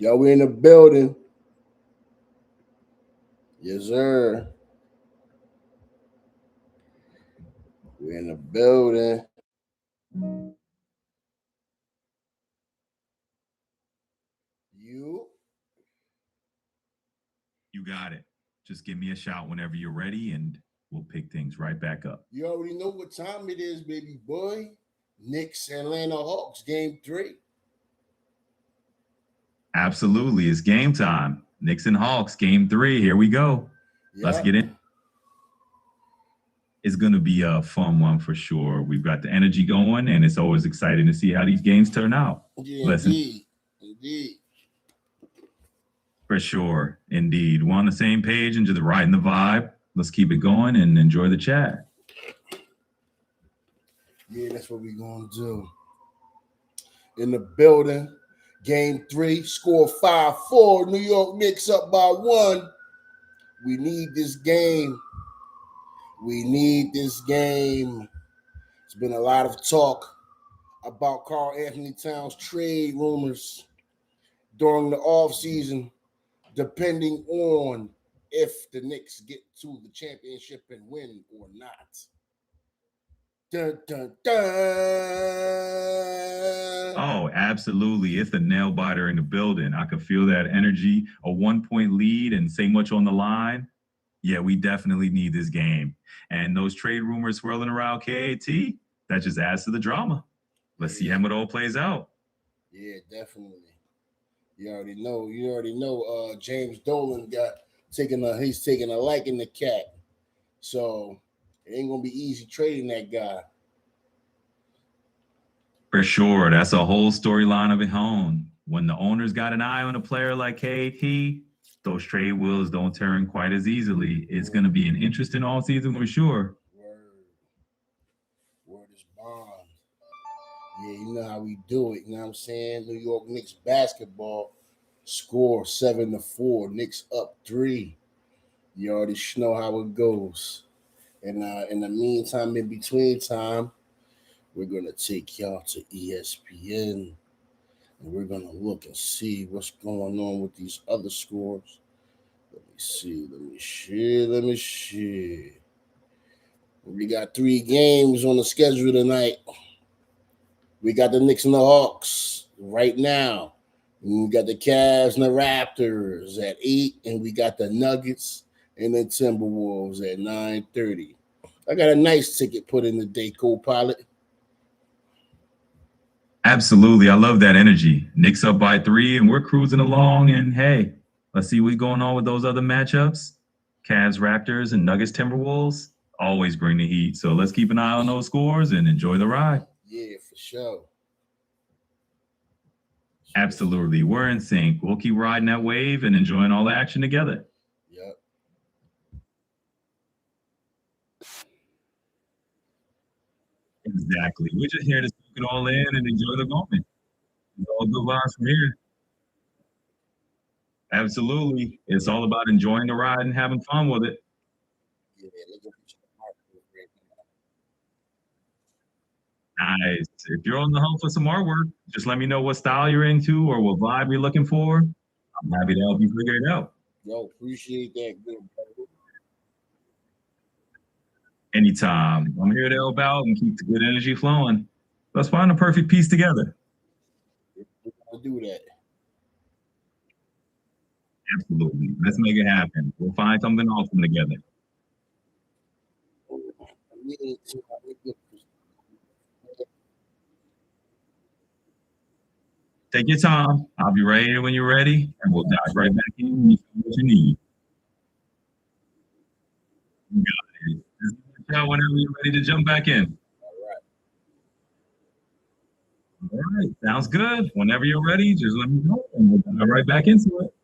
Yo, we in the building. Yes, sir. We in the building. You You got it. Just give me a shout whenever you're ready and we'll pick things right back up. you already know what time it is, baby boy. Knicks Atlanta Hawks game 3. Absolutely. It's game time. Knicks and Hawks, game 3. Here we go. Let's Yep. get in. It's going to be a fun one for sure. We've got the energy going, and it's always exciting to see how these games turn out. Yeah, Listen, indeed. for sure. Indeed. We're on the same page and just riding the vibe. Let's keep it going and enjoy the chat. Yeah, that's what we gonna do. In the building, game 3, score 5-4. New York Knicks up by 1. We need this game. We need this game. There's been a lot of talk about Karl Anthony Towns trade rumors during the offseason, depending on if the Knicks get to the championship and win or not. Dun, dun, dun. Oh, absolutely. It's the nail biter in the building. I could feel that energy, a 1 point lead and say much on the line. Yeah, we definitely need this game. And those trade rumors swirling around KAT, that just adds to the drama. Let's see how it all plays out. Yeah, definitely. You already know. James Dolan he's taking a liking to Cat. So it ain't gonna be easy trading that guy. For sure. That's a whole storyline of its own. When the owner's got an eye on a player like KAT, those trade wheels don't turn quite as easily. It's going to be an interesting all season for sure. Word is bond. Yeah, you know how we do it. You know what I'm saying? New York Knicks basketball score 7-4. Knicks up 3. You already know how it goes. And in the meantime, in between time, we're gonna take y'all to ESPN and we're gonna look and see what's going on with these other scores. Let me see. We got 3 games on the schedule tonight. We got the Knicks and the Hawks right now. And we got the Cavs and the Raptors at 8, and we got the Nuggets and the Timberwolves at 9:30. I got a nice ticket put in the day, co-pilot. Absolutely. I love that energy. Knicks up by 3, and we're cruising along. And hey, let's see what's going on with those other matchups. Cavs, Raptors, and Nuggets, Timberwolves always bring the heat. So let's keep an eye on those scores and enjoy the ride. Yeah, for sure. Absolutely. We're in sync. We'll keep riding that wave and enjoying all the action together. Yep. Exactly. We're just here to soak it all in and enjoy the moment. It's all good vibes from here. Absolutely. It's all about enjoying the ride and having fun with it. Yeah, Nice. If you're on the hunt for some artwork, just let me know what style you're into or what vibe you're looking for. I'm happy to help you figure it out. Yo, appreciate that. Good, brother. Anytime. I'm here to help out and keep the good energy flowing. Let's find a perfect piece together. We'll do that. Absolutely. Let's make it happen. We'll find something awesome together. Take your time. I'll be right here when you're ready, and we'll dive right back in when you feel what you need. You got it. Just give me a shout whenever you're ready to jump back in. All right. Sounds good. Whenever you're ready, just let me know, and we'll dive right back into it.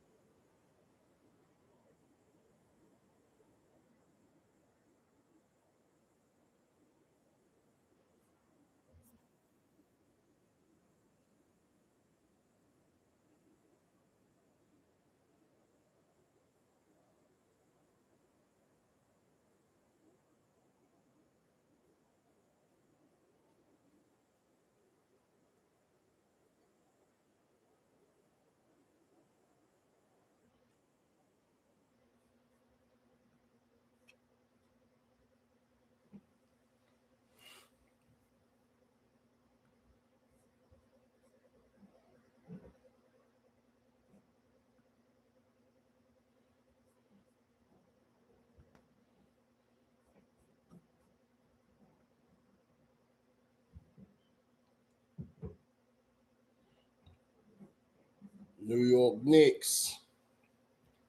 New York Knicks.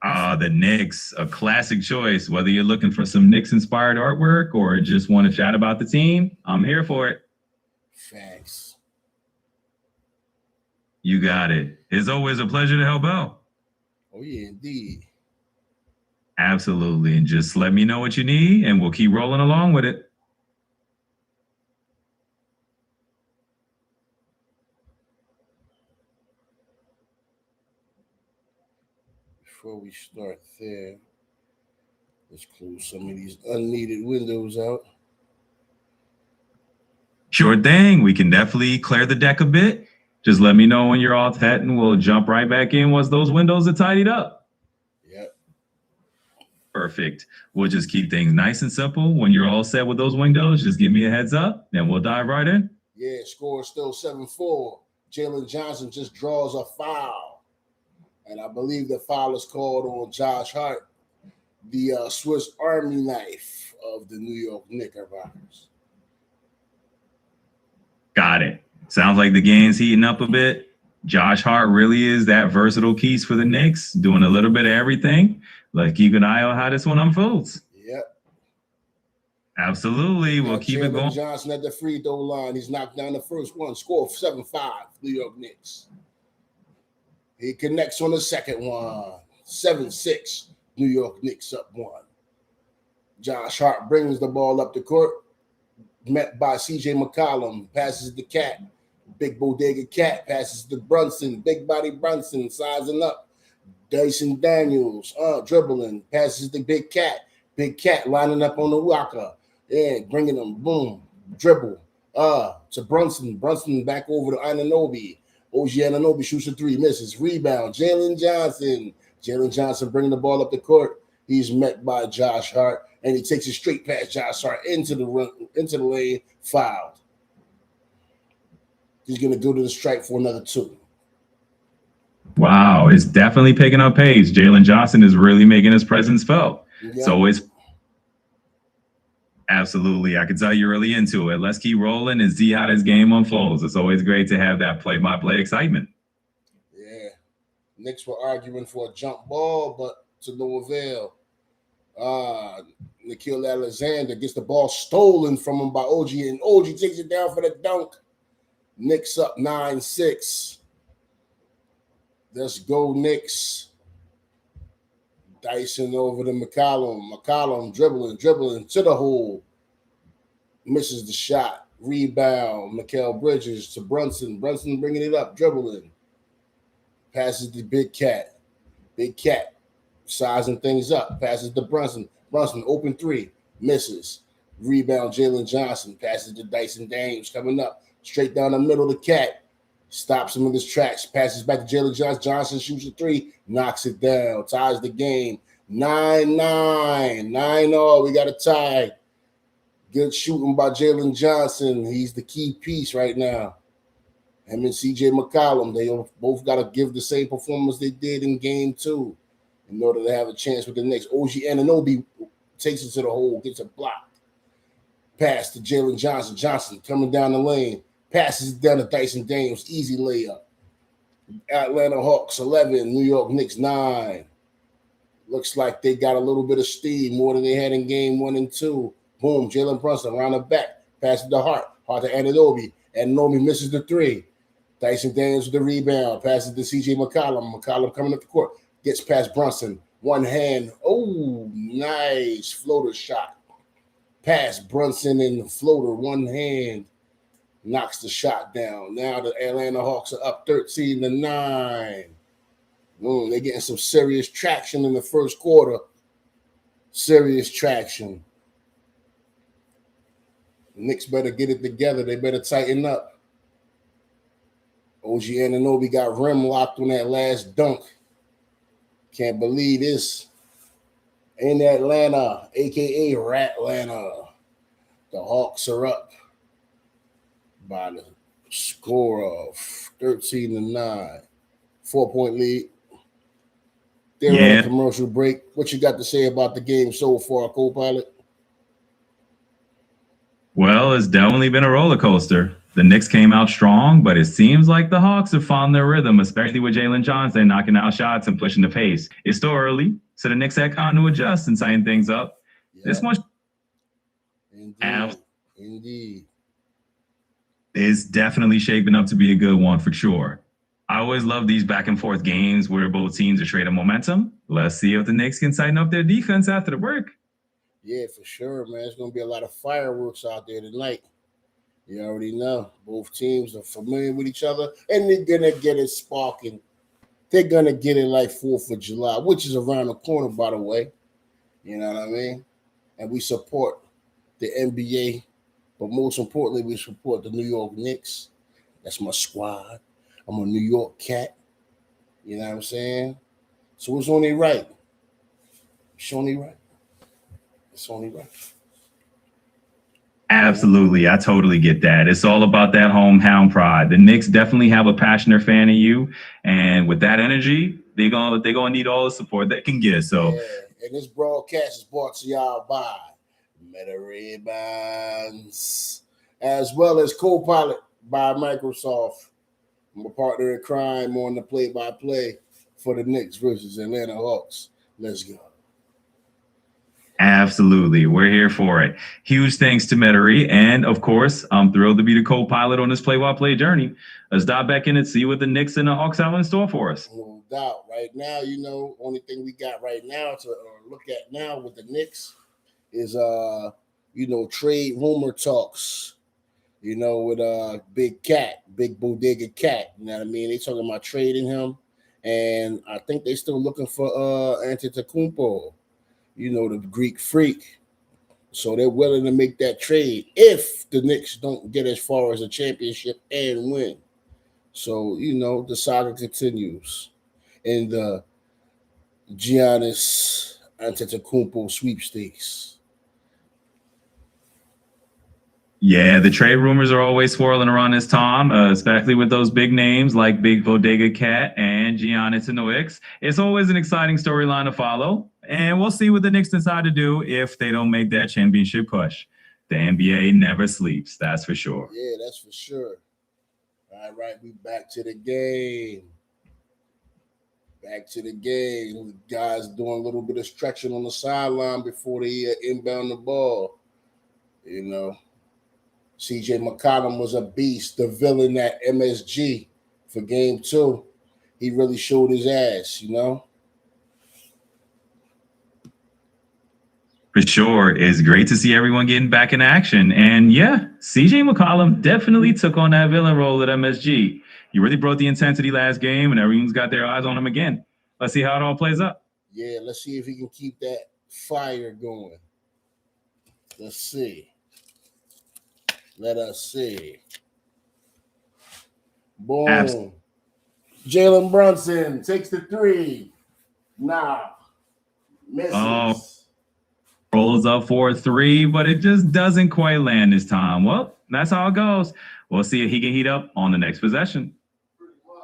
The Knicks, a classic choice. Whether you're looking for some Knicks-inspired artwork or just want to chat about the team, I'm here for it. Facts. You got it. It's always a pleasure to help out. Oh, yeah, indeed. Absolutely. And just let me know what you need, and we'll keep rolling along with it. Before we start there, let's close some of these unneeded windows out. Sure thing. We can definitely clear the deck a bit. Just let me know when you're all set, and we'll jump right back in once those windows are tidied up. Yep. Perfect. We'll just keep things nice and simple. When you're all set with those windows, just give me a heads up, and we'll dive right in. Yeah, score is still 7-4. Jalen Johnson just draws a foul. And I believe the foul is called on Josh Hart, the Swiss Army knife of the New York Knickerbockers. Got it. Sounds like the game's heating up a bit. Josh Hart really is that versatile piece for the Knicks, doing a little bit of everything. Let's keep an eye on how this one unfolds. Yep. Absolutely. We'll keep it going. Johnson at the free throw line. He's knocked down the first one. Score 7-5, New York Knicks. He connects on the second one. 7-6, New York Knicks up 1. Josh Hart brings the ball up the court. Met by C.J. McCollum. Passes the Cat. Big Bodega Cat. Passes to Brunson. Big body Brunson. Sizing up. Dyson Daniels. Dribbling. Passes the Big Cat. Big Cat lining up on the walker. Yeah, bringing them. Boom. Dribble. To Brunson. Brunson back over to Anunoby. OG Anunoby shoots a 3. Misses. Rebound. Jalen Johnson. Jalen Johnson bringing the ball up the court. He's met by Josh Hart. And he takes it straight past Josh Hart into the lane, fouled. He's going to go to the strike for another 2. Wow, it's definitely picking up pace. Jalen Johnson is really making his presence felt. Yep. So it's absolutely, I can tell you're really into it. Let's keep rolling and see how this game unfolds. It's always great to have that play-by-play excitement. Yeah. Knicks were arguing for a jump ball, but to no avail. Nickeil Alexander gets the ball stolen from him by OG, and OG takes it down for the dunk. Knicks up 9-6. Let's go, Knicks. Dyson over to McCollum. McCollum dribbling to the hole. Misses the shot. Rebound. Mikal Bridges to Brunson. Brunson bringing it up, dribbling. Passes to Big Cat. Big Cat sizing things up. Passes to Brunson. Brunson open 3. Misses. Rebound Jalen Johnson. Passes to Dyson Daniels coming up. Straight down the middle of the Cat. Stops him in his tracks. Passes back to Jalen Johnson. Johnson shoots a 3. Knocks it down. Ties the game. 9-9. 9-0. We got a tie. Good shooting by Jalen Johnson. He's the key piece right now. Him and C.J. McCollum, they both got to give the same performance they did in game 2 in order to have a chance with the Knicks. OG Anunoby takes it to the hole, gets a block. Pass to Jalen Johnson. Johnson coming down the lane. Passes it down to Dyson Daniels. Easy layup. Atlanta Hawks 11. New York Knicks 9. Looks like they got a little bit of steam, more than they had in game 1 and 2. Boom. Jalen Brunson around the back. Passes to Hart. Hart to Anunoby. Anunoby misses the 3. Dyson Daniels with the rebound. Passes to C.J. McCollum. McCollum coming up the court. Gets past Brunson. One hand. Oh, nice floater shot. Pass Brunson and the floater. One hand. Knocks the shot down. Now the Atlanta Hawks are up 13-9. They're getting some serious traction in the first quarter. Serious traction. The Knicks better get it together. They better tighten up. OG Anunoby got rim locked on that last dunk. Can't believe this. In Atlanta, a.k.a. Ratlanta, the Hawks are up by the score of 13-9. 4-point lead. They're on a commercial break. What you got to say about the game so far, co-pilot? Well, it's definitely been a roller coaster. The Knicks came out strong, but it seems like the Hawks have found their rhythm, especially with Jalen Johnson knocking out shots and pushing the pace. It's still early, so the Knicks had time to adjust and tighten things up. Yep. This much Indeed. is definitely shaping up to be a good one for sure. I always love these back and forth games where both teams are trading momentum. Let's see if the Knicks can tighten up their defense after the break. Yeah, for sure, man. There's going to be a lot of fireworks out there tonight. You already know. Both teams are familiar with each other, and they're going to get it sparking. They're going to get it like 4th of July, which is around the corner, by the way. You know what I mean? And we support the NBA, but most importantly, we support the New York Knicks. That's my squad. I'm a New York cat. You know what I'm saying? So it's only right. It's only right. It's only right. Absolutely. I totally get that. It's all about that hometown pride. The Knicks definitely have a passionate fan in you. And with that energy, they're gonna need all the support they can get. So yeah. And this broadcast is brought to y'all by Meta Ray-Bans, as well as co-pilot by Microsoft. I'm a partner in crime on the play-by-play for the Knicks versus Atlanta Hawks. Let's go. Absolutely. We're here for it. Huge thanks to Metairie. And of course, I'm thrilled to be the co-pilot on this play-by-play journey. Let's dive back in and see what the Knicks and the Hawks have in store for us. No doubt. Right now, only thing we got right now to look at now with the Knicks is, trade rumor talks, with Big Cat, Big Bodega Cat. You know what I mean? They talking about trading him. And I think they still looking for Antetokounmpo, the Greek freak. So they're willing to make that trade if the Knicks don't get as far as a championship and win. So, the saga continues in the Giannis Antetokounmpo sweepstakes. Yeah, the trade rumors are always swirling around this time, especially with those big names like Big Bodega Cat and Giannis and the Knicks. It's always an exciting storyline to follow, and we'll see what the Knicks decide to do if they don't make that championship push. The NBA never sleeps, that's for sure. Yeah, that's for sure. All right, we back to the game. The guys doing a little bit of stretching on the sideline before they inbound the ball. CJ McCollum was a beast, the villain at MSG for game 2. He really showed his ass, For sure. It's great to see everyone getting back in action. And yeah, CJ McCollum definitely took on that villain role at MSG. He really brought the intensity last game, and everyone's got their eyes on him again. Let's see how it all plays up. Yeah, let's see if he can keep that fire going. Let's see. Let us see. Boom. Absolutely. Jalen Brunson takes the 3. Nah. Misses. Rolls up for a 3, but it just doesn't quite land this time. Well, that's how it goes. We'll see if he can heat up on the next possession. Pretty much.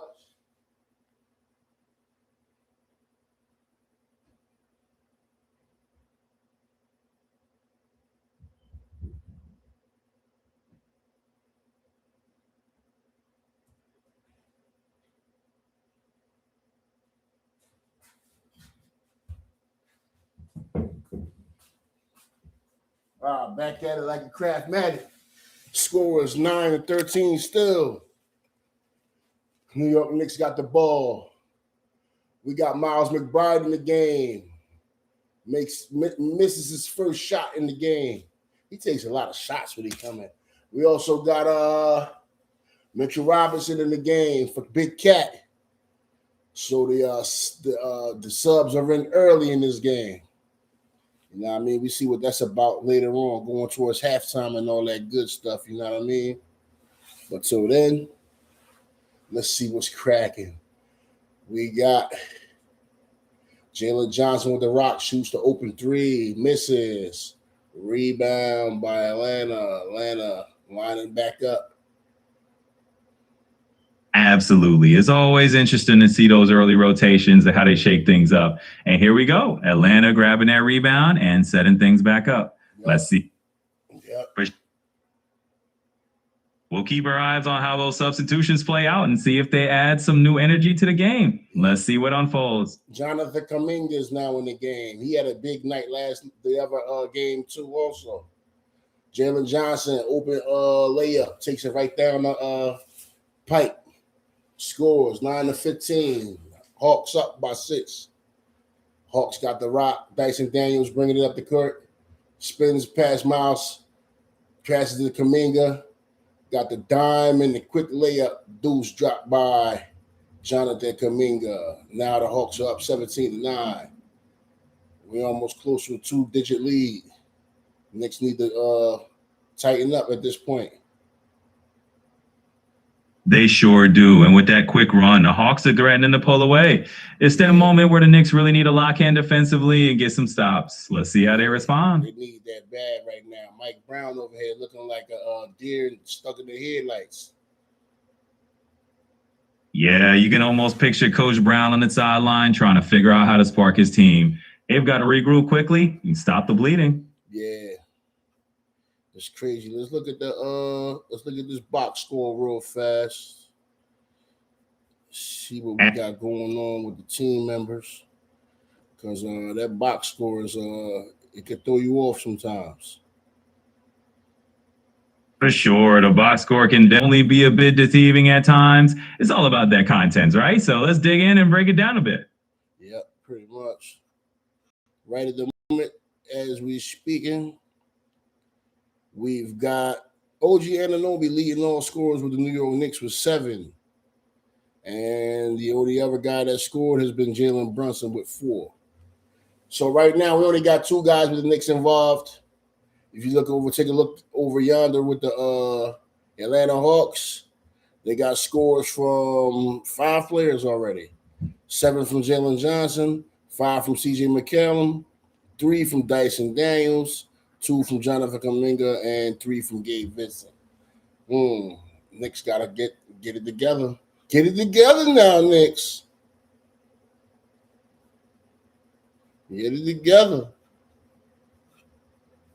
Back at it like a Craftmatic. Score is 9-13 still. New York Knicks got the ball. We got Miles McBride in the game. Misses his first shot in the game. He takes a lot of shots when he come in. We also got Mitchell Robinson in the game for Big Cat. So the subs are in early in this game. You know what I mean? We see what that's about later on, going towards halftime and all that good stuff. You know what I mean? But till then, let's see what's cracking. We got Jalen Johnson with the rock, shoots the open 3, misses. Rebound by Atlanta. Atlanta lining back up. Absolutely. It's always interesting to see those early rotations and how they shake things up. And here we go. Atlanta grabbing that rebound and setting things back up. Yep. Let's see. Yep. We'll keep our eyes on how those substitutions play out and see if they add some new energy to the game. Let's see what unfolds. Jonathan Kuminga is now in the game. He had a big night the other game too also. Jalen Johnson, open layup, takes it right down the pipe. Scores 9-15. Hawks up by 6. Hawks got the rock. Dyson Daniels bringing it up the court. Spins past Mouse. Passes to Kuminga. Got the dime and the quick layup. Deuce dropped by Jonathan Kuminga. Now the Hawks are up 17-9. We're almost close to a 2-digit lead. Knicks need to tighten up at this point. They sure do. And with that quick run, the Hawks are threatening to pull away. It's that moment where the Knicks really need to lock in defensively and get some stops. Let's see how they respond. They need that bad right now. Mike Brown over here looking like a deer stuck in the headlights. Yeah, you can almost picture Coach Brown on the sideline trying to figure out how to spark his team. They've got to regroup quickly and stop the bleeding. Yeah. It's crazy. Let's look at this box score real fast. See what we got going on with the team members. Because that box score is it can throw you off sometimes. For sure. The box score can definitely be a bit deceiving at times. It's all about that content, right? So let's dig in and break it down a bit. Yep, pretty much. Right at the moment, as we're speaking, we've got OG Anunoby leading all scorers with the New York Knicks with 7. And the only other guy that scored has been Jalen Brunson with 4. So right now, we only got 2 guys with the Knicks involved. If you take a look over yonder with the Atlanta Hawks, they got scores from 5 players already. 7 from Jalen Johnson, 5 from CJ McCallum, 3 from Dyson Daniels, 2 from Jonathan Kuminga, and 3 from Gabe Vincent. Knicks gotta get it together. Get it together now, Knicks. Get it together.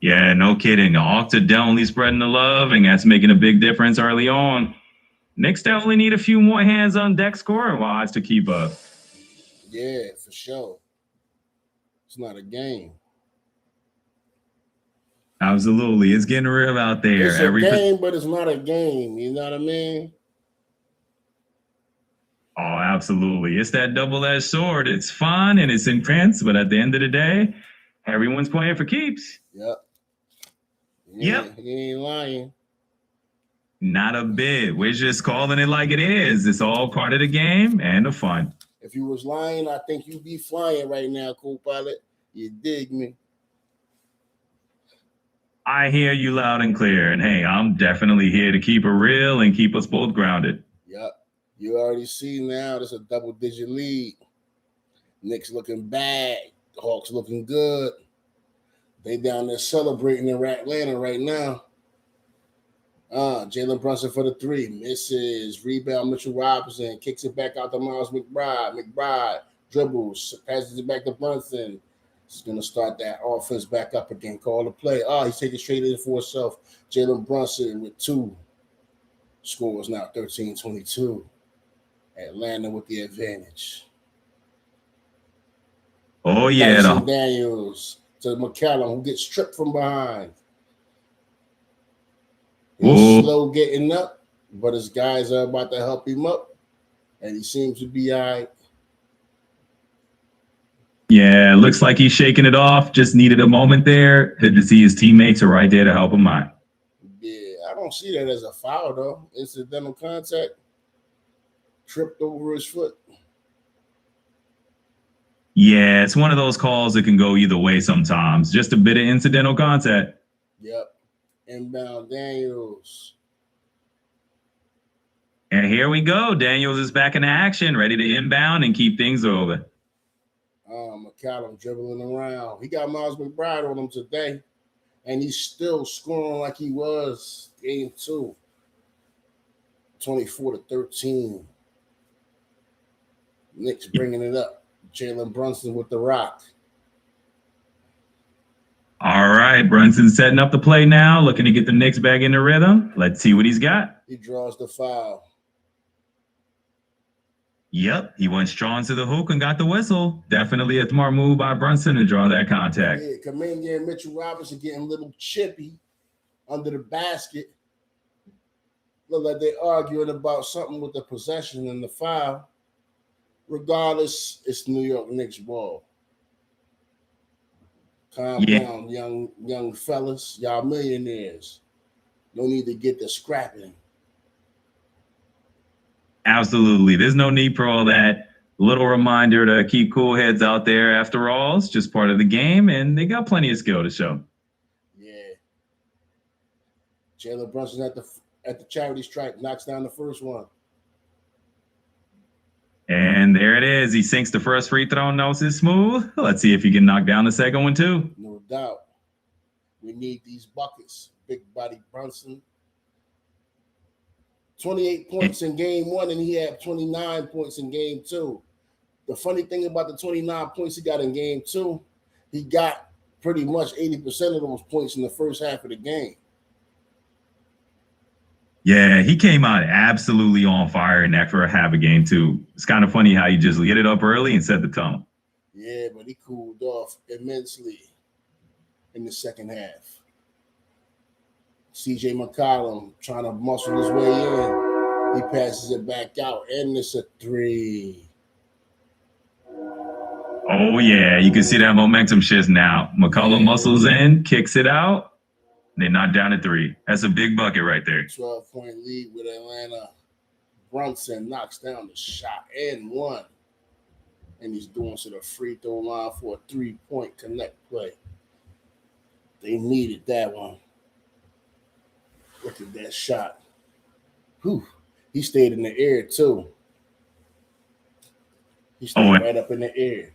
Yeah, no kidding. The Hawks are definitely spreading the love, and that's making a big difference early on. Knicks definitely need a few more hands on deck scoring-wise to keep up. Yeah, for sure. It's not a game. Absolutely. It's getting real out there. It's a game, but it's not a game. You know what I mean? Oh, absolutely. It's that double-edged sword. It's fun and it's intense, but at the end of the day, everyone's playing for keeps. Yep. Yep. He ain't lying. Not a bit. We're just calling it like it is. It's all part of the game and the fun. If you was lying, I think you'd be flying right now, co-pilot. You dig me? I hear you loud and clear. And hey, I'm definitely here to keep it real and keep us both grounded. Yep. You already see now there's a double-digit lead. Knicks looking bad. Hawks looking good. They down there celebrating in Atlanta right now. Jalen Brunson for the 3. Misses. Rebound, Mitchell Robinson. Kicks it back out to Miles McBride. McBride dribbles. Passes it back to Brunson. He's going to start that offense back up again. Call the play. He's taking straight in for himself. Jalen Brunson with 2. Scores now 13-22. Atlanta with the advantage. Oh, yeah. Dyson Daniels to McCallum, who gets tripped from behind. He's slow getting up, but his guys are about to help him up, and he seems to be all right. Yeah, looks like he's shaking it off. Just needed a moment there to see his teammates are right there to help him out. Yeah, I don't see that as a foul, though. Incidental contact. Tripped over his foot. Yeah, it's one of those calls that can go either way sometimes. Just a bit of incidental contact. Yep. Inbound Daniels. And here we go. Daniels is back in action, ready to inbound and keep things over. McCallum dribbling around. He got Miles McBride on him today, and he's still scoring like he was game 2. 24-13. Knicks bringing it up. Jalen Brunson with the rock. All right, Brunson setting up the play now, looking to get the Knicks back in the rhythm. Let's see what he's got. He draws the foul. Yep, he went strong to the hook and got the whistle. Definitely a smart move by Brunson to draw that contact. Yeah, Kaminga and Mitchell Robinson getting a little chippy under the basket. Look like they're arguing about something with the possession and the foul. Regardless, it's New York Knicks ball. Calm down, young fellas. Y'all millionaires. No need to get the scrapping. Absolutely. There's no need for all that. Little reminder to keep cool heads out there. After all, it's just part of the game, and they got plenty of skill to show. Yeah. Jalen Brunson at the charity stripe knocks down the first one. And there it is. He sinks the first free throw. Knows it's smooth. Let's see if he can knock down the second one, too. No doubt. We need these buckets. Big body Brunson. 28 points in game one, and he had 29 points in game two. The funny thing about the 29 points he got in game two, he got pretty much 80% of those points in the first half of the game. Yeah, he came out absolutely on fire in that first half of game two. It's kind of funny how he just lit it up early and set the tone. Yeah, but he cooled off immensely in the second half. CJ McCollum trying to muscle his way in. He passes it back out, and it's a three. Oh, yeah, you can see that momentum shift now. McCollum muscles in, kicks it out. They knock down a three. That's a big bucket right there. 12-point lead with Atlanta. Brunson knocks down the shot and one. And he's doing to the free throw line for a 3-point connect play. They needed that one. Look at that shot. Whew. He stayed in the air, too. He stayed right up in the air.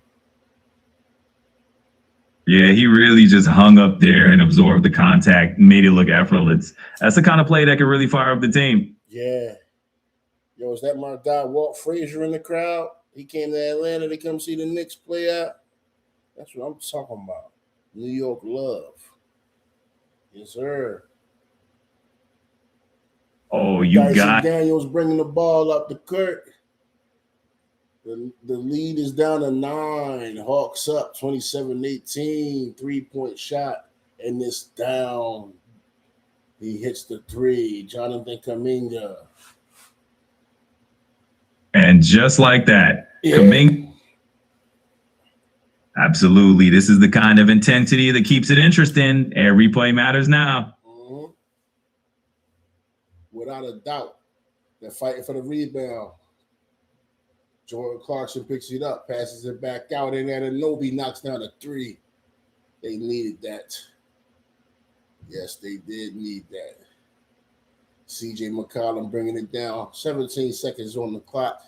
Yeah, he really just hung up there and absorbed the contact, made it look effortless. That's the kind of play that can really fire up the team. Yeah. Yo, is that my guy Walt Frazier in the crowd? He came to Atlanta to come see the Knicks play out. That's what I'm talking about. New York love. Yes, sir. Oh, you Dyson got Daniels bringing the ball up the court. The lead is down to 9. Hawks up 27-18. 3-point shot. And it's down. He hits the three. Jonathan Kuminga. And just like that, Kuminga. Absolutely. This is the kind of intensity that keeps it interesting. Every play matters now. Mm-hmm. Without a doubt. They're fighting for the rebound. Jordan Clarkson picks it up, passes it back out, and Anunoby knocks down a three. They needed that. Yes, they did need that. CJ McCollum bringing it down. 17 seconds on the clock.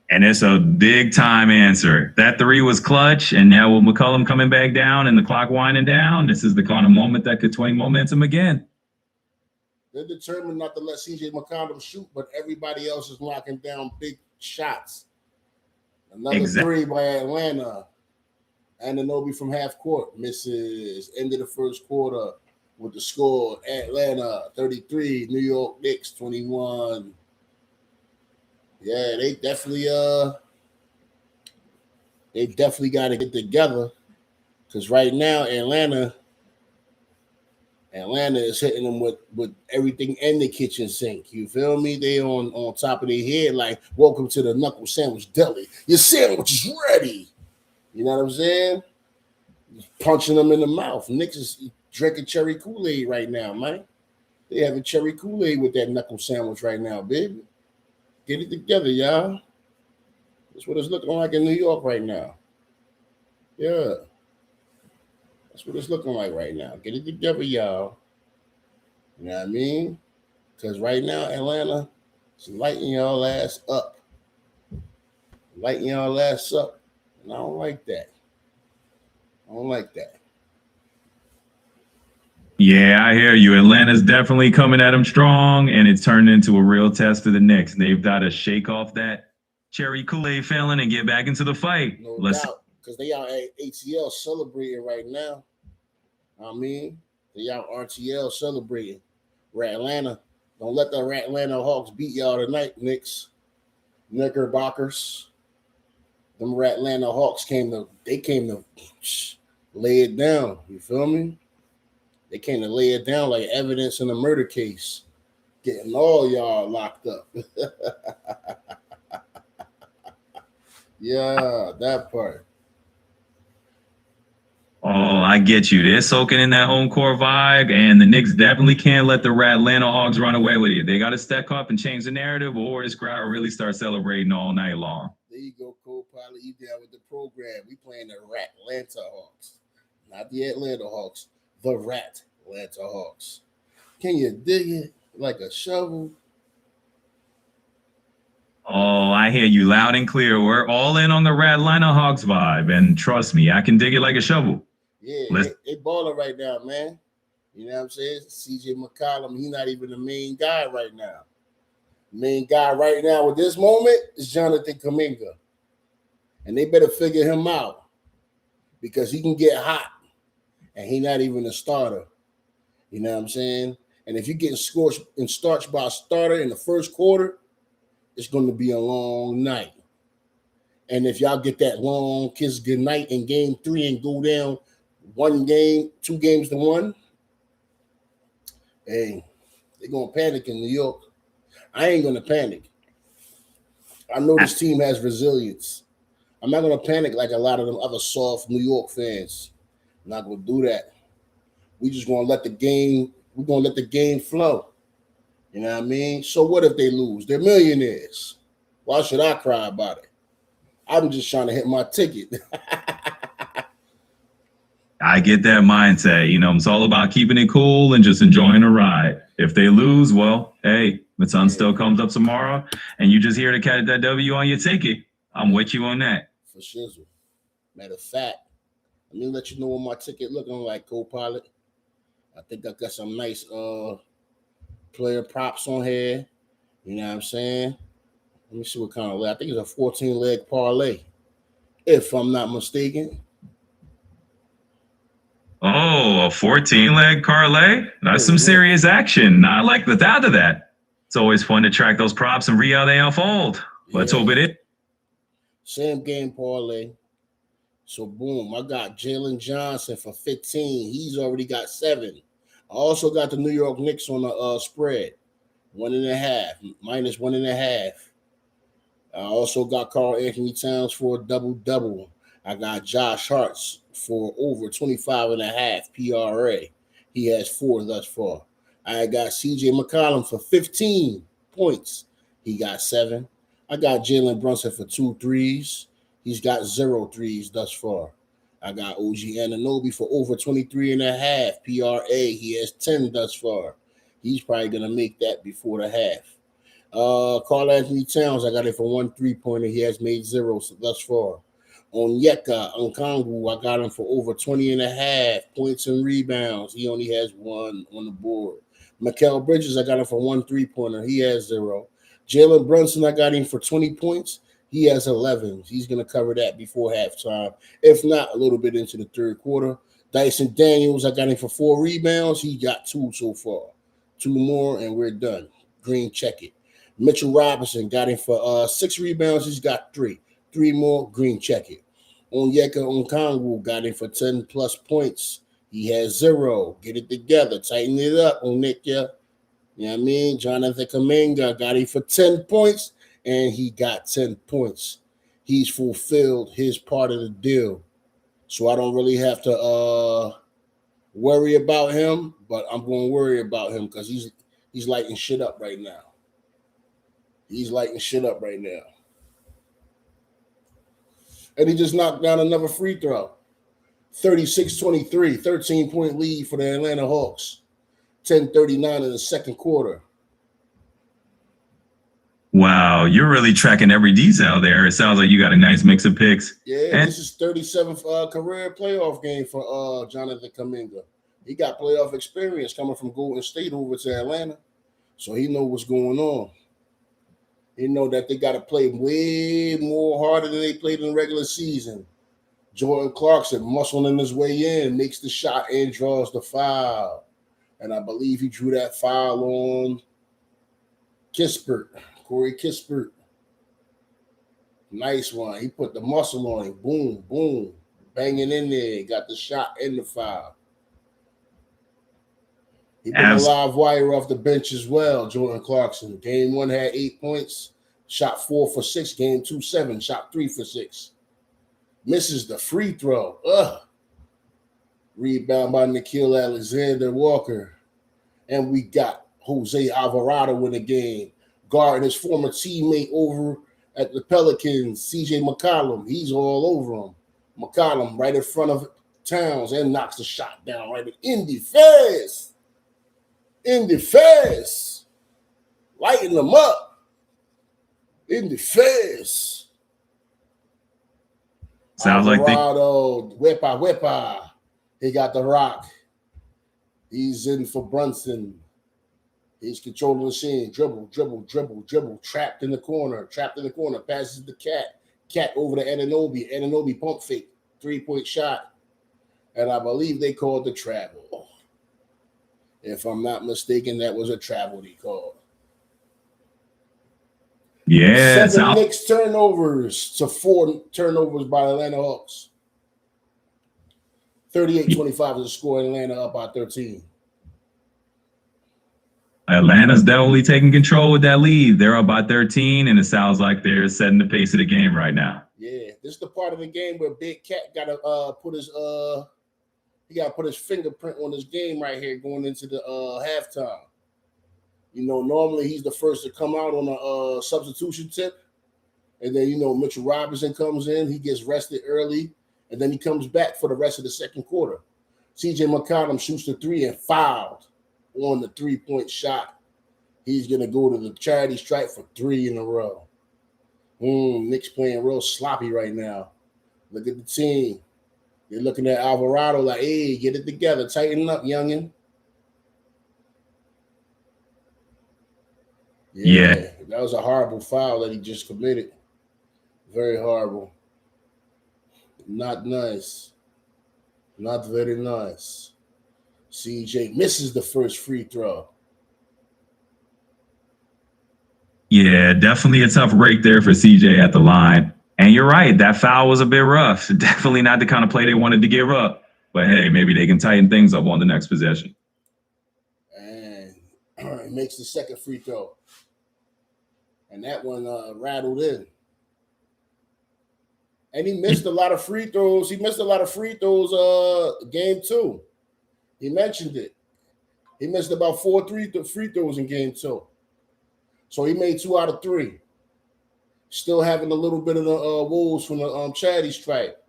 And it's a big time answer. That three was clutch, and now with McCollum coming back down and the clock winding down, this is the kind of moment that could swing momentum again. They're determined not to let CJ McCollum shoot, but everybody else is locking down big shots. Another three by Atlanta. Anunoby from half court misses. End of the first quarter with the score. Atlanta 33, New York Knicks 21. Yeah, they definitely got to get together, because right now Atlanta is hitting them with everything in the kitchen sink. You feel me? They on top of their head like, welcome to the Knuckle Sandwich Deli. Your sandwich is ready. You know what I'm saying? Just punching them in the mouth. Knicks is drinking cherry Kool-Aid right now, man. They having cherry Kool-Aid with that knuckle sandwich right now, baby. Get it together, y'all. That's what it's looking like in New York right now. Yeah. That's what it's looking like right now. Get it together, y'all. You know what I mean? Because right now, Atlanta is lighting y'all ass up. Lighting y'all ass up. And I don't like that. I don't like that. Yeah, I hear you. Atlanta's definitely coming at them strong, and it's turned into a real test for the Knicks. They've got to shake off that cherry Kool-Aid feeling and get back into the fight. No doubt. because they out at ATL celebrating right now. I mean, they out RTL celebrating. We're Atlanta. Don't let the Atlanta Hawks beat y'all tonight, Knicks. Knickerbockers. Them Atlanta Hawks came to lay it down. You feel me? They came to lay it down like evidence in a murder case. Getting all y'all locked up. Yeah, that part. Oh, I get you. They're soaking in that home court vibe, and the Knicks definitely can't let the Atlanta Hawks run away with you. They got to step up and change the narrative, or this crowd will really start celebrating all night long. There you go, co-pilot. You down with the program. We playing the Atlanta Hawks. Not the Atlanta Hawks. The Atlanta Hawks. Can you dig it like a shovel? Oh, I hear you loud and clear. We're all in on the Atlanta Hawks vibe, and trust me, I can dig it like a shovel. Yeah, they balling right now, man. You know what I'm saying? CJ McCollum, he's not even the main guy right now. Main guy right now at this moment is Jonathan Kuminga. And they better figure him out because he can get hot and he's not even a starter. You know what I'm saying? And if you're getting scorched and starched by a starter in the first quarter, it's going to be a long night. And if y'all get that long kiss goodnight in game 3 and go down 2 games to 1, hey, they're going to panic in New York. I ain't going to panic. I know this team has resilience. I'm not going to panic like a lot of them other soft New York fans. I'm not going to do that. We just going to let the game flow. You know what I mean? So what if they lose? They're millionaires. Why should I cry about it? I'm just trying to hit my ticket. I get that mindset. You know, it's all about keeping it cool and just enjoying the ride. If they lose, well, hey, the sun still comes up tomorrow, and you just here to catch that W on your ticket. I'm with you on that. For shizzle. Matter of fact, let me let you know what my ticket looking like, co-pilot. I think I got some nice player props on here. You know what I'm saying? Let me see what kind of leg. I think it's a 14-leg parlay, if I'm not mistaken. Oh, a 14-leg parlay? That's some serious action. I like the thought of that. It's always fun to track those props and read how they unfold. Let's hope it is. Same game parlay. So, boom, I got Jalen Johnson for 15. He's already got 7. I also got the New York Knicks on the spread, 1.5, minus 1.5. I also got Karl Anthony Towns for a double-double. I got Josh Hart's for over 25.5 PRA. He has 4 thus far. I got CJ McCollum for 15 points. He got 7. I got Jalen Brunson for 2 threes. He's got 0 threes thus far. I got OG Anunoby for over 23.5 PRA. He has 10 thus far. He's probably going to make that before the half. Karl Anthony Towns, I got it for 1 3-pointer. He has made 0 thus far. Onyeka Okongwu, I got him for over 20.5 points and rebounds. He only has 1 on the board. Mikal Bridges, I got him for 1 3-pointer. He has 0. Jalen Brunson, I got him for 20 points. He has 11. He's going to cover that before halftime. If not, a little bit into the third quarter. Dyson Daniels, I got him for 4 rebounds. He got 2 so far. 2 more, and we're done. Green, check it. Mitchell Robinson got him for 6 rebounds. He's got 3. 3 more, green, check it. Onyeka Okongwu got him for 10-plus points. He has 0. Get it together. Tighten it up, Onyeka. You know what I mean? Jonathan Kuminga got him for 10 points, and he got 10 points. He's fulfilled his part of the deal. So I don't really have to worry about him, but I'm going to worry about him because he's lighting shit up right now. He's lighting shit up right now. And he just knocked down another free throw. 36-23, 13-point lead for the Atlanta Hawks. 10:39 in the second quarter. Wow, you're really tracking every detail there. It sounds like you got a nice mix of picks. Yeah, this is 37th career playoff game for Jonathan Kuminga. He got playoff experience coming from Golden State over to Atlanta. So he know what's going on. He know that they got to play way more harder than they played in the regular season. Jordan Clarkson muscling his way in, makes the shot and draws the foul. And I believe he drew that foul on Corey Kispert. Nice one. He put the muscle on him. Boom, boom. Banging in there. Got the shot and the foul. He been a live wire off the bench as well, Jordan Clarkson. Game 1 had 8 points. Shot 4 for 6. Game 2, 7. Shot 3 for 6. Misses the free throw. Rebound by Nickeil Alexander-Walker. And we got Jose Alvarado in the game. Guarding his former teammate over at the Pelicans, CJ McCollum. He's all over him. McCollum right in front of Towns and knocks the shot down right in the face. In the face. Lighting them up. In the face. Sounds Alvarado, like Wepa. He got the rock. He's in for Brunson. He's controlling the scene. Dribble. Trapped in the corner. Passes the Cat. Cat over to Anunoby. Anunoby pump fake. 3-point shot. And I believe they called the travel. If I'm not mistaken, that was a travel he called. Yeah. 7 Knicks turnovers to 4 turnovers by Atlanta Hawks. 38-25 is the score. Atlanta up by 13. Atlanta's definitely taking control with that lead. They're up by 13, and it sounds like they're setting the pace of the game right now. Yeah, this is the part of the game where Big Cat got to put his fingerprint on his game right here going into the halftime. You know, normally he's the first to come out on a substitution tip, and then Mitchell Robinson comes in. He gets rested early, and then he comes back for the rest of the second quarter. CJ McCollum shoots the 3 and fouled on the 3-point shot. He's going to go to the charity stripe for 3 in a row. Knicks playing real sloppy right now. Look at the team. They're looking at Alvarado like, hey, get it together. Tighten up, youngin. Yeah. That was a horrible foul that he just committed. Very horrible. Not nice. Not very nice. CJ misses the first free throw. Yeah, definitely a tough break there for CJ at the line. And you're right, that foul was a bit rough. Definitely not the kind of play they wanted to give up. But hey, maybe they can tighten things up on the next possession. And he makes the second free throw. And that one rattled in. And he missed a lot of free throws. Game 2. He mentioned it. He missed about 4 free throws in game 2. So he made 2 out of 3. Still having a little bit of the woes from the charity stripe.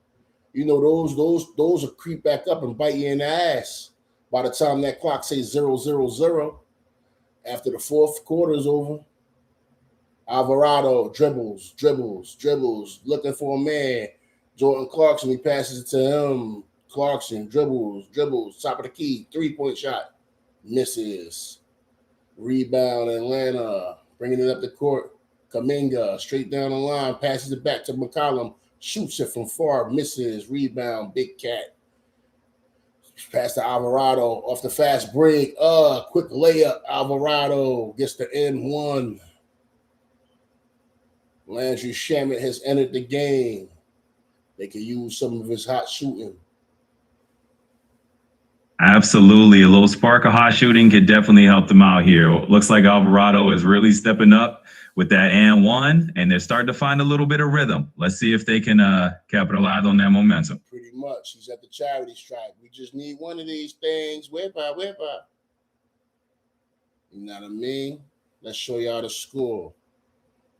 Those will creep back up and bite you in the ass by the time that clock says 0-0-0. After the fourth quarter is over, Alvarado dribbles, looking for a man. Jordan Clarkson, he passes it to him. Clarkson dribbles, top of the key, 3-point shot, misses. Rebound, Atlanta, bringing it up the court. Kuminga, straight down the line, passes it back to McCollum, shoots it from far, misses. Rebound, Big Cat. Pass to Alvarado off the fast break. Quick layup. Alvarado gets the N1. Landry Shamet has entered the game. They can use some of his hot shooting. Absolutely. A little spark of hot shooting could definitely help them out here. Looks like Alvarado is really stepping up with that and 1, and they're starting to find a little bit of rhythm. Let's see if they can capitalize on that momentum. Pretty much. He's at the charity stripe. We just need one of these things. Whipper. You know what I mean? Let's show y'all the score.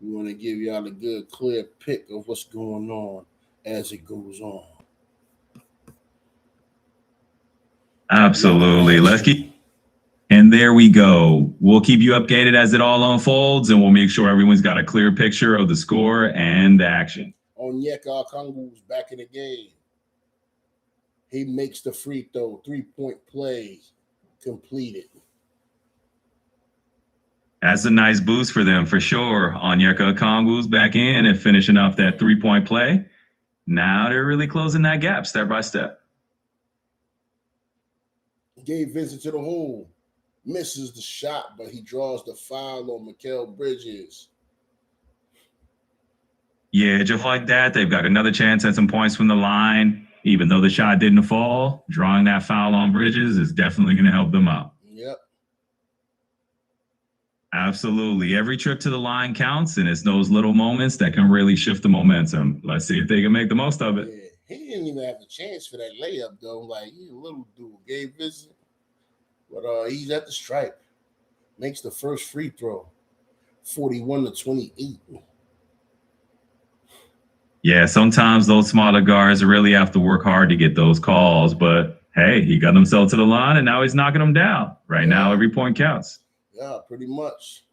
We want to give y'all a good, clear pic of what's going on as it goes on. Absolutely. Let's keep. And there we go. We'll keep you updated as it all unfolds, and we'll make sure everyone's got a clear picture of the score and the action. Onyeka Okongwu's back in the game. He makes the free throw, 3-point play completed. That's a nice boost for them for sure. Onyeka Okongwu's back in and finishing off that 3-point play. Now they're really closing that gap step by step. Gabe Vincent to the hole. Misses the shot, but he draws the foul on Mikal Bridges. Yeah, just like that, they've got another chance at some points from the line. Even though the shot didn't fall, drawing that foul on Bridges is definitely going to help them out. Yep. Absolutely. Every trip to the line counts, and it's those little moments that can really shift the momentum. Let's see if they can make the most of it. Yeah, he didn't even have a chance for that layup, though. Like, he's a little dude, Gabe Vincent. But he's at the stripe. Makes the first free throw. 41-28. Yeah, sometimes those smaller guards really have to work hard to get those calls. But, hey, he got himself to the line, and now he's knocking them down. Right now, every point counts. Yeah, pretty much.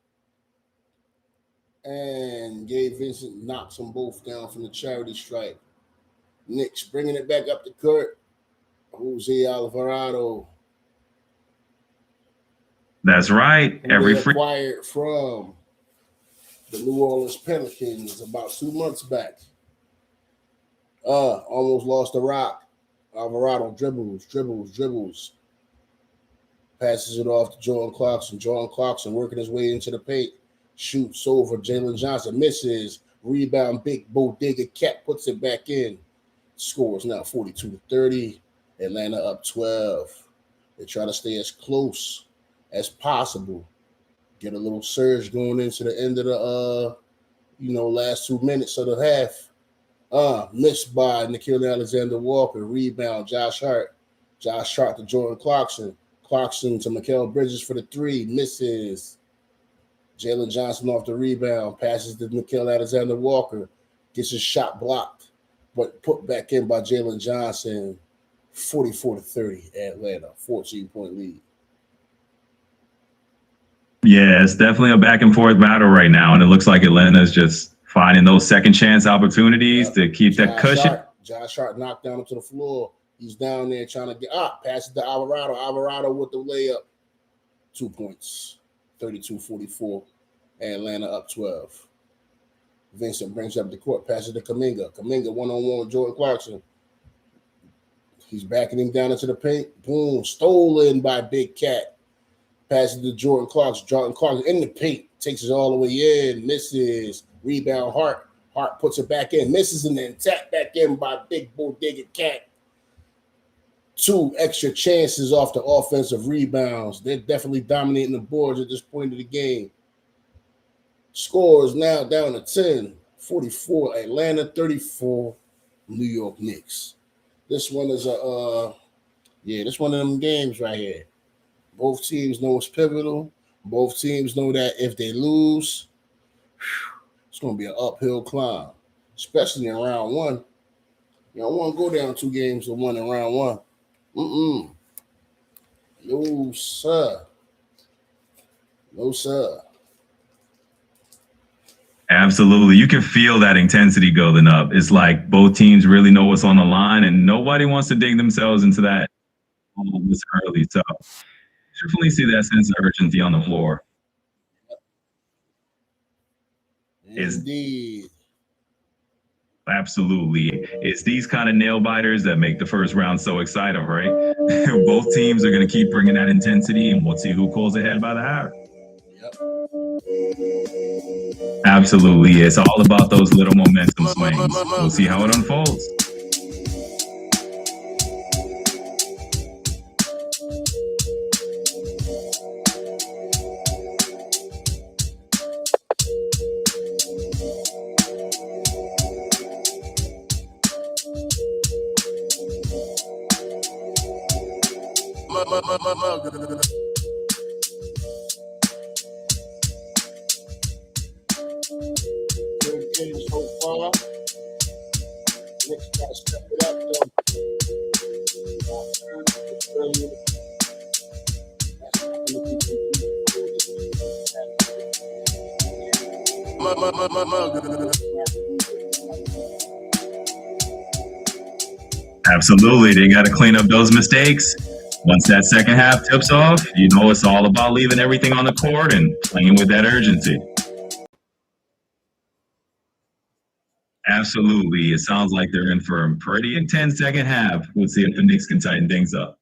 And Gabe Vincent knocks them both down from the charity stripe. Knicks bringing it back up the court. Jose Alvarado. That's right. Every free acquired from the New Orleans Pelicans about 2 months back. Almost lost the rock. Alvarado dribbles. Passes it off to Jordan Clarkson. Jordan Clarkson working his way into the paint. Shoots over. Jalen Johnson misses. Rebound. Big Bodega Cat puts it back in. Scores now 42-30. Atlanta up 12. They try to stay as close as possible. Get a little surge going into the end of the last 2 minutes of the half. Missed by Nickeil Alexander-Walker. Rebound, Josh Hart. Josh Hart to Jordan Clarkson. Clarkson to Mikal Bridges for the three. Misses. Jalen Johnson off the rebound. Passes to Nickeil Alexander-Walker. Gets his shot blocked, but put back in by Jalen Johnson. 44-30 Atlanta. 14-point lead. Yeah, it's definitely a back and forth battle right now. And it looks like Atlanta's just finding those second chance opportunities to keep that cushion. Josh Hart knocked down to the floor. He's down there trying to get up. Passes to Alvarado. Alvarado with the layup. 2 points. 32-44. Atlanta up 12. Vincent brings up the court. Passes to Kuminga. Kuminga one-on-one with Jordan Clarkson. He's backing him down into the paint. Boom. Stolen by Big Cat. Passes to Jordan Clarkson. Jordan Clarkson in the paint. Takes it all the way in. Misses. Rebound Hart. Hart puts it back in. Misses and then tapped back in by Big Bodega Cat. 2 extra chances off the offensive rebounds. They're definitely dominating the boards at this point of the game. Score is now down to 10. 44 Atlanta, 34 New York Knicks. This one is this one of them games right here. Both teams know it's pivotal. Both teams know that if they lose, it's going to be an uphill climb, especially in round one. You don't want to go down 2 games to 1 in round one. No, sir. No, sir. Absolutely. You can feel that intensity building up. It's like both teams really know what's on the line, and nobody wants to dig themselves into that this early. So definitely see that sense of urgency on the floor. Indeed. Absolutely. It's these kind of nail biters that make the first round so exciting, right? Both teams are going to keep bringing that intensity, and we'll see who pulls ahead by the half. Yep. Absolutely. It's all about those little momentum swings. We'll see how it unfolds. So far, Knicks got to step it up, though. Absolutely. They got to clean up those mistakes. Once that second half tips off, you know it's all about leaving everything on the court and playing with that urgency. Absolutely. It sounds like they're in for a pretty intense second half. We'll see if the Knicks can tighten things up.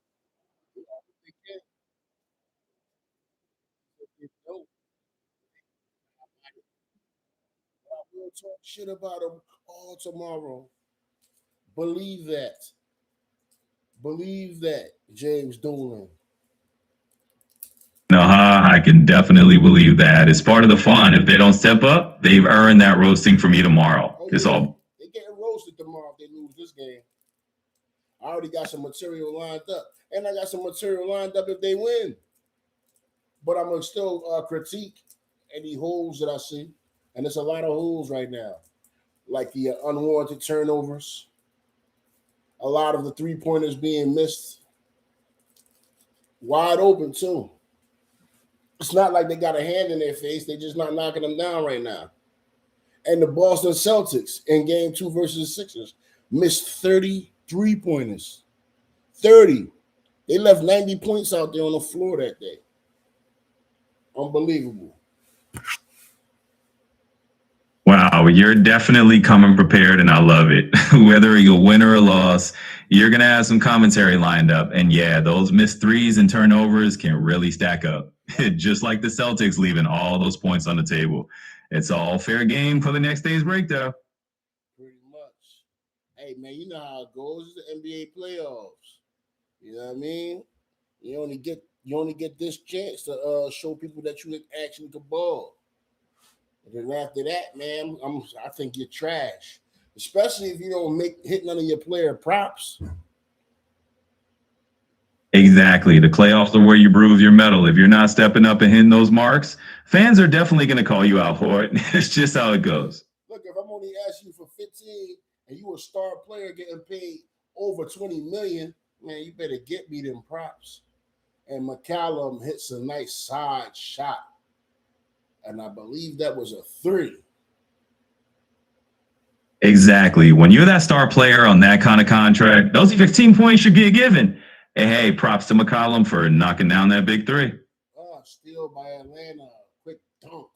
We'll talk shit about them all tomorrow. Believe that. Believe that, James Dolan. I can definitely believe that. It's part of the fun. If they don't step up, they've earned that roasting from me tomorrow. Oh, It's yeah. all. They're getting roasted tomorrow if they lose this game. I already got some material lined up. And I got some material lined up if they win. But I'm going to still critique any holes that I see. And there's a lot of holes right now. Like the unwarranted turnovers. A lot of the three-pointers being missed. Wide open, too. It's not like they got a hand in their face. They're just not knocking them down right now. And the Boston Celtics in game 2 versus the Sixers missed 30 three-pointers. 30. They left 90 points out there on the floor that day. Unbelievable. Wow, you're definitely coming prepared, and I love it. Whether you win or a loss, you're going to have some commentary lined up. And yeah, those missed threes and turnovers can really stack up, just like the Celtics leaving all those points on the table. It's all fair game for the next day's breakdown. Pretty much. Hey, man, you know how it goes. It's the NBA playoffs. You know what I mean? You only get this chance to show people that you actually can ball. And then after that, man, I think you're trash. Especially if you don't hit none of your player props. Exactly. The playoffs are where you prove your mettle. If you're not stepping up and hitting those marks, fans are definitely going to call you out for it. It's just how it goes. Look, if I'm only asking you for 15 and you a star player getting paid over 20 million, man, you better get me them props. And McCallum hits a nice side shot. And I believe that was a 3. Exactly. When you're that star player on that kind of contract, those 15 points should get given. And hey, props to McCollum for knocking down that big 3. Steal by Atlanta. Quick dunk.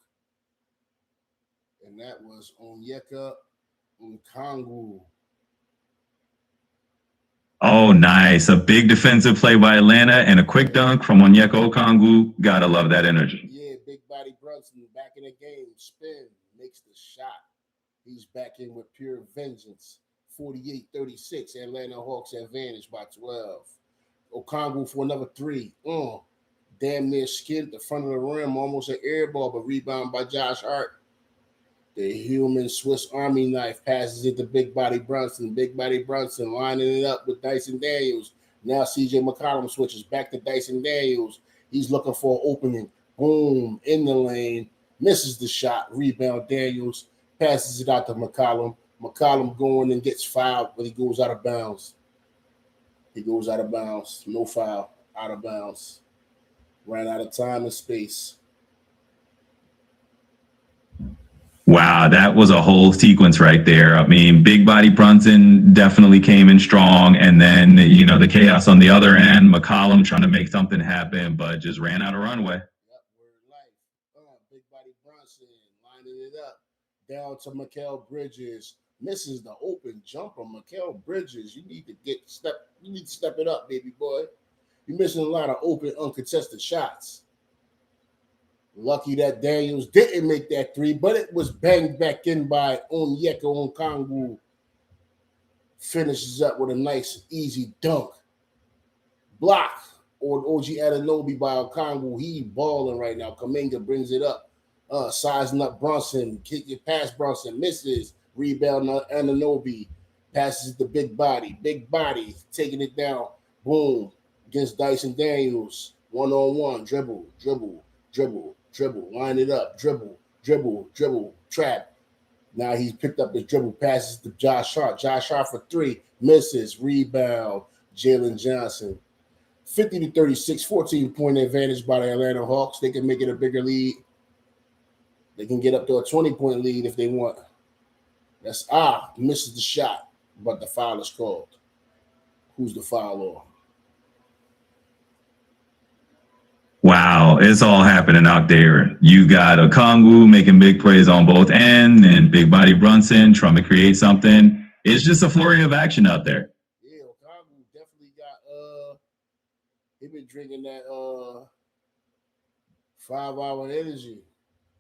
And that was Onyeka Okongwu. Oh, nice. A big defensive play by Atlanta and a quick dunk from Onyeka Okongwu. Gotta love that energy. Yeah, big body Brunson back in the game. Spin, makes the shot. He's back in with pure vengeance. 48-36. Atlanta Hawks advantage by 12. Okongwu for another 3. Damn near skinned the front of the rim. Almost an air ball, but rebound by Josh Hart. The human Swiss Army knife passes it to Big Body Brunson. Big Body Brunson lining it up with Dyson Daniels. Now CJ McCollum switches back to Dyson Daniels. He's looking for an opening. Boom, in the lane. Misses the shot. Rebound Daniels. Passes it out to McCollum. McCollum going and gets fouled, but he goes out of bounds. He goes out of bounds. No foul. Out of bounds. Ran out of time and space. Wow, that was a whole sequence right there. I mean, Big Body Brunson definitely came in strong. And then, the chaos on the other end, McCollum trying to make something happen, but just ran out of runway. Yep, word life. Big Body Brunson lining it up. Down to Mikal Bridges. Misses the open jumper. Mikal Bridges, you need to step it up, baby boy. You're missing a lot of open, uncontested shots. Lucky that Daniels didn't make that 3, but it was banged back in by Onyeka Okongwu. Finishes up with a nice, easy dunk. Block or OG Anunoby by Okongwu. He balling right now. Kuminga brings it up. Sizing up Brunson. Kick it past Brunson. Misses. Rebound Anunoby. Passes the Big Body. Big Body taking it down. Boom. Against Dyson Daniels. 1-on-1. Dribble, line it up, dribble, trap. Now he's picked up his dribble, passes to Josh Hart. Josh Hart for 3, misses, rebound, Jalen Johnson. 50-36, 14-point advantage by the Atlanta Hawks. They can make it a bigger lead. They can get up to a 20-point lead if they want. Misses the shot, but the foul is called. Who's the foul on? Wow, it's all happening out there. You got a CONVO making big plays on both ends, and Big Body Brunson trying to create something. It's just a flurry of action out there. Yeah, Okongwu definitely got he been drinking that 5 hour energy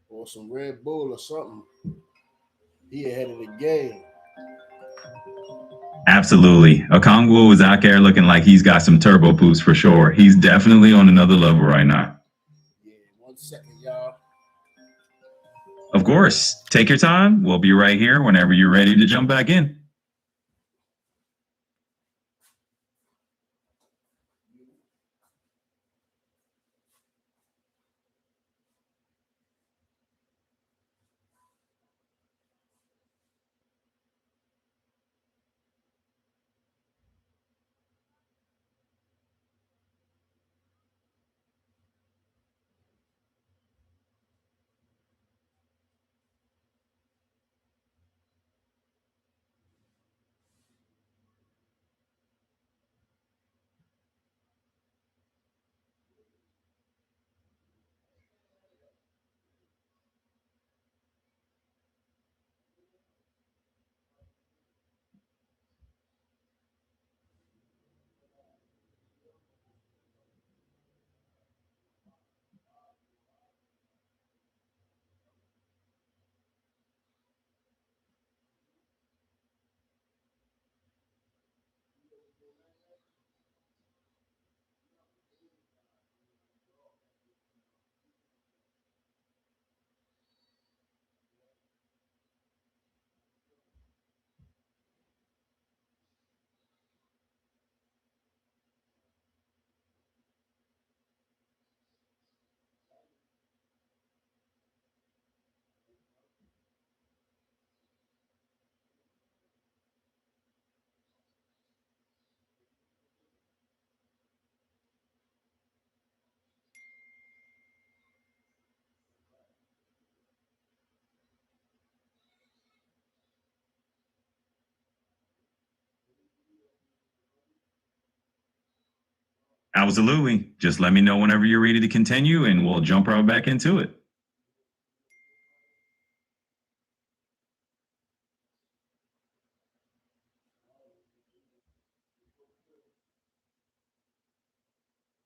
or some Red Bull or something. He ahead of the game. Absolutely. Okongwu is out there looking like he's got some turbo boost for sure. He's definitely on another level right now. Yeah, 1 second, y'all. Of course, take your time. We'll be right here whenever you're ready to jump back in. Absolutely. Just let me know whenever you're ready to continue and we'll jump right back into it.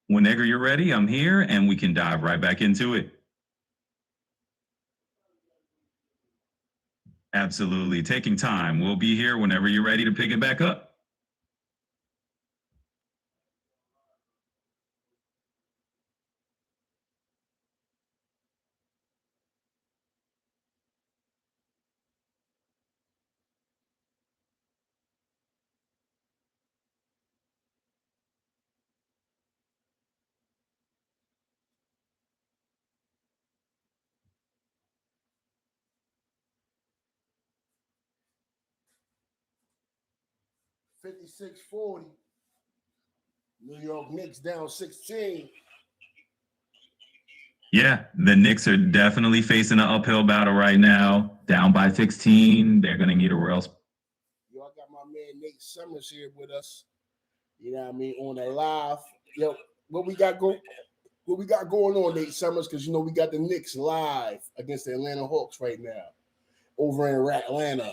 Whenever you're ready, I'm here and we can dive right back into it. Absolutely. Taking time. We'll be here whenever you're ready to pick it back up. $56.40. New York Knicks down 16. Yeah, the Knicks are definitely facing an uphill battle right now. Down by 16. They're going to need a real. Yo, I got my man Nate Summers here with us. You know what I mean? On the live. Yo, what we got going on, Nate Summers? Because you know we got the Knicks live against the Atlanta Hawks right now over in Atlanta.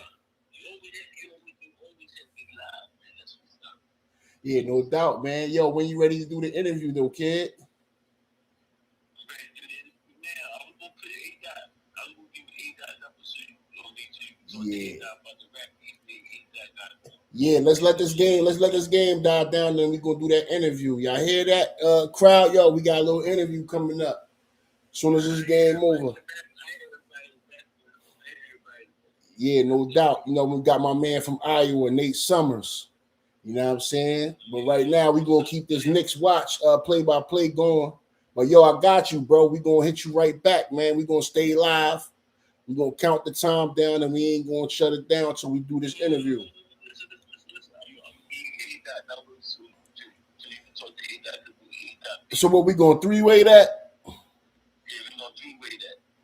Yeah, no doubt, man. Yo, when you ready to do the interview, though, kid? Yeah. Yeah, let's let this game die down, then we gonna do that interview. Y'all hear that, crowd? Yo, we got a little interview coming up. As soon as this game over. Yeah, no doubt. You know, we got my man from Iowa, Nate Summers. You know what I'm saying? But right now, we gonna keep this Knicks watch play-by-play going. But yo, I got you, bro. We gonna hit you right back, man. We gonna stay live. We gonna count the time down, and we ain't gonna shut it down until we do this interview. So what we gonna three-way that?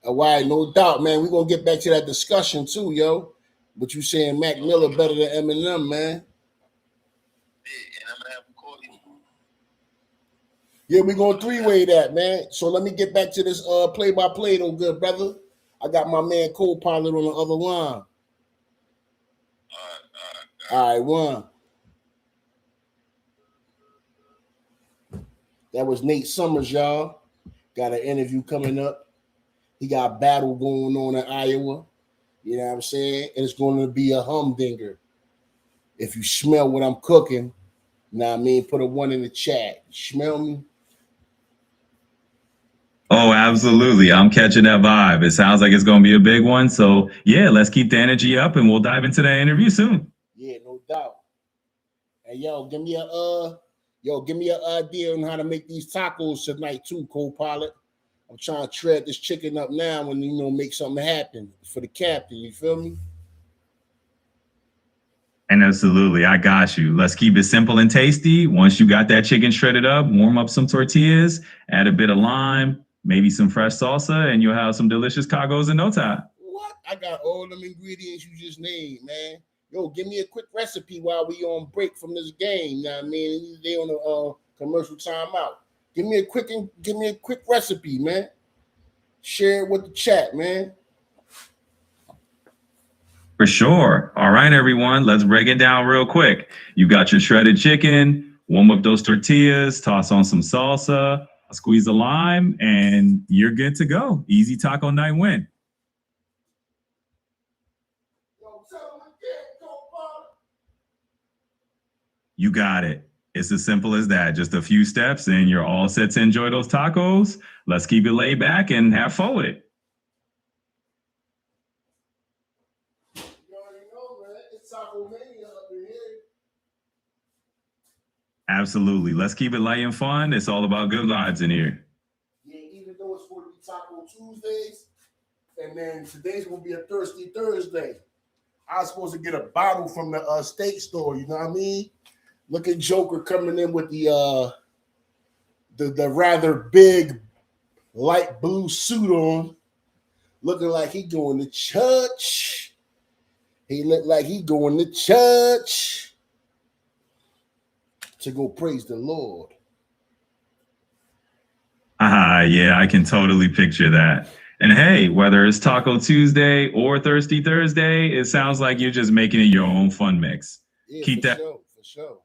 All right, no doubt, man. We gonna get back to that discussion too, yo. But you saying Mac Miller better than Eminem, man? Yeah, we're going to three-way that, man. So let me get back to this play-by-play, though, good brother. I got my man co-pilot on the other line. All right, one. That was Nate Summers, y'all. Got an interview coming up. He got a battle going on in Iowa. You know what I'm saying? And it's going to be a humdinger. If you smell what I'm cooking, now I mean, put a one in the chat. You smell me? Oh, absolutely. I'm catching that vibe. It sounds like it's going to be a big one. So, yeah, let's keep the energy up and we'll dive into that interview soon. Yeah, no doubt. Hey, give me an idea on how to make these tacos tonight too, co-pilot. I'm trying to tread this chicken up now and make something happen for the captain. You feel me? And absolutely, I got you. Let's keep it simple and tasty. Once you got that chicken shredded up, warm up some tortillas, add a bit of lime, maybe some fresh salsa, and you'll have some delicious tacos in no time. What? I got all them ingredients you just named, man. Yo, give me a quick recipe while we on break from this game. Now, I mean, they on a commercial timeout. Give me a quick recipe, man. Share it with the chat, man. For sure. All right, everyone, let's break it down real quick. You got your shredded chicken, warm up those tortillas, toss on some salsa, squeeze a lime, and you're good to go. Easy taco night win. You got it. It's as simple as that. Just a few steps and you're all set to enjoy those tacos. Let's keep it laid back and have fun with it. Absolutely. Let's keep it light and fun. It's all about good vibes in here. Yeah, even though it's supposed to be Taco Tuesdays, and then today's gonna be a Thirsty Thursday. I was supposed to get a bottle from the steak store. You know what I mean? Look at Joker coming in with the rather big light blue suit on, looking like he going to church. He looked like he going to church to go praise the Lord. Yeah, I can totally picture that. And hey, whether it's Taco Tuesday or Thirsty Thursday, it sounds like you're just making it your own fun mix. Yeah, keep that for sure.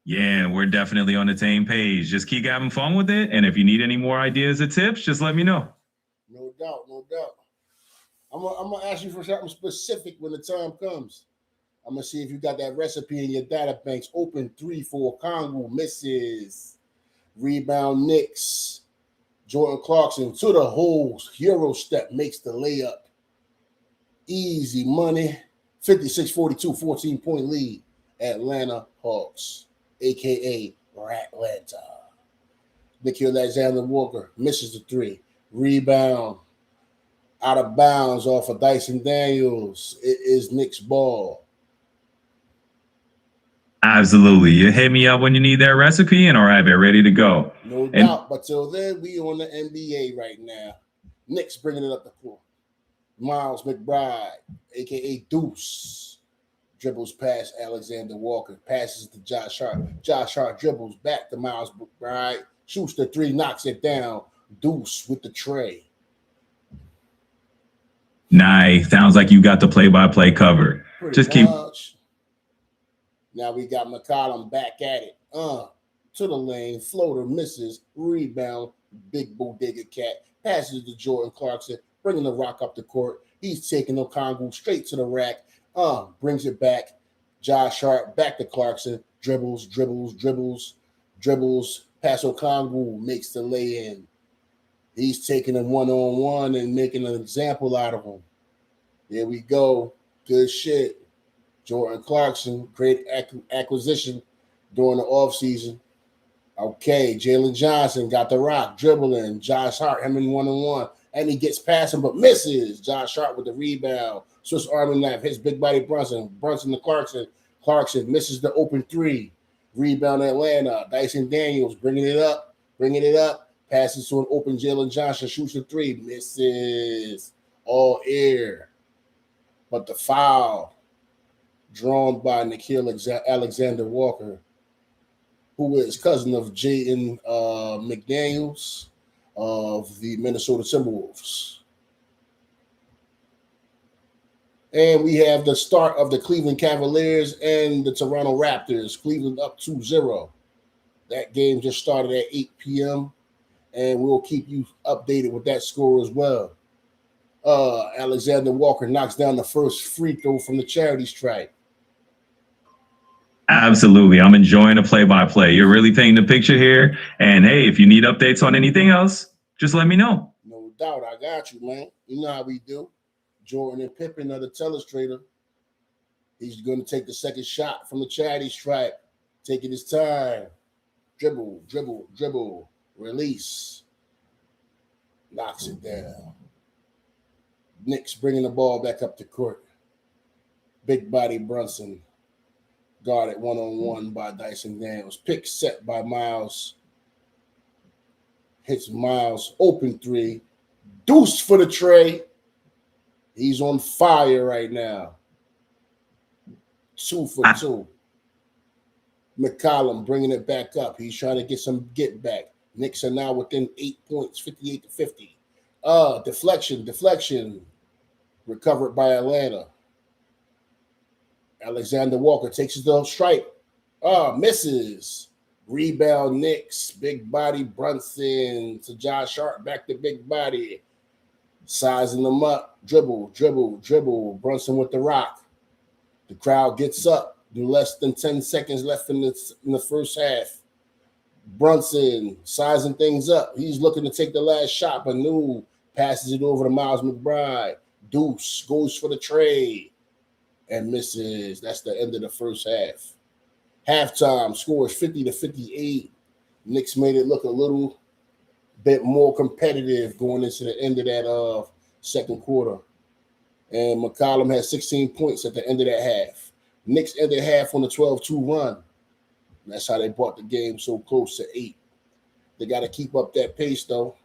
Yeah, we're definitely on the same page. Just keep having fun with it. And if you need any more ideas or tips, just let me know. No doubt. I'm gonna ask you for something specific when the time comes. I'm gonna see if you got that recipe in your data banks. Open 3-4 CONVO misses. Rebound Knicks. Jordan Clarkson to the hole. Hero step makes the layup. Easy money. 56-42, 14-point lead. Atlanta Hawks, a.k.a. Atlanta. Nikhil Alexander Walker misses the three. Rebound. Out of bounds off of Dyson Daniels. It is Knicks ball. Absolutely. You hit me up when you need that recipe and I'll have it ready to go. No doubt. But till then, we on the NBA right now. Knicks bringing it up the court. Miles McBride, a.k.a. Deuce, dribbles past Alexander Walker, passes to Josh Hart. Josh Hart dribbles back to Miles McBride, shoots the three, knocks it down. Deuce with the tray. Nice. Sounds like you got the play-by-play covered. Just keep. Now we got McCollum back at it. To the lane, floater misses, rebound, big bodega cat, passes to Jordan Clarkson, bringing the rock up the court. He's taking Okongwu straight to the rack. Brings it back. Josh Hart back to Clarkson. Dribbles. Pass Okongwu, makes the lay-in. He's taking him one-on-one and making an example out of him. There we go. Good shit. Jordan Clarkson, great acquisition during the offseason. Okay, Jalen Johnson got the rock, dribbling. Josh Hart, him in one-on-one. And he gets past him, but misses. Josh Hart with the rebound. Swiss Army knife, hits big body Brunson. Brunson to Clarkson. Clarkson misses the open three. Rebound Atlanta. Dyson Daniels bringing it up. Passes to an open Jalen Johnson. Shoots a three. Misses. All air. But the foul drawn by Nikhil Alexander Walker, who is cousin of Jaden McDaniels of the Minnesota Timberwolves. And we have the start of the Cleveland Cavaliers and the Toronto Raptors. Cleveland up 2-0. That game just started at 8 p.m. And we'll keep you updated with that score as well. Alexander Walker knocks down the first free throw from the charity stripe. Absolutely. I'm enjoying the play-by-play. You're really painting the picture here. And hey, if you need updates on anything else, just let me know. No doubt. I got you, man. You know how we do. Jordan and Pippen are the telestrator. He's going to take the second shot from the charity stripe. Taking his time. Dribble, dribble, dribble. Release. Knocks it down. Knicks bringing the ball back up the court. Big body Brunson. Guarded one-on-one by Dyson Daniels. Pick set by Miles. Hits Miles. Open three. Deuce for the tray. He's on fire right now. 2 for 2. McCollum bringing it back up. He's trying to get some get back. Knicks are now within 8 points, 58-50. Deflection. Recovered by Atlanta. Alexander Walker takes it to the stripe. Misses. Rebound Knicks. Big body Brunson to Josh Hart. Back to big body. Sizing them up. Dribble. Brunson with the rock. The crowd gets up. Less than 10 seconds left in the first half. Brunson sizing things up. He's looking to take the last shot, but no. Passes it over to Miles McBride. Deuce goes for the trade and misses. That's the end of the first half. Halftime scores 50-58. Knicks made it look a little bit more competitive going into the end of that second quarter. And McCollum had 16 points at the end of that half. Knicks ended half on a 12-2 run. That's how they brought the game so close to 8. They got to keep up that pace, though.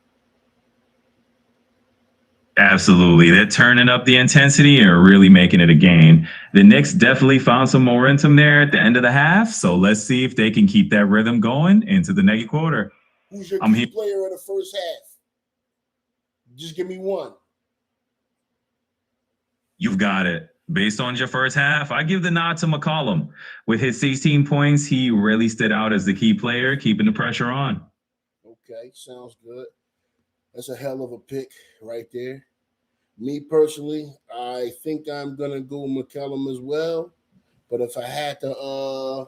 Absolutely. They're turning up the intensity and really making it a game. The Knicks definitely found some momentum there at the end of the half. So let's see if they can keep that rhythm going into the next quarter. Who's your key player in the first half? Just give me one. You've got it. Based on your first half, I give the nod to McCollum. With his 16 points, he really stood out as the key player, keeping the pressure on. Okay, sounds good. That's a hell of a pick right there. Me personally, I think I'm gonna go McCollum as well. But if I had to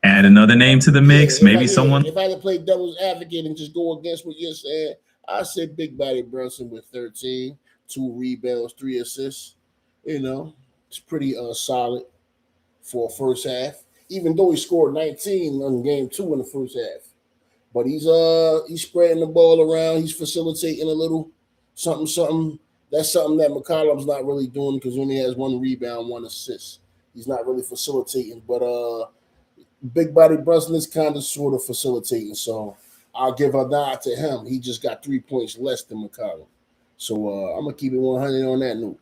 add another name to the mix, maybe someone. If I had to play devil's advocate and just go against what you're saying, I said big body Brunson with 13, 2 rebounds, 3 assists. You know, it's pretty solid for a first half. Even though he scored 19 on game 2 in the first half. But he's spreading the ball around. He's facilitating a little something. That's something that McCollum's not really doing because he only has 1 rebound, 1 assist. He's not really facilitating. But big body Brunson is kind of sort of facilitating. So I'll give a nod to him. He just got 3 points less than McCollum. So I'm going to keep it 100 on that note.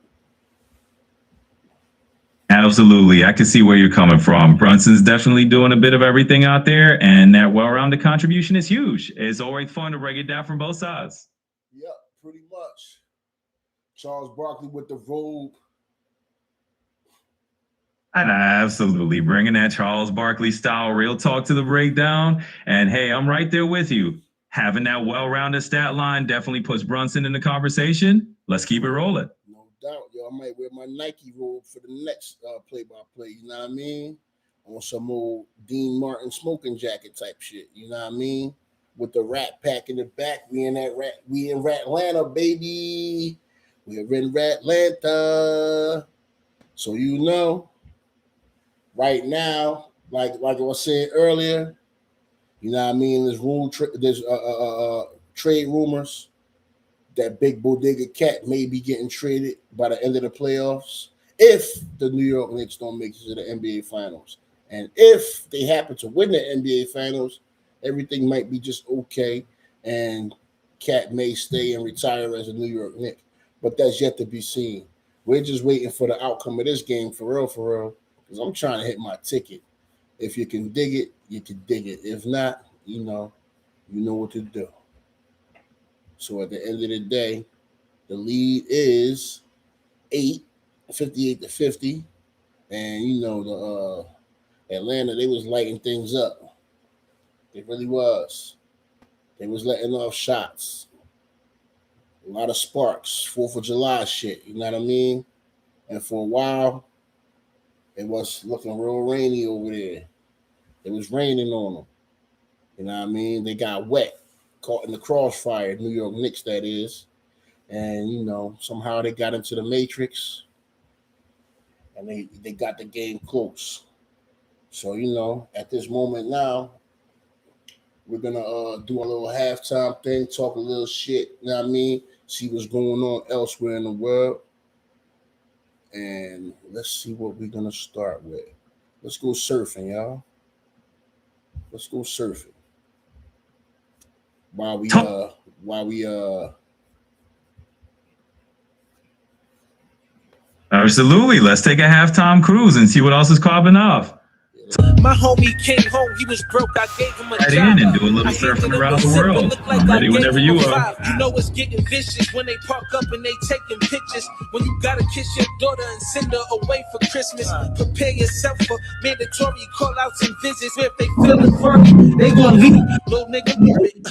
Absolutely. I can see where you're coming from. Brunson's definitely doing a bit of everything out there, and that well-rounded contribution is huge. It's always fun to break it down from both sides. Yep, pretty much. Charles Barkley with the robe. And absolutely bringing that Charles Barkley style real talk to the breakdown. And hey, I'm right there with you. Having that well-rounded stat line definitely puts Brunson in the conversation. Let's keep it rolling. No doubt, yo. I might wear my Nike robe for the next play-by-play. You know what I mean? On some old Dean Martin smoking jacket type shit. You know what I mean? With the Rat Pack in the back. We in Ratlanta, baby. We're in Ratlanta. So you know, right now, like I was saying earlier, you know what I mean? There's trade rumors that Big Bodega Cat may be getting traded by the end of the playoffs if the New York Knicks don't make it to the NBA Finals. And if they happen to win the NBA Finals, everything might be just okay, and Cat may stay and retire as a New York Knick. But that's yet to be seen. We're just waiting for the outcome of this game for real, because I'm trying to hit my ticket. If you can dig it, you can dig it. If not, you know what to do. So at the end of the day, the lead is 58 to 50. And the Atlanta, they was lighting things up. It really was. They was letting off shots. A lot of sparks. 4th of July shit. You know what I mean? And for a while, it was looking real rainy over there. It was raining on them. You know what I mean? They got wet, caught in the crossfire, New York Knicks, that is. And, somehow they got into the Matrix and they got the game close. So, at this moment now, we're going to do a little halftime thing, talk a little shit, you know what I mean? See what's going on elsewhere in the world. And let's see what we're going to start with. Let's go surfing, y'all. Let's go surfing. While we Absolutely. Let's take a halftime cruise and see what else is popping off. My homie came home, he was broke, I gave him a In job. and do a little surfing around the world. I'm ready whenever you are. You know it's getting vicious when they park up and they taking pictures. When you gotta kiss your daughter and send her away for Christmas. Prepare yourself for mandatory call-outs and visits. If they feeling funny, they gonna leave. Little nigga,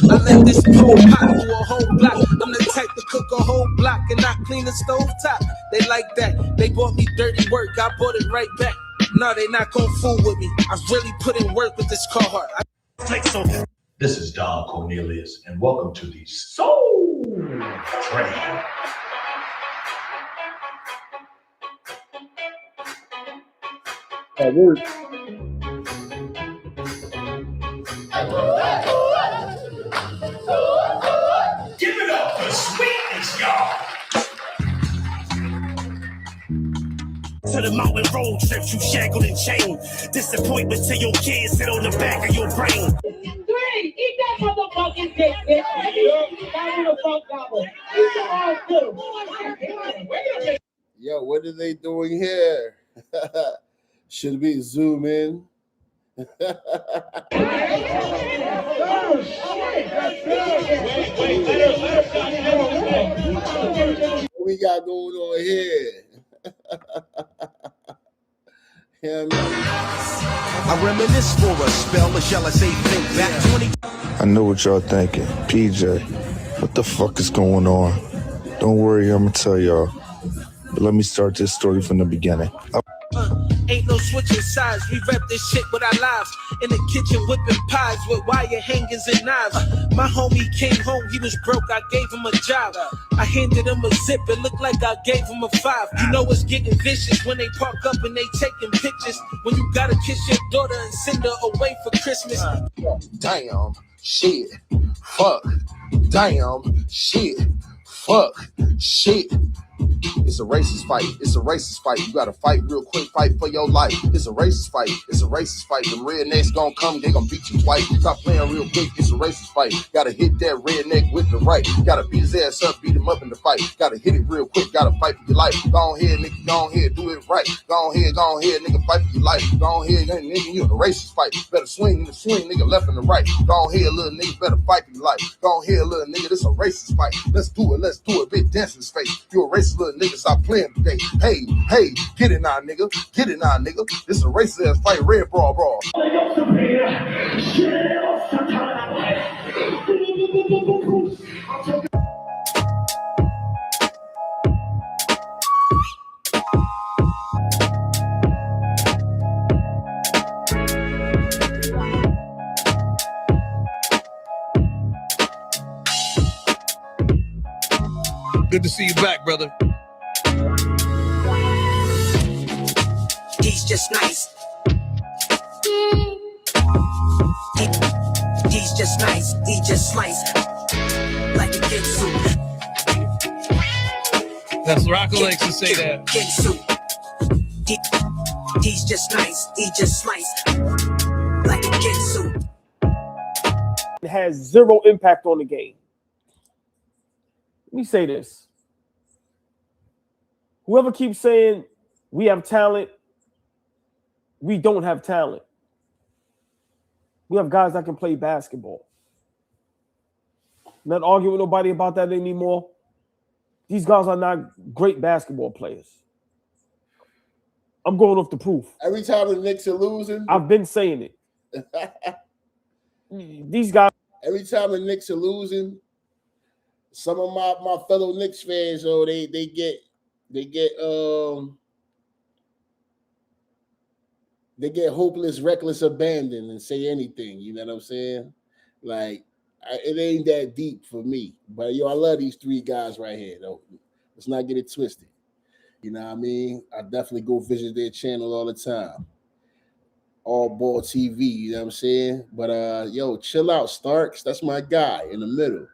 I let this pole pop through a whole block. I'm the type to cook a whole block and not clean the stove top. They like that. They bought me dirty work, I bought it right back. No, they not gonna fool with me. I really put in work with this Carhartt. This is Don Cornelius, and welcome to the Soul Train. Give it up for sweetness, y'all. To the mountain road trips, you shackled and chained. Disappointment to your kids sit on the back of your brain. 3, eat that motherfucking dick, bitch. Yo, what are they doing here? Should we zoom in? What we got going on here? I reminisce for a spell, or shall I say think back 20. I know what y'all thinking. PJ, what the fuck is going on? Don't worry, I'm gonna tell y'all. But let me start this story from the beginning. Ain't no switching sides, we rep this shit with our lives. In the kitchen whipping pies with wire hangers and knives. My homie came home, he was broke, I gave him a job. I handed him a zip, it looked like I gave him a 5. You know it's getting vicious when they park up and they taking pictures. When you gotta kiss your daughter and send her away for Christmas. Damn, shit, fuck, damn, shit, fuck, shit. It's a racist fight. It's a racist fight. You gotta fight real quick, fight for your life. It's a racist fight. It's a racist fight. The rednecks gonna come, they gonna beat you twice. Stop playing real quick. It's a racist fight. Gotta hit that redneck with the right. Gotta beat his ass up, beat him up in the fight. Gotta hit it real quick. Gotta fight for your life. Go on here, nigga. Go on here, do it right. Go on here, nigga. Fight for your life. Go on here, nigga. You in a racist fight. Better swing in the swing, nigga. Left and the right. Go on here, little nigga. Better fight for your life. Go on here, little nigga. This a racist fight. Let's do it. Let's do it. Big dance in his face. You a racist little nigga. Stop playing today. Hey, get it now, nigga. Get it now, nigga. This is a racist ass fight. Red brawl. Good to see you back, brother. He's just nice. He's just nice. He just sliced like a kid soup. That's Rocco likes to say that. Kid soup. He's just nice. He just sliced like a kid soup. It has zero impact on the game. Let me say this. Whoever keeps saying we have talent, we don't have talent. We have guys that can play basketball. Not arguing with nobody about that anymore. These guys are not great basketball players. I'm going off the proof. Every time the Knicks are losing, I've been saying it. These guys. Every time the Knicks are losing, some of my fellow Knicks fans, they get hopeless, reckless, abandoned, and say anything. You know what I'm saying? Like, it ain't that deep for me. But I love these three guys right here, though. Let's not get it twisted. You know what I mean? I definitely go visit their channel all the time. All Ball TV, you know what I'm saying? But chill out, Starks. That's my guy in the middle.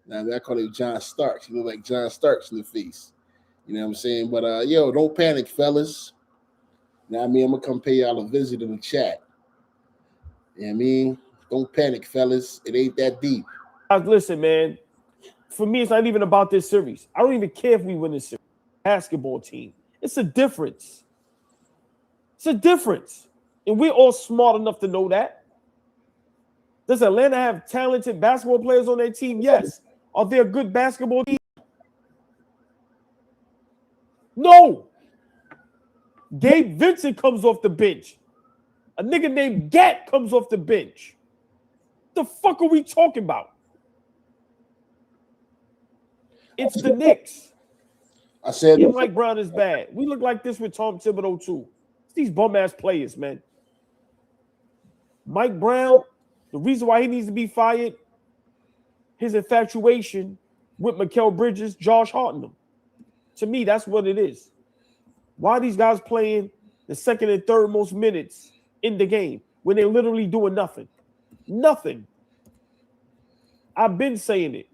Now I call him John Starks. He look like John Starks in the face. You know what I'm saying? But don't panic, fellas. Now I'm gonna come pay y'all a visit in the chat. You know what I mean? Don't panic, fellas. It ain't that deep. Listen, man. For me, it's not even about this series. I don't even care if we win this series. Basketball team. It's a difference. It's a difference. And we're all smart enough to know that. Does Atlanta have talented basketball players on their team? Yes. Are they a good basketball team? No. Gabe Vincent comes off the bench. A nigga named Gat comes off the bench. The fuck are we talking about? It's the Knicks. I said Mike Brown is bad. We look like this with Tom Thibodeau too. It's these bum-ass players, man. Mike Brown, the reason why he needs to be fired, his infatuation with Mikal Bridges, Josh Hartnett. To me, that's what it is. Why are these guys playing the second and third most minutes in the game when they're literally doing nothing? Nothing. I've been saying it,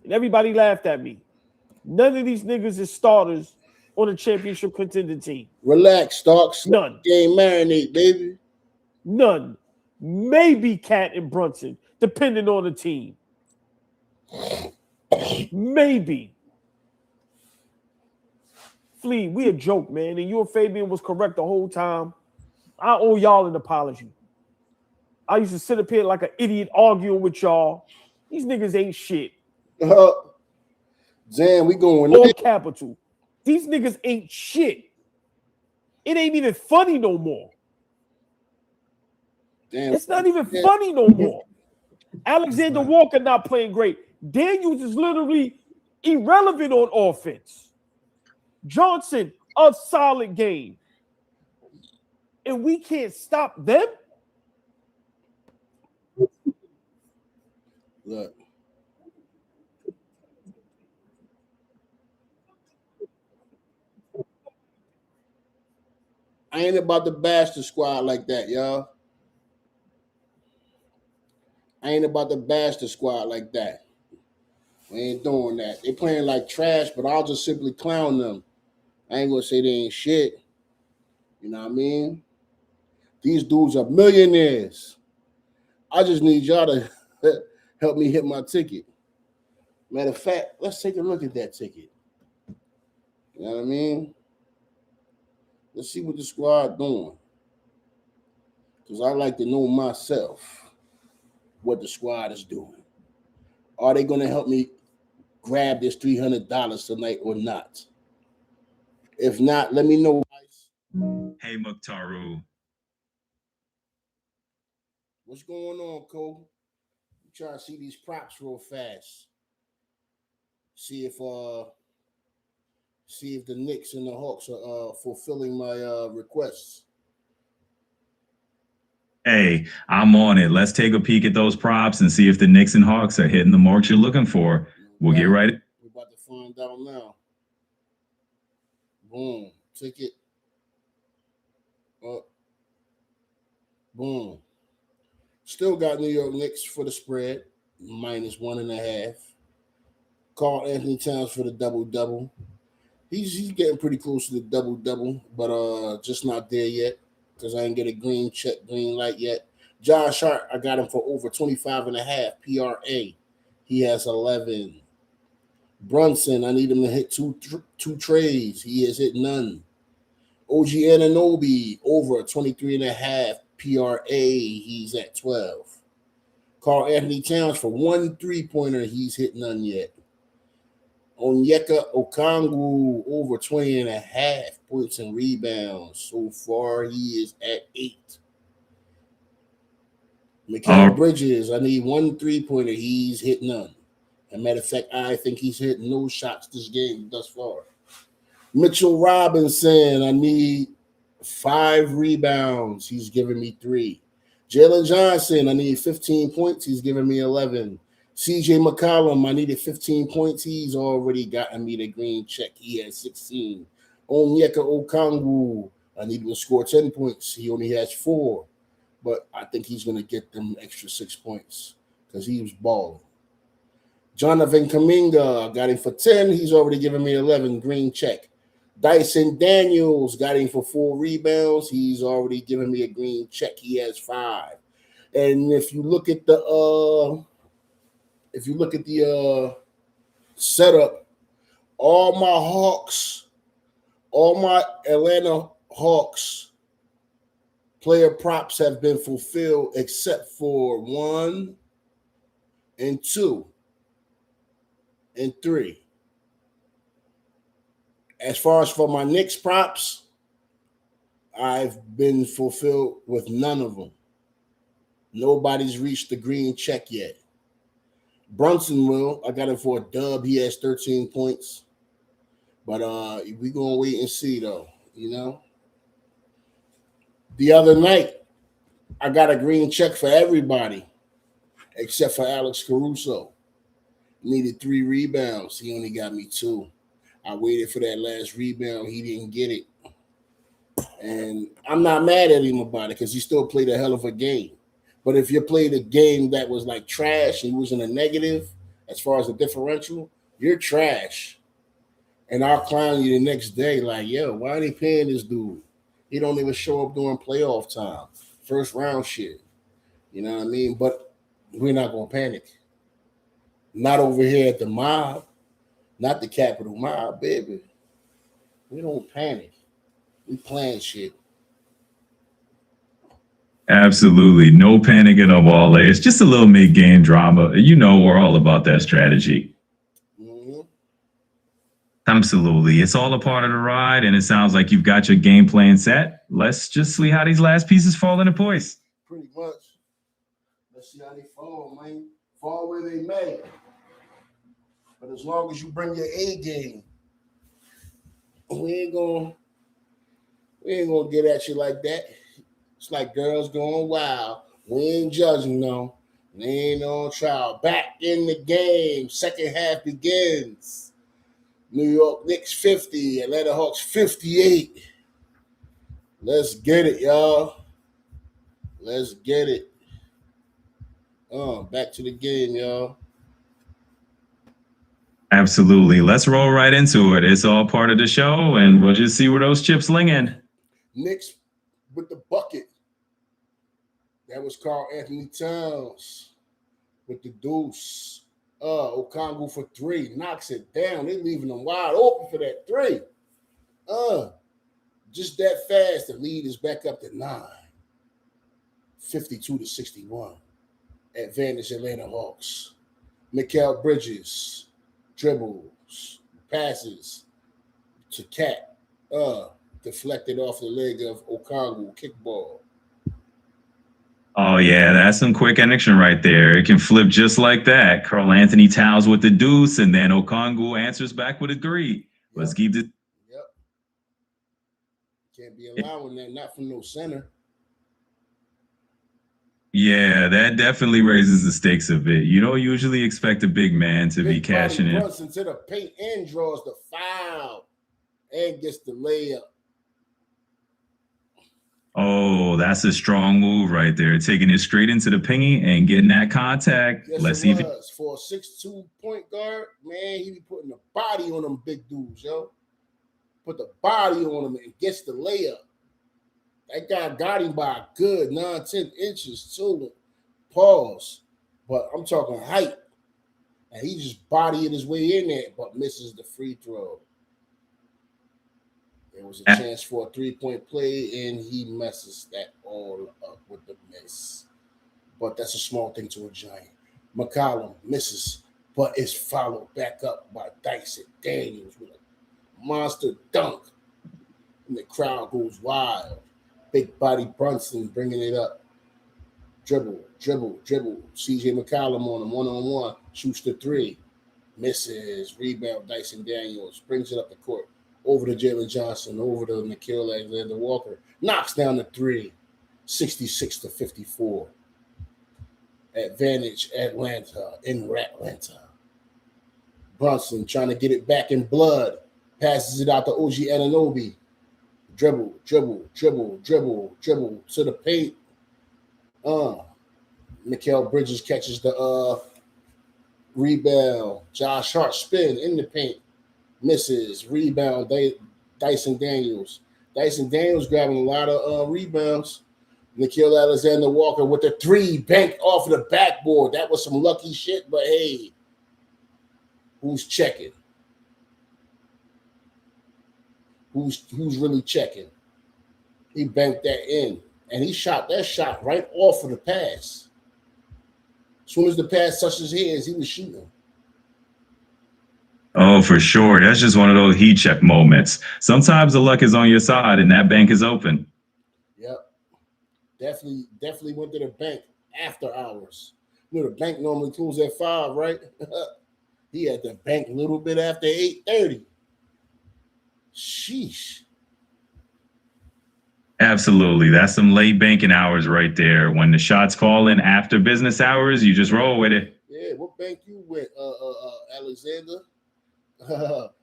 and everybody laughed at me. None of these niggas is starters on a championship contending team. Relax, Starks. None. Game marinate, baby. None. Maybe Cat and Brunson, depending on the team. Maybe. Flea, we a joke, man. And you and Fabian was correct the whole time. I owe y'all an apology. I used to sit up here like an idiot arguing with y'all. These niggas ain't shit. Damn, we going All capital. These niggas ain't shit. It ain't even funny no more. Damn. It's not even funny no more. Alexander Walker not playing great. Daniels is literally irrelevant on offense. Johnson, a solid game. And we can't stop them? Look. I ain't about to bash the squad like that, y'all. I ain't about to bash the squad like that. We ain't doing that. They playing like trash, but I'll just simply clown them. I ain't gonna say they ain't shit. You know what I mean? These dudes are millionaires. I just need y'all to help me hit my ticket. Matter of fact, let's take a look at that ticket. You know what I mean? Let's see what the squad doing. Because I like to know myself what the squad is doing. Are they going to help me grab this $300 tonight or not? If not, let me know. Hey, Mukhtaru. What's going on, Cole? I'm trying to see these props real fast. See if the Knicks and the Hawks are fulfilling my requests. Hey, I'm on it. Let's take a peek at those props and see if the Knicks and Hawks are hitting the marks you're looking for. We'll get right. We're about to find out now. Boom. Ticket. Boom. Still got New York Knicks for the spread, -1.5. Carl Anthony Towns for the double-double. He's getting pretty close to the double-double, but just not there yet because I ain't get a green light yet. Josh Hart, I got him for over 25.5 PRA. He has 11. Brunson, I need him to hit two trades. He has hit none. OG Anunoby, over 23.5 PRA. He's at 12. Carl Anthony Towns for 1 3-pointer. He's hit none yet. Onyeka Okongwu over 20.5 points and rebounds. So far, he is at 8. Mikal Bridges, I need 1 3-pointer. He's hit none. As a matter of fact, I think he's hit no shots this game thus far. Mitchell Robinson, I need 5 rebounds. He's giving me 3. Jalen Johnson, I need 15 points. He's giving me 11. CJ McCollum, I needed 15 points. He's already gotten me the green check. He has 16. Onyeka Okongwu, I need him to score 10 points. He only has 4. But I think he's going to get them extra 6 points because he was balling. Jonathan Kuminga, I got him for 10. He's already given me 11, green check. Dyson Daniels, got him for 4 rebounds. He's already given me a green check. He has 5. And if you look at the setup, all my Atlanta Hawks player props have been fulfilled except for 1 and 2 and 3. As far as for my Knicks props, I've been fulfilled with none of them. Nobody's reached the green check yet. Brunson will. I got him for a dub. He has 13 points. But we're going to wait and see, though, you know. The other night, I got a green check for everybody except for Alex Caruso. Needed 3 rebounds. He only got me 2. I waited for that last rebound. He didn't get it. And I'm not mad at him about it because he still played a hell of a game. But if you played a game that was like trash and he was in a negative as far as the differential, you're trash. And I'll clown you the next day like, yo, why are they paying this dude? He don't even show up during playoff time. First round shit. You know what I mean? But we're not going to panic. Not over here at the mob. Not the Capital Mob, baby. We don't panic. We plan shit. Absolutely. No panic at all. It's just a little mid-game drama. You know we're all about that strategy. Mm-hmm. Absolutely. It's all a part of the ride, and it sounds like you've got your game plan set. Let's just see how these last pieces fall into place. Pretty much. Let's see how they fall, man. Fall where they may. But as long as you bring your A game, we ain't gonna get at you like that. It's like girls going wild. We ain't judging, no. We ain't on trial. Back in the game. Second half begins. New York Knicks 50, Atlanta Hawks 58. Let's get it, y'all. Let's get it. Back to the game, y'all. Absolutely. Let's roll right into it. It's all part of the show, and we'll just see where those chips linging. Knicks with the bucket. That was Carl Anthony Towns with the deuce. Okongwu for 3. Knocks it down. They're leaving them wide open for that 3. Just that fast. The lead is back up to 9. 52-61. Advantage Atlanta Hawks. Mikal Bridges. Dribbles, passes to Cat, deflected off the leg of Okongwu, kickball. Oh, yeah, that's some quick action right there. It can flip just like that. Carl Anthony Towns with the deuce, and then Okongwu answers back with a 3. Let's keep it. Yep. Can't be allowing that, not from no center. Yeah, that definitely raises the stakes a bit. You don't usually expect a big man to be cashing in. Runs into the paint and draws the foul and gets the layup. Oh, that's a strong move right there. Taking it straight into the pingy and getting that contact. Yes, let's see if for a 6'2" point guard, man, he be putting the body on them big dudes, yo. Put the body on him and gets the layup. That guy got him by a good 9-10 inches too. Pause. But I'm talking height. And he just bodying his way in there, but misses the free throw. There was a chance for a 3-point play, and he messes that all up with the miss. but that's a small thing to a giant. McCollum misses, but is followed back up by Dyson Daniels with a monster dunk. And the crowd goes wild. Big body Brunson bringing it up. Dribble. CJ McCollum on him, one-on-one. Shoots the three. Misses. Rebound, Dyson Daniels. Brings it up the court. Over to Jalen Johnson. Over to Nickeil Alexander-Walker. Knocks down the three. 66-54. Advantage Atlanta in Atlanta. Brunson trying to get it back in blood. Passes it out to OG Anunoby. Dribble to the paint. Mikal Bridges catches the rebound. Josh Hart spin in the paint. Misses. Rebound. Dyson Daniels. Dyson Daniels grabbing a lot of rebounds. Nickeil Alexander-Walker with the three banked off of the backboard. That was some lucky shit, but hey, who's checking? Who's really checking? He banked that in, and he shot that shot right off of the pass. As soon as the pass touched his hands, he was shooting. Oh, for sure. That's just one of those heat check moments. Sometimes the luck is on your side, and that bank is open. Yep. Definitely went to the bank after hours. You know, the bank normally closes at 5, right? He had the bank a little bit after 8:30. Sheesh. Absolutely. That's some late banking hours right there. When the shots call in after business hours, you just roll with it. Yeah, what bank you with, Alexander?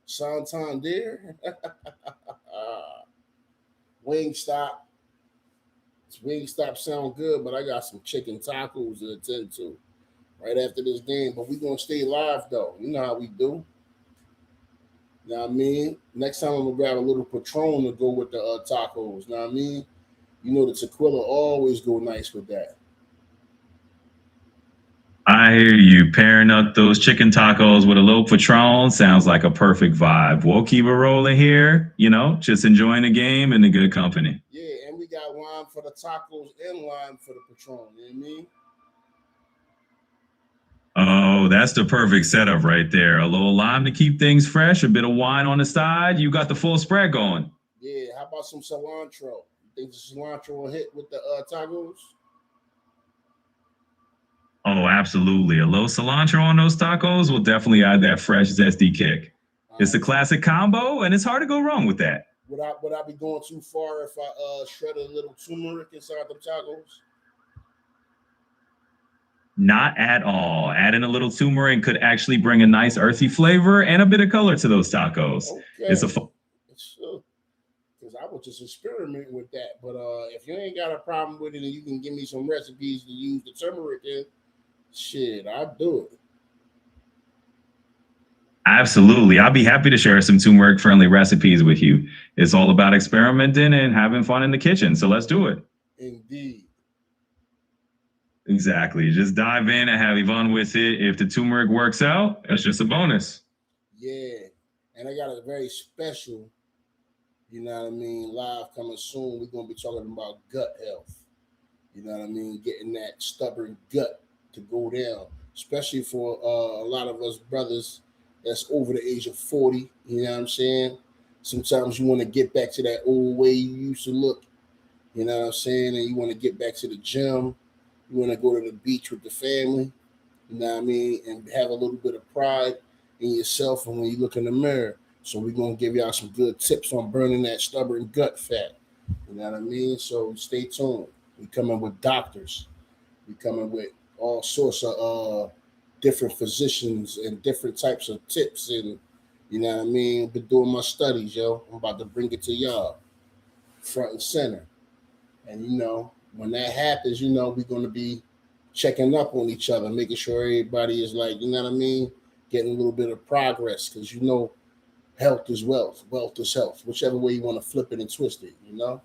Santander? Wingstop. Wingstop sound good, but I got some chicken tacos to attend to right after this game. But we're going to stay live, though. You know how we do. You know what I mean? Next time I'm going to grab a little Patron to go with the tacos. You know what I mean? You know the tequila always go nice with that. I hear you. Pairing up those chicken tacos with a little Patron sounds like a perfect vibe. We'll keep it rolling here, you know, just enjoying the game and the good company. Yeah, and we got lime for the tacos and lime for the Patron. You know what I mean? Oh, that's the perfect setup right there. A little lime to keep things fresh, a bit of wine on the side. You got the full spread going. Yeah, how about some cilantro? You think the cilantro will hit with the tacos? Oh, absolutely. A little cilantro on those tacos will definitely add that fresh, zesty kick. It's a classic combo, and it's hard to go wrong with that. Would I be going too far if I shred a little turmeric inside the tacos? Not at all. Adding a little turmeric could actually bring a nice earthy flavor and a bit of color to those tacos. Okay. It's a because I was just experimenting with that. But if you ain't got a problem with it and you can give me some recipes to use the turmeric in, shit, I'll do it. Absolutely. I'll be happy to share some turmeric-friendly recipes with you. It's all about experimenting and having fun in the kitchen. So let's do it. Indeed. Exactly. Just dive in and have fun with it. If the turmeric works out, that's just a bonus. Yeah. And I got a very special, you know what I mean, live coming soon. We're going to be talking about gut health. You know what I mean? Getting that stubborn gut to go down, especially for a lot of us brothers that's over the age of 40. You know what I'm saying? Sometimes you want to get back to that old way you used to look. You know what I'm saying? And you want to get back to the gym. You want to go to the beach with the family. You know what I mean? And have a little bit of pride in yourself and when you look in the mirror. So we're going to give y'all some good tips on burning that stubborn gut fat. You know what I mean? So stay tuned. We coming with doctors. We coming with all sorts of different physicians and different types of tips. And, you know what I mean? Been doing my studies, yo. I'm about to bring it to y'all front and center. And, you know, when that happens, you know, we're going to be checking up on each other, making sure everybody is like, you know what I mean? Getting a little bit of progress because, you know, health is wealth. Wealth is health. Whichever way you want to flip it and twist it, you know?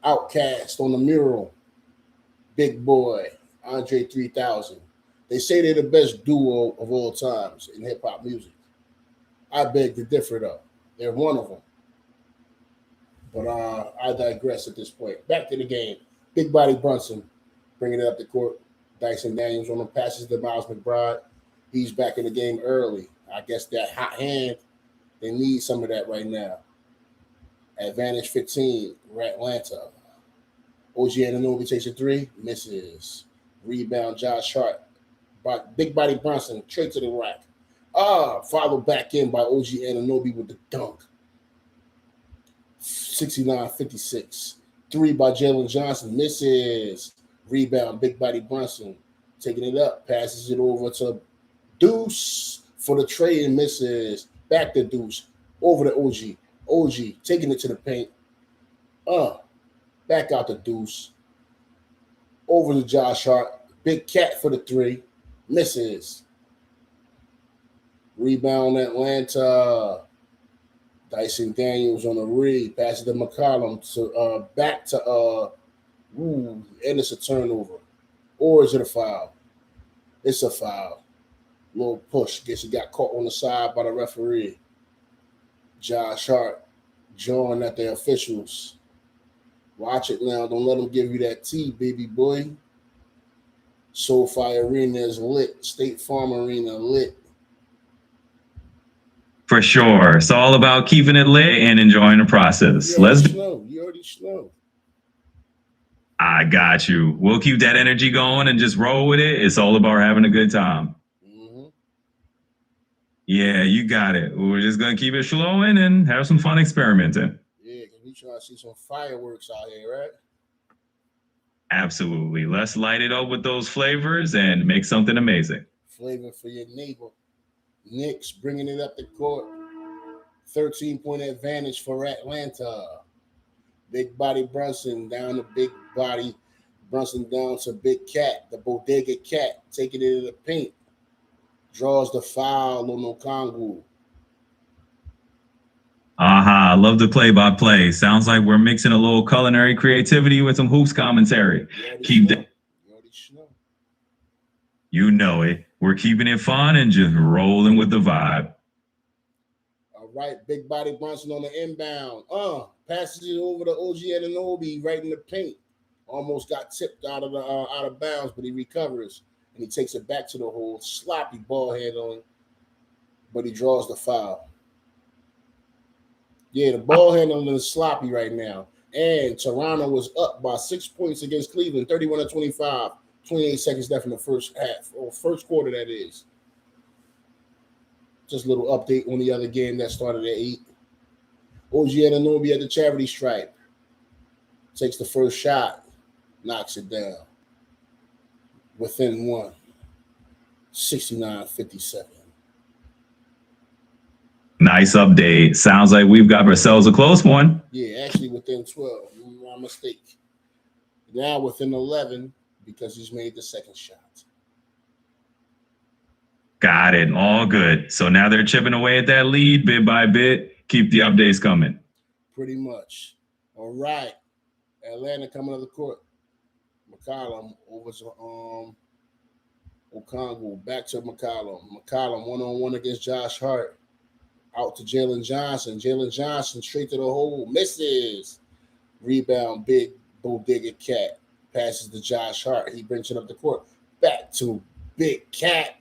Outcast on the mural. Big Boy. Andre 3000. They say they're the best duo of all times in hip-hop music. I beg to differ, though. They're one of them. But I digress at this point. Back to the game. Big Body Brunson bringing it up the court. Dyson Daniels on the passes to Miles McBride. He's back in the game early. I guess that hot hand, they need some of that right now. Advantage 15, Atlanta. OG Anunoby takes a three, misses. Rebound, Josh Hart. Big body Bronson, straight to the rack. Followed back in by OG Anunoby with the dunk. 69-56. Three by Jalen Johnson, misses. Rebound, big body Brunson. Taking it up, passes it over to Deuce for the tray and misses. Back to Deuce. Over to OG. OG taking it to the paint. Back out to Deuce. Over to Josh Hart. Big Cat for the three. Misses. Rebound Atlanta. Dyson Daniels on the read. Passes to McCollum. To back to and it's a turnover. Or is it a foul? It's a foul. Little push. Guess he got caught on the side by the referee. Josh Hart jawing at the officials. Watch it now. Don't let them give you that tea, baby boy. SoFi Arena is lit. State Farm Arena lit. For sure. It's all about keeping it lit and enjoying the process. You already slow. I got you. We'll keep that energy going and just roll with it. It's all about having a good time. Mm-hmm. Yeah, you got it. We're just going to keep it flowing and have some fun experimenting. Yeah, because we trying to see some fireworks out here, right? Absolutely. Let's light it up with those flavors and make something amazing. Flavor for your neighbor. Knicks bringing it up the court. 13-point advantage for Atlanta. Big body Brunson down to big body. Brunson down to Big Cat, the Bodega Cat, taking it in the paint. Draws the foul on Okongwu. I love the play-by-play. Sounds like we're mixing a little culinary creativity with some hoops commentary. Keep that. You know it. We're keeping it fun and just rolling with the vibe. All right, big body Brunson on the inbound. Passes it over to OG Anunoby right in the paint. Almost got tipped out of bounds, but he recovers and he takes it back to the hole. Sloppy ball handling, but he draws the foul. Yeah, the ball handling is sloppy right now. And Toronto was up by 6 points against Cleveland, 31-25. 28 seconds left in the first half, or first quarter, that is. Just a little update on the other game that started at 8. OG Anunoby at the charity stripe. Takes the first shot, knocks it down. Within one. 69-57. Nice update. Sounds like we've got ourselves a close one. Yeah, actually within 12. My mistake. Now within 11 because he's made the second shot. Got it. All good. So now they're chipping away at that lead bit by bit. Keep the updates coming. Pretty much. All right. Atlanta coming to the court. McCollum over to Okongwu. Back to McCollum. McCollum one-on-one against Josh Hart. Out to Jalen Johnson. Jalen Johnson straight to the hole. Misses. Rebound, big Bodega Cat. Passes to Josh Hart. He brings it up the court. Back to Big Cat.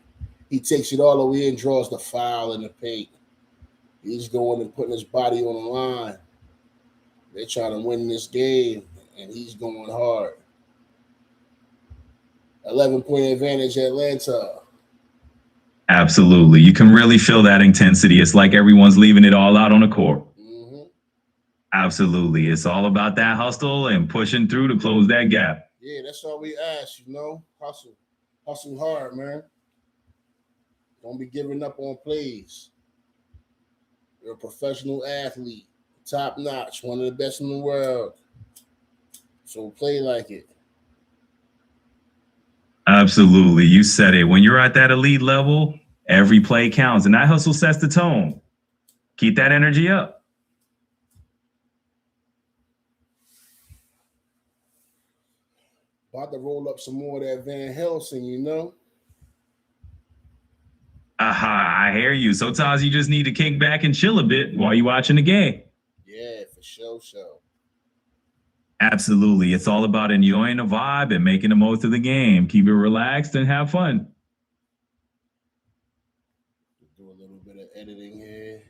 He takes it all the way and draws the foul in the paint. He's going and putting his body on the line. They're trying to win this game, and he's going hard. 11-point advantage, Atlanta. Absolutely. You can really feel that intensity. It's like everyone's leaving it all out on the court. Mm-hmm. Absolutely. It's all about that hustle and pushing through to close that gap. Yeah, that's all we ask, Hustle. Hustle hard, man. Don't be giving up on plays. You're a professional athlete, top notch, one of the best in the world. So play like it. Absolutely. You said it. When you're at that elite level, every play counts, and that hustle sets the tone. Keep that energy up. About to roll up some more of that Van Helsing, I hear you. Sometimes you just need to kick back and chill a bit while you're watching the game. Yeah, for sure. Absolutely. It's all about enjoying the vibe and making the most of the game. Keep it relaxed and have fun. Do a little bit of editing here.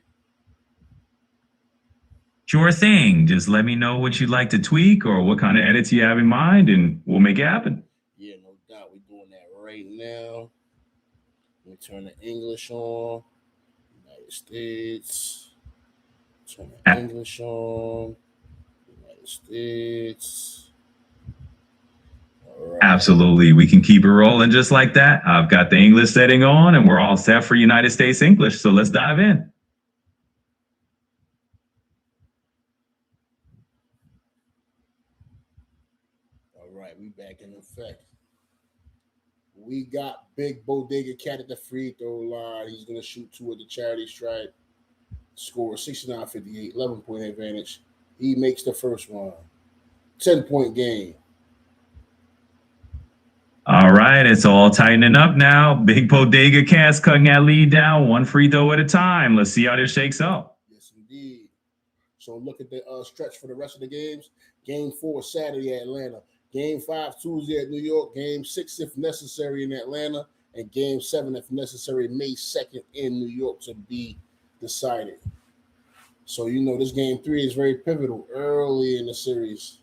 Sure thing. Just let me know what you'd like to tweak or what kind of edits you have in mind, and we'll make it happen. Yeah, no doubt. We're doing that right now. Let me turn the English on. United States. Turn the English on. United States. All right. Absolutely. We can keep it rolling just like that. I've got the English setting on, and we're all set for United States English. So let's dive in. We back in effect. We got Big Bodega Cat at the free throw line. He's going to shoot 2 at the charity stripe. Score 69-58, 11-point advantage. He makes the first one. 10-point game. All right, it's all tightening up now. Big Bodega Cat's cutting that lead down 1 free throw at a time. Let's see how this shakes up. Yes, indeed. So look at the stretch for the rest of the games. Game 4 Saturday at Atlanta. Game 5 Tuesday at New York. Game 6 if necessary in Atlanta. And Game 7 if necessary May 2nd in New York to be decided. So you know this Game 3 is very pivotal early in the series.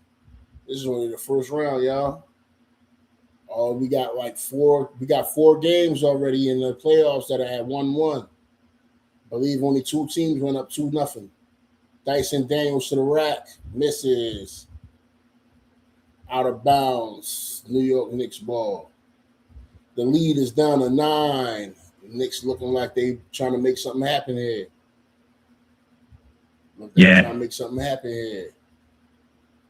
This is only the first round, y'all. We got like 4 games already in the playoffs that I had 1-1. I believe only 2 teams went up 2-0. Dyson Daniels to the rack. Misses. Out of bounds. New York Knicks ball. The lead is down to 9. The Knicks looking like they trying to make something happen here. Trying to make something happen here.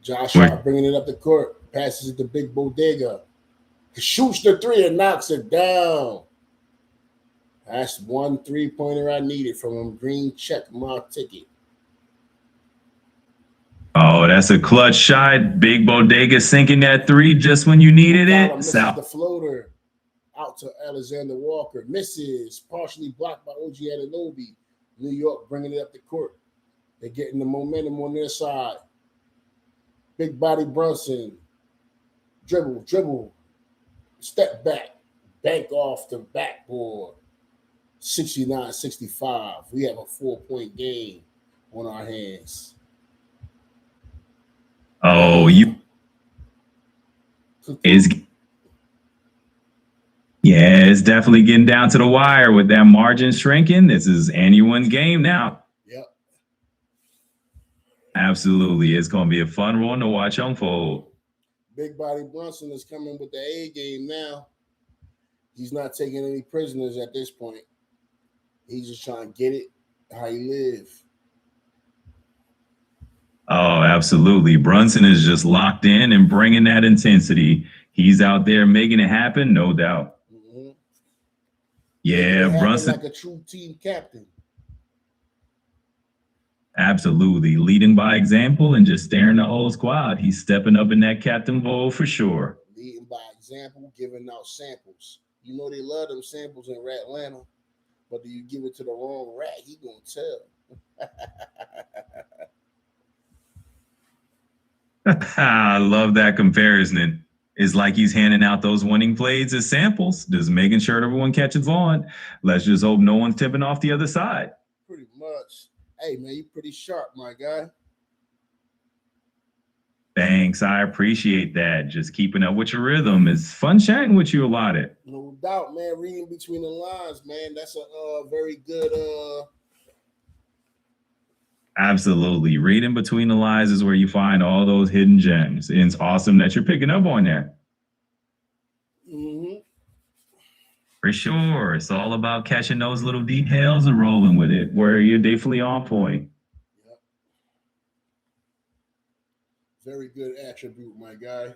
Josh Hart bringing it up the court. Passes it to Big Bodega. He shoots the 3 and knocks it down. That's 1 3-pointer I needed from him. Green check my ticket. Oh, that's a clutch shot. Big Bodega sinking that 3 just when you needed it. The floater out to Alexander Walker. Misses. Partially blocked by OG Anunoby. New York bringing it up the court. They're getting the momentum on their side. Big body Brunson. Dribble. Step back. Bank off the backboard. 69-65. We have a 4-point game on our hands. Oh, it's definitely getting down to the wire with that margin shrinking. This is anyone's game now. Yep. Absolutely. It's going to be a fun one to watch unfold. Big body Brunson is coming with the A game now. He's not taking any prisoners at this point. He's just trying to get it how he live. Oh, absolutely. Brunson is just locked in and bringing that intensity. He's out there making it happen, no doubt. Mm-hmm. Yeah, Brunson. Like a true team captain. Absolutely. Leading by example and just staring the whole squad. He's stepping up in that captain role for sure. Leading by example, giving out samples. You know they love them samples in Atlanta, but do you give it to the wrong rat, he gonna tell. I love that comparison. It's like he's handing out those winning plays as samples, just making sure everyone catches on. Let's just hope no one's tipping off the other side. Pretty much. Hey, man, you're pretty sharp, my guy. Thanks. I appreciate that. Just keeping up with your rhythm. It's fun chatting with you about it. No doubt, man. Reading between the lines, man. That's a very good... Absolutely. Reading between the lines is where you find all those hidden gems. And it's awesome that you're picking up on that. Mm-hmm. For sure. It's all about catching those little details and rolling with it, where you're definitely on point. Yep. Very good attribute, my guy.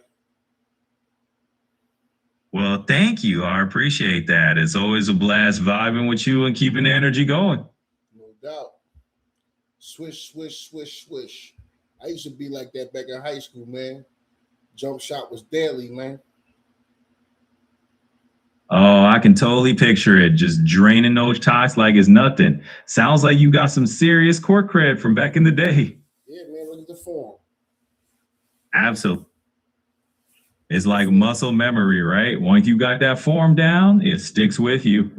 Well, thank you. I appreciate that. It's always a blast vibing with you and keeping the energy going. No doubt. Swish, swish, swish, swish. I used to be like that back in high school, man. Jump shot was daily, man. Oh, I can totally picture it. Just draining those shots like it's nothing. Sounds like you got some serious court cred from back in the day. Yeah, man, look at the form. Absolutely. It's like muscle memory, right? Once you got that form down, it sticks with you.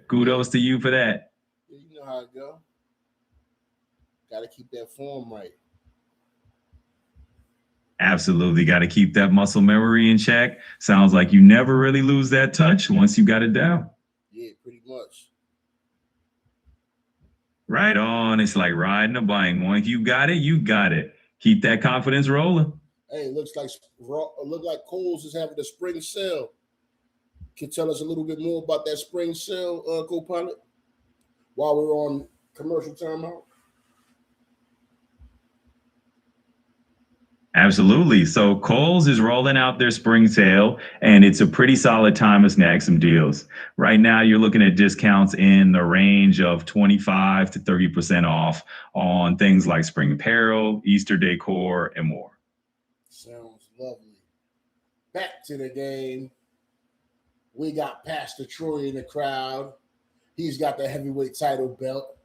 Kudos to you for that. You know how it go. Got to keep that form right. Absolutely. Got to keep that muscle memory in check. Sounds like you never really lose that touch once you got it down. Yeah, pretty much. Right on. It's like riding a bike. Once you got it, you got it. Keep that confidence rolling. Hey, it looks like Kohl's is having a spring sale. Can you tell us a little bit more about that spring sale, co-pilot, while we're on commercial timeout? Absolutely. So Kohl's is rolling out their spring sale, and it's a pretty solid time to snag some deals. Right now, you're looking at discounts in the range of 25 to 30% off on things like spring apparel, Easter decor, and more. Sounds lovely. Back to the game. We got Pastor Troy in the crowd. He's got the heavyweight title belt.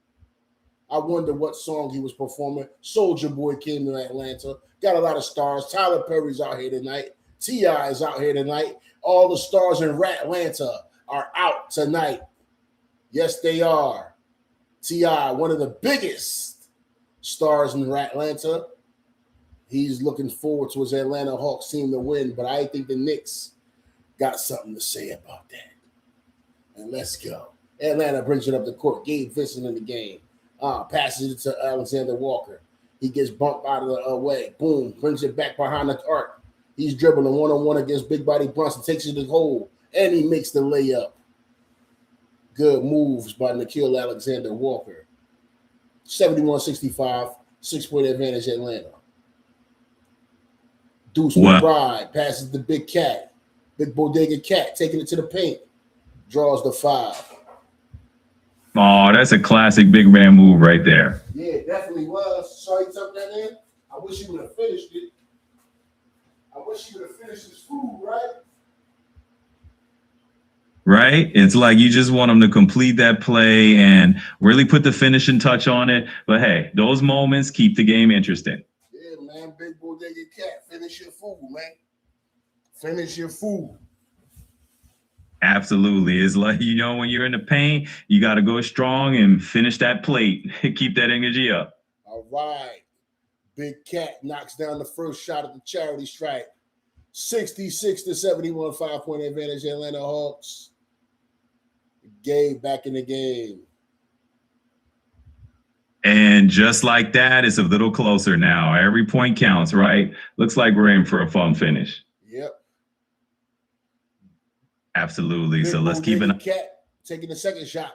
I wonder what song he was performing. Soulja Boy came to Atlanta. Got a lot of stars. Tyler Perry's out here tonight. T.I. is out here tonight. All the stars in Atlanta are out tonight. Yes, they are. T.I., one of the biggest stars in Atlanta. He's looking forward to his Atlanta Hawks team to win, but I think the Knicks got something to say about that. And let's go. Atlanta brings it up the court. Gabe Vincent in the game. Passes it to Alexander Walker. He gets bumped out of the way. Boom. Brings it back behind the arc. He's dribbling one-on-one against Big Body Brunson. Takes it to the hole. And he makes the layup. Good moves by Nickeil Alexander Walker. 71-65. 6-point advantage Atlanta. Deuce McBride passes the Big Cat. Big Bodega Cat taking it to the paint. Draws the 5. Oh, that's a classic big man move right there. Yeah, it definitely was. Sorry you tucked that in. I wish you would have finished it. I wish you would have finished this food, right? Right? It's like you just want them to complete that play and really put the finishing touch on it. But hey, those moments keep the game interesting. Yeah, man. Big Bodega Cat. Finish your food, man. Finish your food. Absolutely. It's like, you know, when you're in the paint, you got to go strong and finish that plate. Keep that energy up. All right. Big Cat knocks down the first shot at the charity stripe. 66-71, 5-point advantage, Atlanta Hawks. Gabe back in the game. And just like that, it's a little closer now. Every point counts, right? Looks like we're in for a fun finish. Yep. Absolutely. Big So let's keep it. Cat taking the second shot.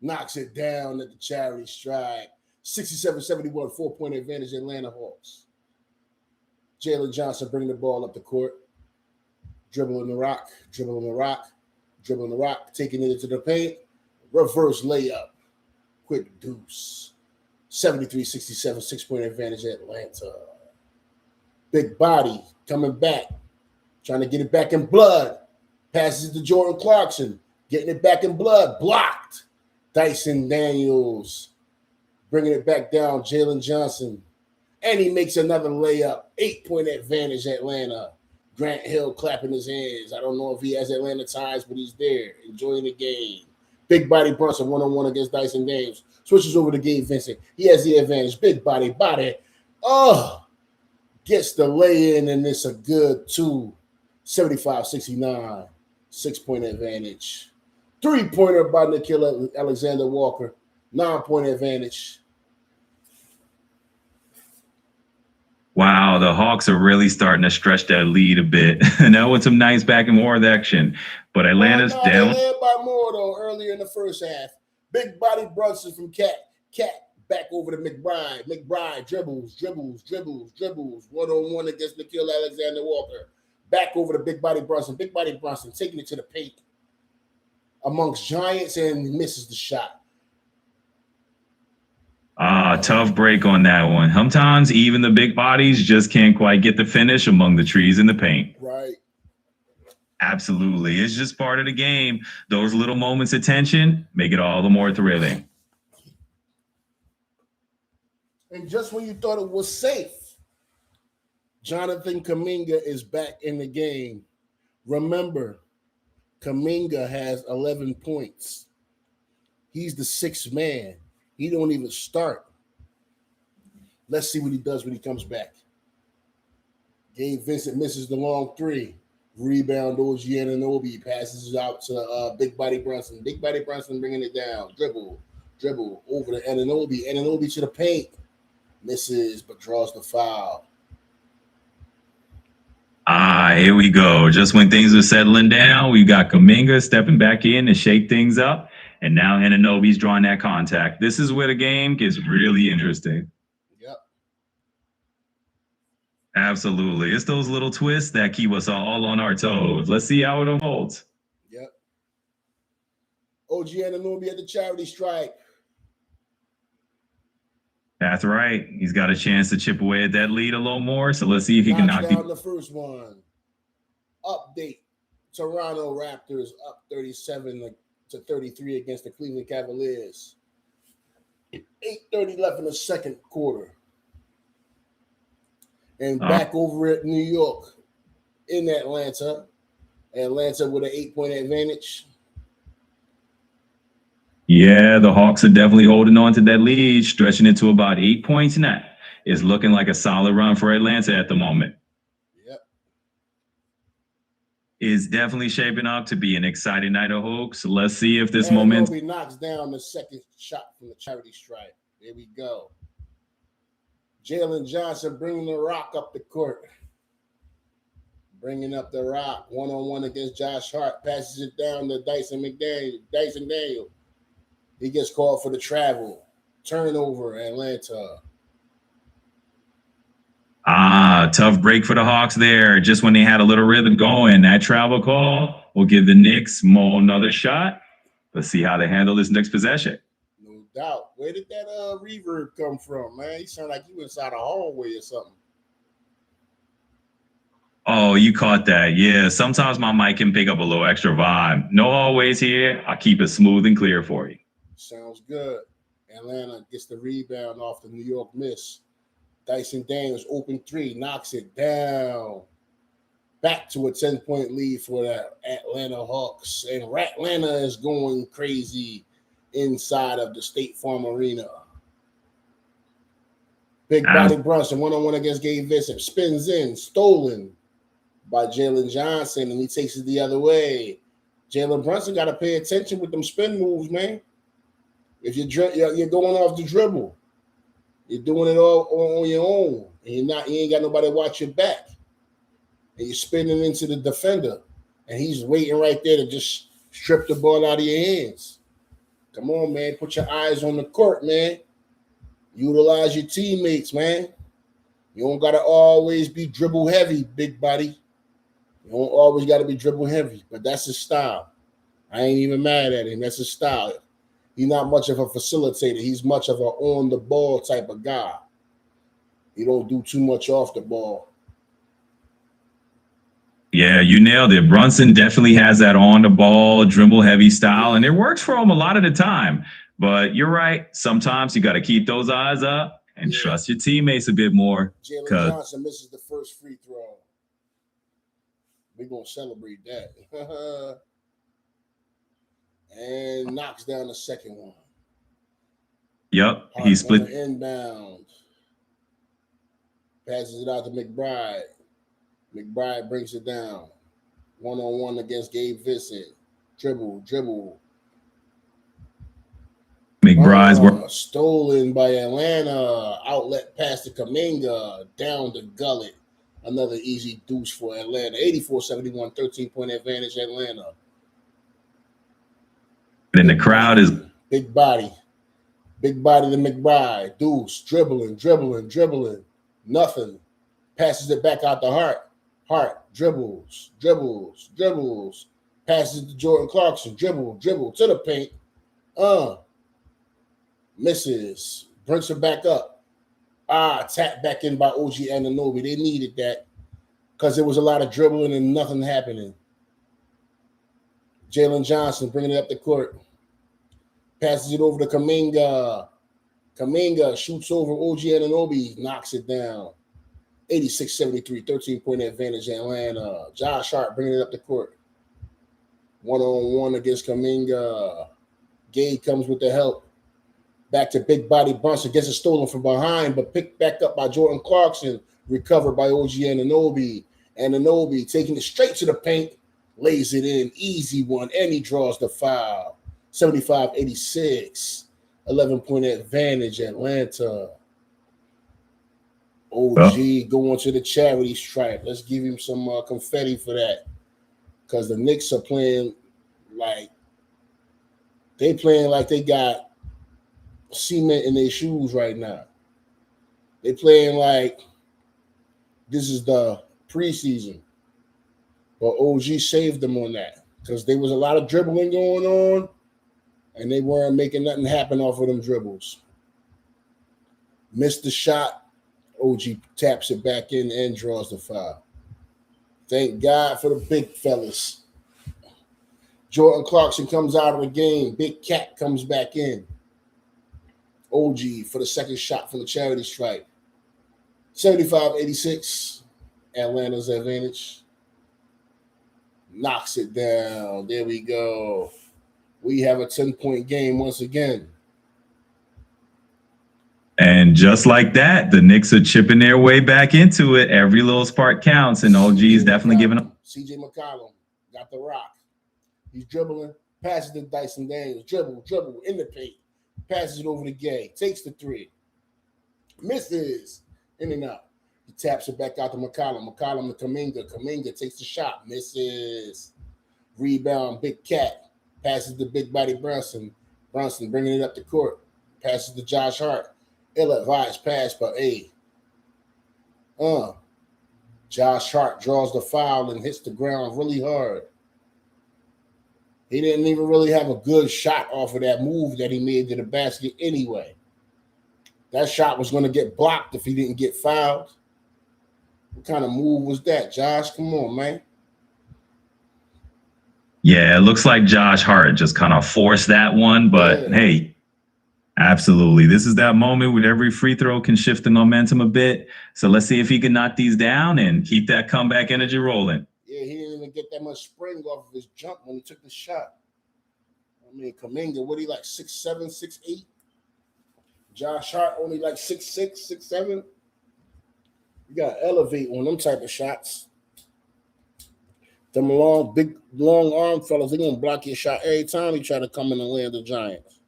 Knocks it down at the charity stripe. 67-71, 4-point advantage, Atlanta Hawks. Jalen Johnson bringing the ball up the court. Dribbling the rock. Taking it into the paint. Reverse layup. Quick deuce. 73-67, 6-point advantage, Atlanta. Big body coming back. Trying to get it back in blood. Passes it to Jordan Clarkson. Getting it back in blood. Blocked. Dyson Daniels. Bringing it back down. Jalen Johnson. And he makes another layup. 8-point advantage, Atlanta. Grant Hill clapping his hands. I don't know if he has Atlanta ties, but he's there. Enjoying the game. Big body Brunson one-on-one against Dyson Daniels. Switches over to Gabe Vincent. He has the advantage. Big body. Oh. Gets the lay-in, and it's a good 2. 75-69. 6-point advantage. 3-pointer by Nickeil Alexander Walker. 9-point advantage. Wow, the Hawks are really starting to stretch that lead a bit. And that was some nice back and forth action. But Atlanta's down. They led by more, though, earlier in the first half. Big body Brunson from Cat. Cat back over to McBride. McBride dribbles. One-on-one against Nickeil Alexander Walker. Back over to Big body Brunson. Big body Brunson taking it to the paint amongst giants and misses the shot. Tough break on that one. Sometimes even the big bodies just can't quite get the finish among the trees in the paint. Right. Absolutely. It's just part of the game. Those little moments of tension make it all the more thrilling. And just when you thought it was safe, Jonathan Kuminga is back in the game. Remember, Kuminga has 11 points. He's the sixth man. He don't even start. Let's see what he does when he comes back. Gabe Vincent misses the long three. Rebound, OG Anunoby passes it out to Big Body Brunson. Big Body Brunson bringing it down. Dribble over to Anunoby. Anunoby to the paint. Misses, but draws the foul. Here we go. Just when things are settling down, we got Kuminga stepping back in to shake things up. And now Anunoby's drawing that contact. This is where the game gets really interesting. Yep. Absolutely. It's those little twists that keep us all on our toes. Let's see how it unfolds. Yep. OG Anunoby at the charity stripe. That's right. He's got a chance to chip away at that lead a little more. So let's see if he can knock down the first one. Update. Toronto Raptors up 37 to 33 against the Cleveland Cavaliers. 8:30 left in the second quarter. And back over at New York in Atlanta. Atlanta with an 8-point advantage. Yeah, the Hawks are definitely holding on to that lead, stretching it to about 8 points now. It's looking like a solid run for Atlanta at the moment. Yep. It's definitely shaping up to be an exciting night of hoops. Let's see if this moment knocks down the second shot from the charity stripe. There we go. Jalen Johnson bringing the rock up the court. Bringing up the rock. One-on-one against Josh Hart. Passes it down to Dyson Daniel. He gets called for the travel. Turnover, Atlanta. Tough break for the Hawks there. Just when they had a little rhythm going, that travel call will give the Knicks another shot. Let's see how they handle this next possession. No doubt. Where did that reverb come from, man? You sound like you inside a hallway or something. Oh, you caught that. Yeah, sometimes my mic can pick up a little extra vibe. No always here. I'll keep it smooth and clear for you. Sounds good. Atlanta gets the rebound off the New York miss. Dyson Daniels open three, knocks it down. Back to a 10-point lead for the Atlanta Hawks. And Atlanta is going crazy inside of the State Farm Arena. Big Body Brunson, one-on-one against Gabe Vincent. Spins in, stolen by Jalen Johnson, and he takes it the other way. Jalen Brunson got to pay attention with them spin moves, man. If you're going off the dribble, you're doing it all on your own, and you ain't got nobody to watch your back, and you're spinning into the defender, and he's waiting right there to just strip the ball out of your hands. Come on, man, put your eyes on the court, man. Utilize your teammates, man. You don't gotta always be dribble heavy, big body. You don't always gotta be dribble heavy, but that's his style. I ain't even mad at him. That's his style. He's not much of a facilitator. He's much of an on-the-ball type of guy. He don't do too much off the ball. Yeah, you nailed it. Brunson definitely has that on-the-ball, dribble-heavy style, and it works for him a lot of the time. But you're right. Sometimes you got to keep those eyes up and trust your teammates a bit more. Jalen Johnson misses the first free throw. We're going to celebrate that. And knocks down the second one. Yep, he split. Inbound. Passes it out to McBride. McBride brings it down. One-on-one against Gabe Vincent. Dribble. McBride's stolen by Atlanta. Outlet pass to Kuminga. Down the gullet. Another easy deuce for Atlanta. 84-71, 13-point advantage, Atlanta. And the crowd is big body to McBride. Deuce, dribbling. Nothing. Passes it back out to Hart. Dribbles. Passes to Jordan Clarkson. Dribble to the paint. Misses. Brings it back up. Tapped back in by OG Anunoby. They needed that because there was a lot of dribbling and nothing happening. Jalen Johnson bringing it up the court. Passes it over to Kuminga. Kuminga shoots over OG Anunoby. Knocks it down. 86-73, 13-point advantage Atlanta. Josh Hart bringing it up the court. One-on-one against Kuminga. Gay comes with the help. Back to big body Brunson. Gets it stolen from behind, but picked back up by Jordan Clarkson. Recovered by OG Anunoby. Anunoby taking it straight to the paint. Lays it in. Easy one. And he draws the foul. 75-86. 11-point advantage Atlanta. OG going to the charity stripe. Let's give him some confetti for that. Because the Knicks are playing like they got cement in their shoes right now. They playing like this is the preseason. But OG saved them on that. Because there was a lot of dribbling going on. And they weren't making nothing happen off of them dribbles. Missed the shot. OG taps it back in and draws the foul. Thank God for the big fellas. Jordan Clarkson comes out of the game. Big Cat comes back in. OG for the second shot from the charity stripe. 75-86. Atlanta's advantage. Knocks it down. There we go. We have a 10-point game once again. And just like that, the Knicks are chipping their way back into it. Every little spark counts, and OG is definitely giving up. CJ McCollum got the rock. He's dribbling, passes to Dyson Daniels. Dribble in the paint. Passes it over to Gay. Takes the three. Misses. In and out. He taps it back out to McCollum. McCollum to Kuminga. Kuminga takes the shot. Misses. Rebound, Big Cat. Passes to big body Brunson. Brunson bringing it up the court. Passes to Josh Hart. Ill-advised pass by A. Josh Hart draws the foul and hits the ground really hard. He didn't even really have a good shot off of that move that he made to the basket anyway. That shot was going to get blocked if he didn't get fouled. What kind of move was that, Josh? Come on, man. Yeah, it looks like Josh Hart just kind of forced that one, but hey, absolutely. This is that moment where every free throw can shift the momentum a bit. So let's see if he can knock these down and keep that comeback energy rolling. Yeah, he didn't even get that much spring off of his jump when he took the shot. I mean, Kuminga, what he like, 6'7", 6'8"? Josh Hart only like 6'6", 6'7". You got to elevate on them type of shots. Them big, long arm fellas, they're going to block your shot every time you try to come in and land the Giants.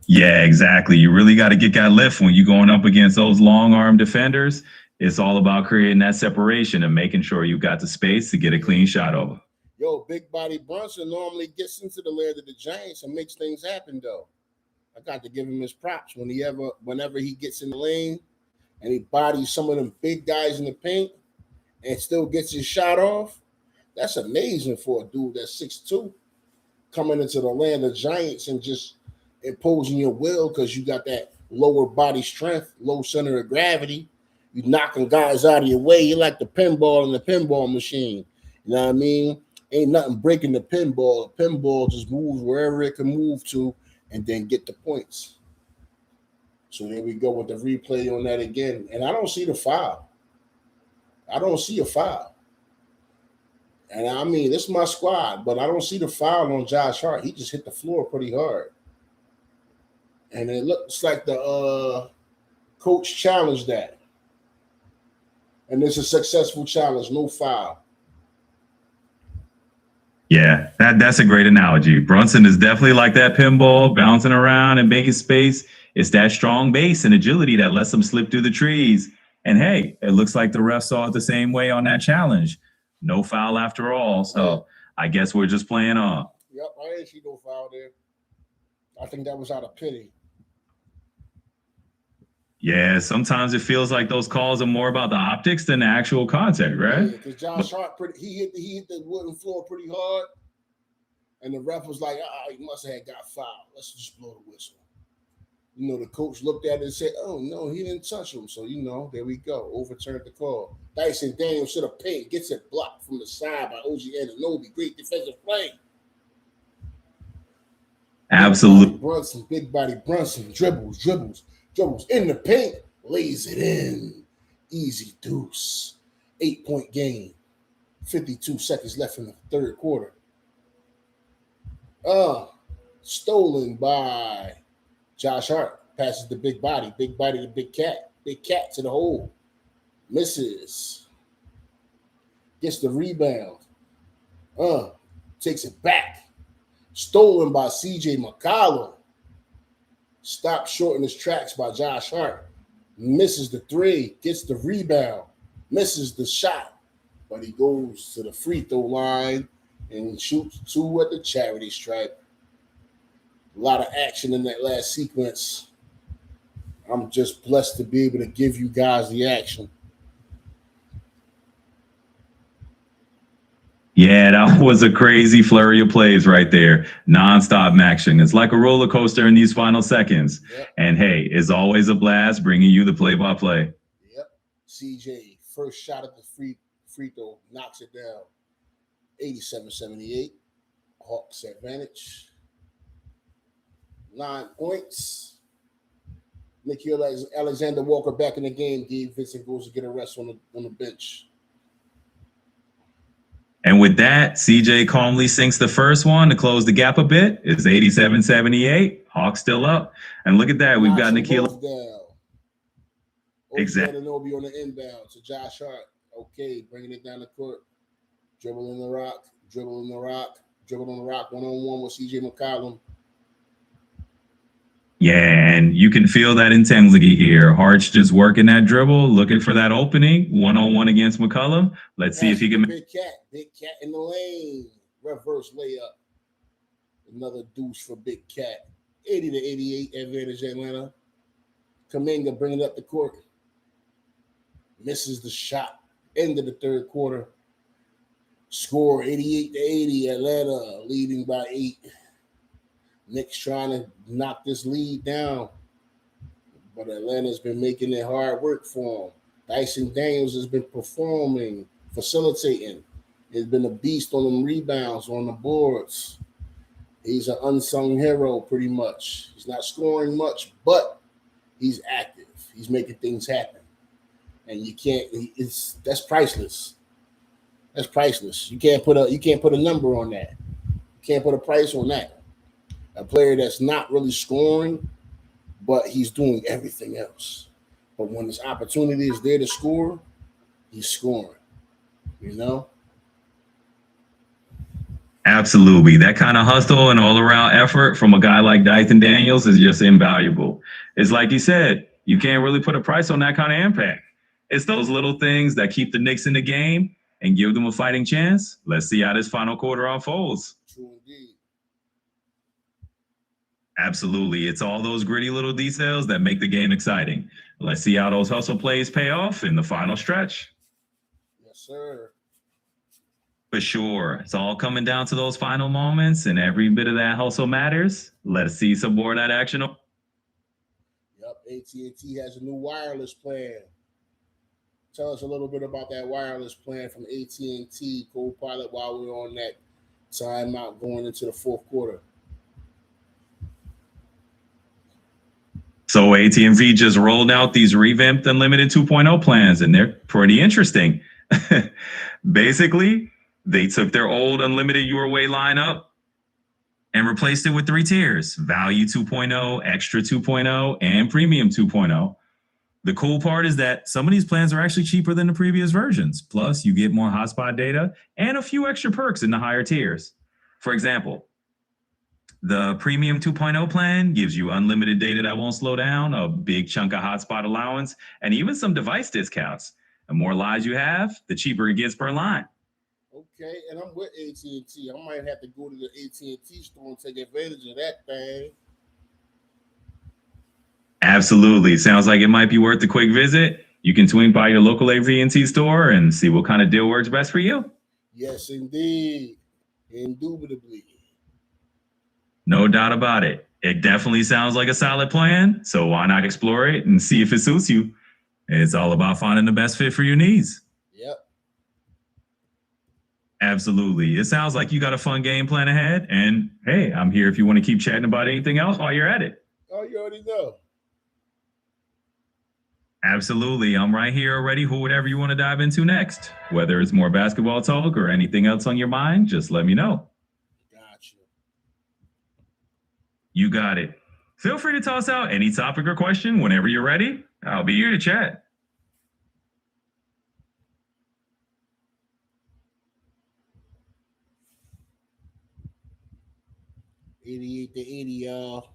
Yeah, exactly. You really got to get that lift when you're going up against those long arm defenders. It's all about creating that separation and making sure you got the space to get a clean shot over. Yo, big body Brunson normally gets into the land of the Giants and makes things happen, though. I got to give him his props whenever he gets in the lane and he bodies some of them big guys in the paint and still gets his shot off. That's amazing for a dude that's 6'2", coming into the land of Giants and just imposing your will because you got that lower body strength, low center of gravity. You knocking guys out of your way. You're like the pinball in the pinball machine. You know what I mean? Ain't nothing breaking the pinball. The pinball just moves wherever it can move to and then get the points. So there we go with the replay on that again. And I don't see the foul. I don't see a foul. And I mean, this is my squad, but I don't see the foul on Josh Hart. He just hit the floor pretty hard. And it looks like the coach challenged that. And it's a successful challenge, no foul. Yeah, that's a great analogy. Brunson is definitely like that pinball, bouncing around and making space. It's that strong base and agility that lets them slip through the trees. And hey, it looks like the ref saw it the same way on that challenge. No foul after all. So I guess we're just playing on. Yep, I didn't see no foul there. I think that was out of pity. Yeah, sometimes it feels like those calls are more about the optics than the actual contact, right? Yeah, because Josh Hart, he hit the wooden floor pretty hard, and the ref was like, he must have got fouled. Let's just blow the whistle. You know, the coach looked at it and said, oh, no, he didn't touch him. So, you know, there we go. Overturned the call. Dyson Daniels should have paid. Gets it blocked from the side by OG Anunoby. Great defensive play. Absolutely. Big body Brunson. Dribbles in the paint. Lays it in. Easy deuce. 8-point game. 52 seconds left in the third quarter. Stolen by Josh Hart. Passes the big body. Big body to big cat. Big cat to the hole. Misses. Gets the rebound. Takes it back. Stolen by CJ McCollum. Stopped short in his tracks by Josh Hart. Misses the three. Gets the rebound. Misses the shot. But he goes to the free throw line and shoots 2 at the charity stripe. A lot of action in that last sequence. I'm just blessed to be able to give you guys the action. Yeah, that was a crazy flurry of plays right there. Non-stop action. It's like a roller coaster in these final seconds. Yep. And hey, it's always a blast bringing you the play-by-play. Yep. CJ, first shot at the free throw, knocks it down. 87-78. Hawks advantage. 9 points. Nikhil Alexander Walker back in the game. Gabe Vincent goes to get a rest on the bench. And with that, CJ calmly sinks the first one to close the gap a bit. It's 87-78. Hawks still up. And look at that. We've got Nikhil. Down. Exactly. Anunoby on the inbound to Josh Hart. Okay, bringing it down the court. Dribble in the rock. Dribble on the rock. One-on-one with CJ McCollum. Yeah, and you can feel that intensity here. Hart's just working that dribble, looking for that opening, one-on-one against McCollum. Let's see if he can. Big cat in the lane. Reverse layup. Another deuce for Big Cat. 80-88 advantage Atlanta. Kuminga bringing it up the court. Misses the shot. End of the third quarter. Score 88-80. Atlanta leading by 8. Knicks trying to knock this lead down, but Atlanta's been making it hard work for him. Dyson Daniels has been performing, facilitating. He's been a beast on them rebounds, on the boards. He's an unsung hero pretty much. He's not scoring much, but he's active. He's making things happen. And that's priceless. That's priceless. You can't put a number on that. You can't put a price on that. A player that's not really scoring, but he's doing everything else. But when his opportunity is there to score, he's scoring. You know? Absolutely. That kind of hustle and all-around effort from a guy like Dyson Daniels is just invaluable. It's like you said, you can't really put a price on that kind of impact. It's those little things that keep the Knicks in the game and give them a fighting chance. Let's see how this final quarter unfolds. True indeed. Absolutely. It's all those gritty little details that make the game exciting. Let's see how those hustle plays pay off in the final stretch. Yes, sir. For sure. It's all coming down to those final moments, and every bit of that hustle matters. Let's see some more of that action. Yep, AT&T has a new wireless plan. Tell us a little bit about that wireless plan from AT&T Co-Pilot while we're on that timeout going into the fourth quarter. So AT&T just rolled out these revamped Unlimited 2.0 plans, and they're pretty interesting. Basically, they took their old Unlimited Your Way lineup and replaced it with 3 tiers: Value 2.0, Extra 2.0, and Premium 2.0. The cool part is that some of these plans are actually cheaper than the previous versions. Plus, you get more hotspot data and a few extra perks in the higher tiers. For example, the Premium 2.0 plan gives you unlimited data that won't slow down, a big chunk of hotspot allowance, and even some device discounts. The more lines you have, the cheaper it gets per line. Okay, and I'm with AT&T. I might have to go to the AT&T store and take advantage of that thing. Absolutely. Sounds like it might be worth a quick visit. You can swing by your local AT&T store and see what kind of deal works best for you. Yes, indeed. Indubitably. No doubt about it. It definitely sounds like a solid plan, so why not explore it and see if it suits you? It's all about finding the best fit for your needs. Yep. Absolutely. It sounds like you got a fun game plan ahead, and hey, I'm here if you want to keep chatting about anything else while you're at it. Oh, you already know. Absolutely. I'm right here already for whatever you want to dive into next. Whether it's more basketball talk or anything else on your mind, just let me know. Gotcha. You got it. Feel free to toss out any topic or question whenever you're ready. I'll be here to chat. $88 to 80, y'all.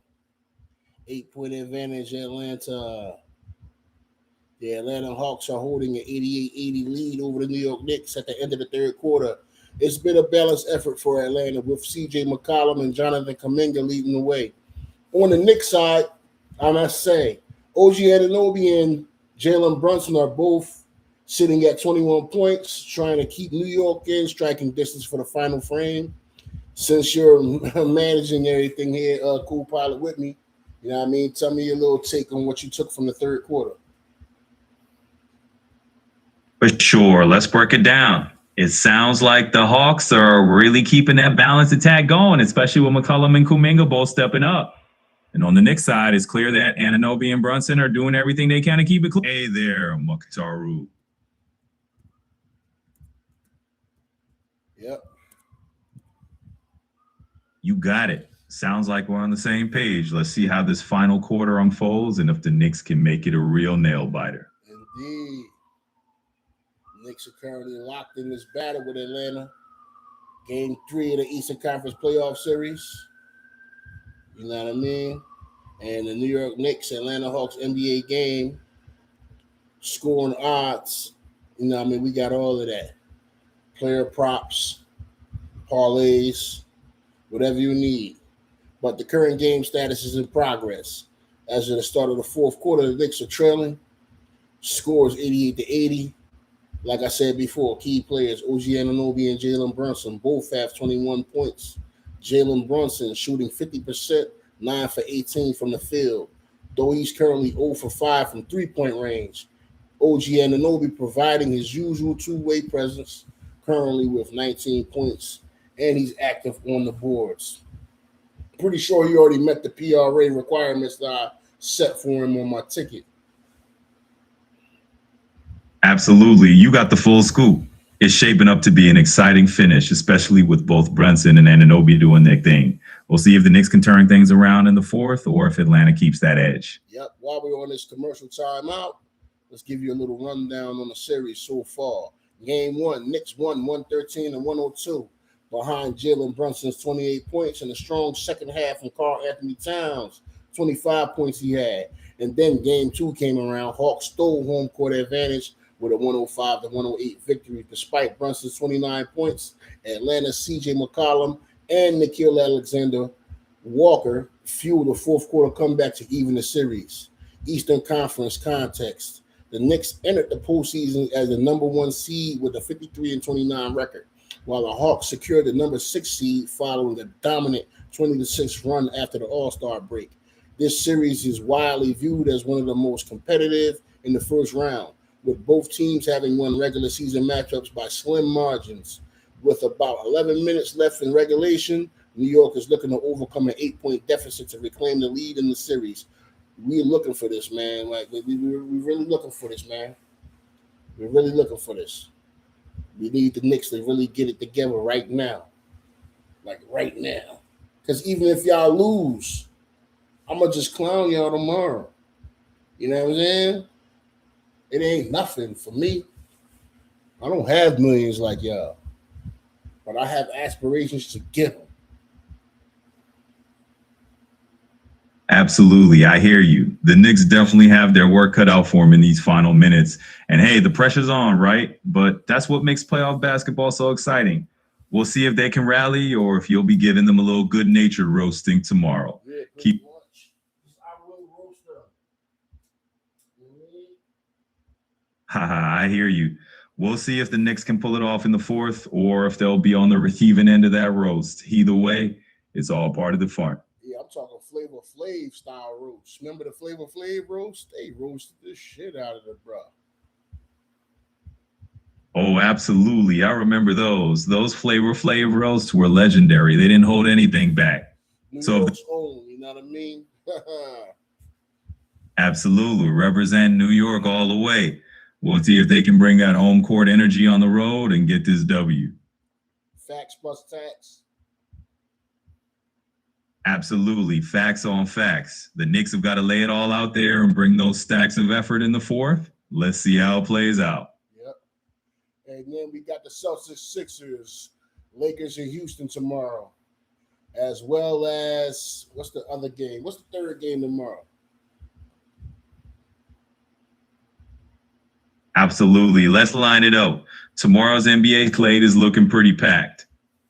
8-point advantage, Atlanta. The Atlanta Hawks are holding an 88-80 lead over the New York Knicks at the end of the third quarter. It's been a balanced effort for Atlanta with CJ McCollum and Jonathan Kuminga leading the way. On the Knicks side, I must say, OG Anunoby and Jalen Brunson are both sitting at 21 points, trying to keep New York in striking distance for the final frame. Since you're managing everything here, Cool Pilot, with me, you know what I mean? Tell me your little take on what you took from the third quarter. For sure. Let's break it down. It sounds like the Hawks are really keeping that balanced attack going, especially with McCollum and Kuminga both stepping up. And on the Knicks side, it's clear that Anunoby and Brunson are doing everything they can to keep it clean. Hey there, Mukhtaru. Yep. You got it. Sounds like we're on the same page. Let's see how this final quarter unfolds and if the Knicks can make it a real nail biter. Indeed. Knicks are currently locked in this battle with Atlanta. Game 3 of the Eastern Conference Playoff Series. You know what I mean? And the New York Knicks, Atlanta Hawks NBA game. Scoring odds. You know what I mean? We got all of that. Player props, parlays, whatever you need. But the current game status is in progress. As of the start of the fourth quarter, the Knicks are trailing. Scores 88 to 80. Like I said before, key players, OG Anunoby and Jalen Brunson, both have 21 points. Jalen Brunson shooting 50%, 9 for 18 from the field. Though he's currently 0 for 5 from three-point range. OG Anunoby providing his usual two-way presence, currently with 19 points, and he's active on the boards. Pretty sure he already met the PRA requirements that I set for him on my ticket. Absolutely. You got the full scoop. It's shaping up to be an exciting finish, especially with both Brunson and Anunoby doing their thing. We'll see if the Knicks can turn things around in the fourth or if Atlanta keeps that edge. Yep. While we're on this commercial timeout, let's give you a little rundown on the series so far. Game 1, Knicks won 113 and 102 behind Jalen Brunson's 28 points and a strong second half from Karl Anthony Towns, 25 points he had. And then game 2 came around. Hawks stole home court advantage with a 105 to 108 victory despite Brunson's 29 points. Atlanta's CJ McCollum and Nickeil Alexander-Walker fueled a fourth quarter comeback to even the series. Eastern Conference context. The Knicks entered the postseason as the number 1 seed with a 53-29 record, while the Hawks secured the number 6 seed following a dominant 20-6 run after the All-Star break. This series is widely viewed as one of the most competitive in the first round, with both teams having won regular season matchups by slim margins. With about 11 minutes left in regulation, New York is looking to overcome an 8-point deficit to reclaim the lead in the series. We're looking for this, man. Like we're really looking for this, man. We're really looking for this. We need the Knicks to really get it together right now. Like right now. Because even if y'all lose, I'm going to just clown y'all tomorrow. You know what I'm saying? It ain't nothing for me. I don't have millions like y'all. But I have aspirations to get them. Absolutely. I hear you. The Knicks definitely have their work cut out for them in these final minutes. And hey, the pressure's on, right? But that's what makes playoff basketball so exciting. We'll see if they can rally or if you'll be giving them a little good-natured roasting tomorrow. Yeah, I will roast them. I hear you. We'll see if the Knicks can pull it off in the fourth or if they'll be on the receiving end of that roast. Either way, it's all part of the fun. Yeah, I'm talking Flavor Flav style roast. Remember the Flavor Flav roast? They roasted the shit out of the bro. Oh, absolutely. I remember those. Those Flavor Flav roasts were legendary. They didn't hold anything back. New York's own, you know what I mean? Absolutely. Represent New York all the way. We'll see if they can bring that home court energy on the road and get this W. Facts plus tax. Absolutely. Facts on facts. The Knicks have got to lay it all out there and bring those stacks of effort in the fourth. Let's see how it plays out. Yep. And then we got the Celtics, Sixers, Lakers in Houston tomorrow, as well as what's the other game? What's the third game tomorrow? Absolutely. Let's line it up. Tomorrow's NBA slate is looking pretty packed.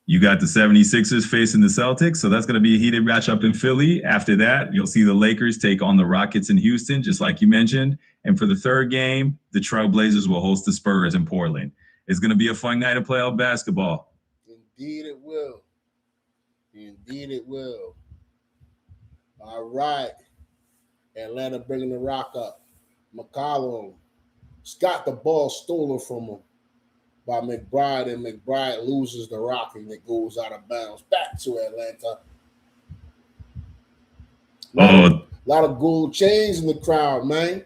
You got the 76ers facing the Celtics, so that's going to be a heated matchup in Philly. After that, you'll see the Lakers take on the Rockets in Houston, just like you mentioned. And for the third game, the Trailblazers will host the Spurs in Portland. It's going to be a fun night of playoff basketball. Indeed it will. Indeed it will. All right. Atlanta bringing the rock up. McCollum got the ball stolen from him by McBride, and McBride loses the rock and it goes out of bounds back to Atlanta. A lot of gold chains in the crowd, man.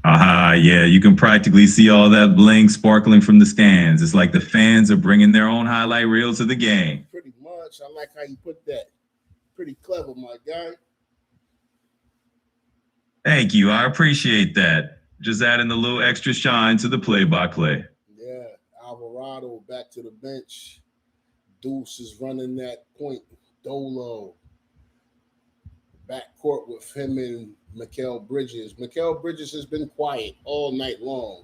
Yeah, you can practically see all that bling sparkling from the stands. It's like the fans are bringing their own highlight reel to the game. Pretty much. I like how you put that. Pretty clever, my guy. Thank you. I appreciate that. Just adding a little extra shine to the play-by-play. Yeah, Alvarado back to the bench. Deuce is running that point. Dolo. Backcourt with him and Mikal Bridges. Mikal Bridges has been quiet all night long.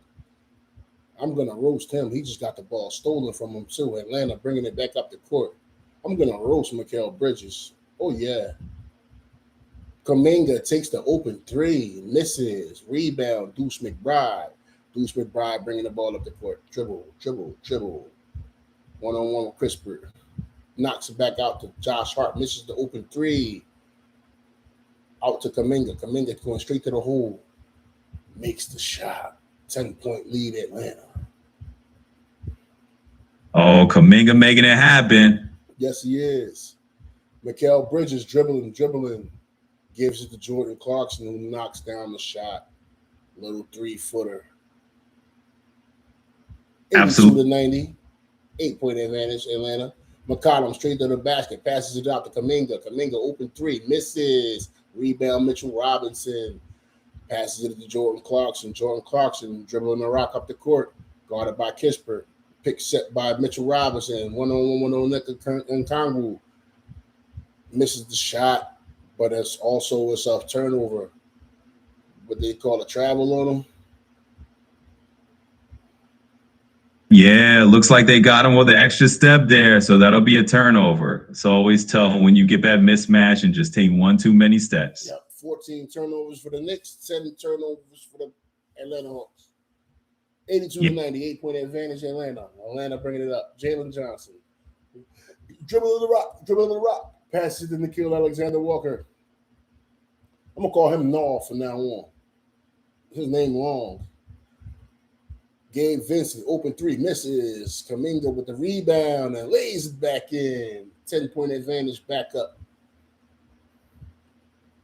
I'm going to roast him. He just got the ball stolen from him, too. Atlanta bringing it back up the court. I'm going to roast Mikal Bridges. Oh, yeah. Kuminga takes the open three, misses, rebound, Deuce McBride. Deuce McBride bringing the ball up the court. Dribble. One-on-one with Crisper. Knocks it back out to Josh Hart, misses the open three. Out to Kuminga. Kuminga going straight to the hole. Makes the shot. 10-point lead, Atlanta. Oh, Kuminga making it happen. Yes, he is. Mikal Bridges dribbling. Gives it to Jordan Clarkson, who knocks down the shot. Little 3-footer. 82-90. 8-point advantage, Atlanta. McCollum straight to the basket. Passes it out to Kuminga. Kuminga open three. Misses. Rebound, Mitchell Robinson. Passes it to Jordan Clarkson. Jordan Clarkson dribbling the rock up the court. Guarded by Kispert. Pick set by Mitchell Robinson. One-on-one Nick and CONVO. Misses the shot. But it's also a self turnover. What they call a travel on them. Yeah, looks like they got him with an extra step there, so that'll be a turnover. It's always tough when you get that mismatch and just take one too many steps. Yep, 14 turnovers for the Knicks, 7 turnovers for the Atlanta Hawks. 82-90, 8-point advantage, Atlanta. Atlanta bringing it up. Jalen Johnson. Dribbling the rock. Passes to Nickeil Alexander-Walker. I'm going to call him Naw from now on. His name long. Gabe Vincent, open three, misses. Kuminga with the rebound and lays it back in. 10-point advantage back up.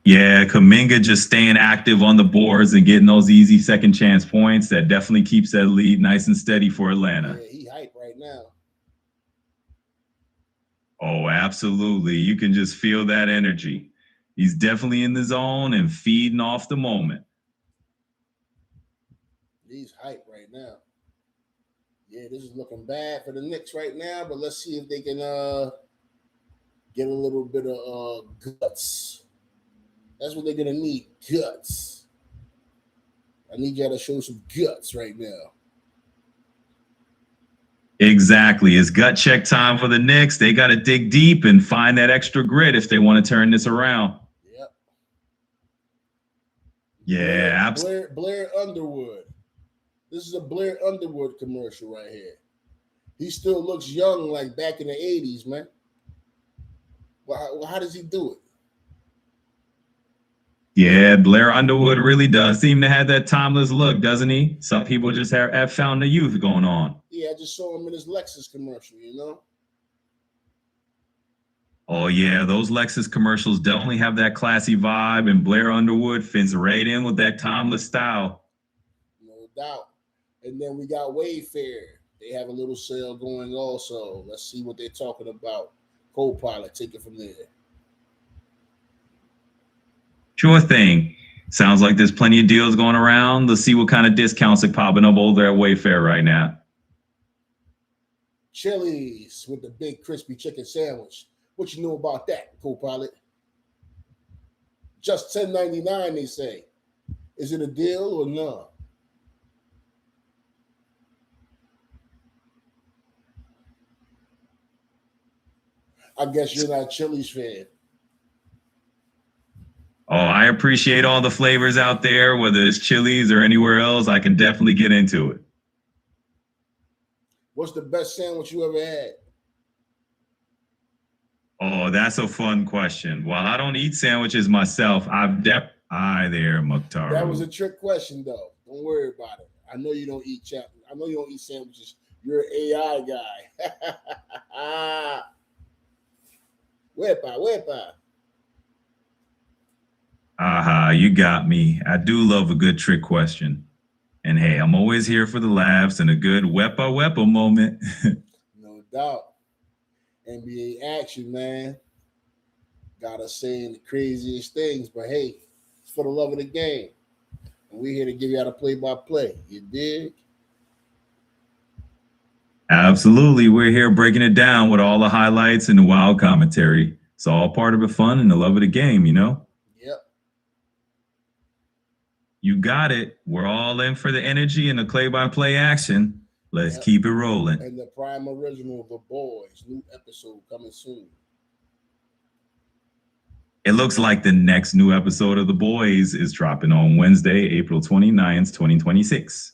Yeah, Kuminga just staying active on the boards and getting those easy second chance points. That definitely keeps that lead nice and steady for Atlanta. Yeah, he hype right now. Oh, absolutely. You can just feel that energy. He's definitely in the zone and feeding off the moment. He's hype right now. Yeah, this is looking bad for the Knicks right now, but let's see if they can get a little bit of guts. That's what they're going to need, guts. I need y'all to show some guts right now. Exactly. It's gut check time for the Knicks. They got to dig deep and find that extra grit if they want to turn this around. Yep. Yeah, absolutely. Blair Underwood. This is a Blair Underwood commercial right here. He still looks young like back in the 80s, man. Well, how does he do it? Yeah, Blair Underwood really does seem to have that timeless look, doesn't he? Some people just have found the youth going on. Yeah, I just saw him in his Lexus commercial, you know? Oh yeah, those Lexus commercials definitely have that classy vibe, and Blair Underwood fits right in with that timeless style. No doubt. And then we got Wayfair. They have a little sale going also. Let's see what they're talking about. Co-pilot, take it from there. Sure thing. Sounds like there's plenty of deals going around. Let's see what kind of discounts are popping up over at Wayfair right now. Chili's with the big crispy chicken sandwich. What you know about that, co-pilot? Just $10.99, they say. Is it a deal or not? I guess you're not a Chili's fan. Oh, I appreciate all the flavors out there, whether it's Chili's or anywhere else. I can definitely get into it. What's the best sandwich you ever had? Oh, that's a fun question. While I don't eat sandwiches myself, Hi there, Mukhtar. That was a trick question, though. Don't worry about it. I know you don't eat I know you don't eat sandwiches. You're an AI guy. Wepa. Aha, you got me. I do love a good trick question. And hey, I'm always here for the laughs and a good wepa moment. No doubt. NBA action, man. Got us saying the craziest things, but hey, it's for the love of the game. And we're here to give you out a play-by-play. You dig? Absolutely. We're here breaking it down with all the highlights and the wild commentary. It's all part of the fun and the love of the game, you know? Yep. You got it. We're all in for the energy and the play-by-play action. Let's keep it rolling. And the prime original of The Boys, new episode coming soon. It looks like the next new episode of The Boys is dropping on Wednesday, April 29th, 2026.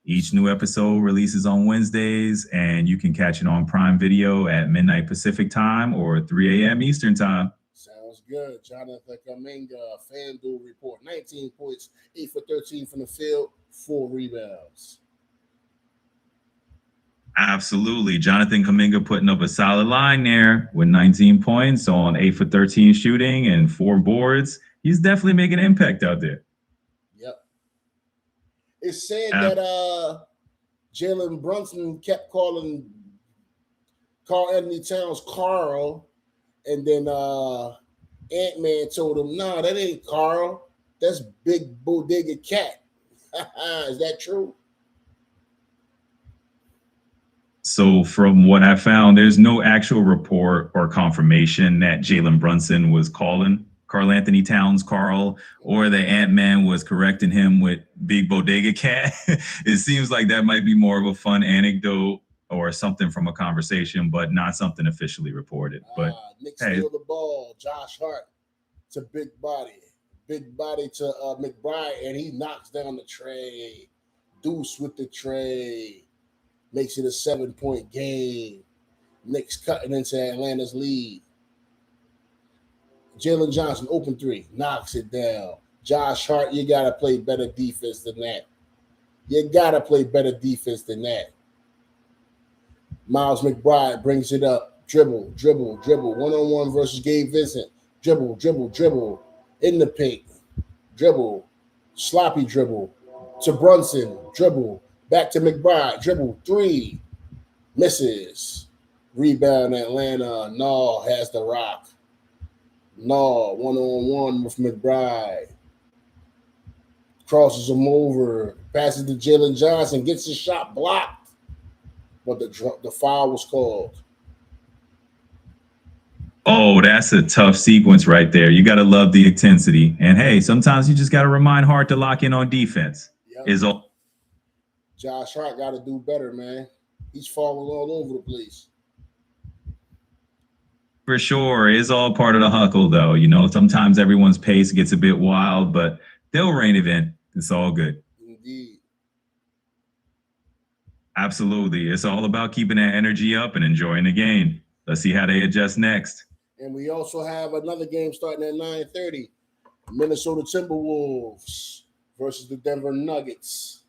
Each new episode releases on Wednesdays, and you can catch it on Prime Video at midnight Pacific time or 3 a.m. Eastern time. Sounds good. Jonathan Kaminga, FanDuel report. 19 points, 8 for 13 from the field, 4 rebounds. Absolutely. Jonathan Kaminga putting up a solid line there with 19 points on 8 for 13 shooting and 4 boards. He's definitely making an impact out there. Yep. It's said that Jalen Brunson kept calling Karl Anthony Towns Carl, and then Ant-Man told him, "No, that ain't Carl. That's Big Bodega Cat." Is that true? So from what I found, there's no actual report or confirmation that Jalen Brunson was calling Karl Anthony Towns Carl, or that Ant-Man was correcting him with Big Bodega Cat. It seems like that might be more of a fun anecdote or something from a conversation, but not something officially reported. But Nick steal the ball. Josh Hart to Big Body to McBride, and he knocks down the tray. Deuce with the tray. Makes it a 7-point game. Knicks cutting into Atlanta's lead. Jalen Johnson, open 3, knocks it down. Josh Hart, you got to play better defense than that. Miles McBride brings it up. Dribble. One-on-one versus Gabe Vincent. Dribble. In the paint. Dribble. Sloppy dribble. To Brunson. Dribble. Back to McBride. Dribble. 3. Misses. Rebound Atlanta. Naw has the rock. Naw. One-on-one with McBride. Crosses him over. Passes to Jalen Johnson. Gets his shot blocked. But the foul was called. oh, that's a tough sequence right there. You got to love the intensity. And hey, sometimes you just got to remind Hart to lock in on defense. Yep. Josh Hart got to do better, man. He's falling all over the place. For sure. It's all part of the huckle, though. You know, sometimes everyone's pace gets a bit wild, but they'll rein it in. It's all good. Indeed. Absolutely. It's all about keeping that energy up and enjoying the game. Let's see how they adjust next. And we also have another game starting at 9:30. Minnesota Timberwolves versus the Denver Nuggets.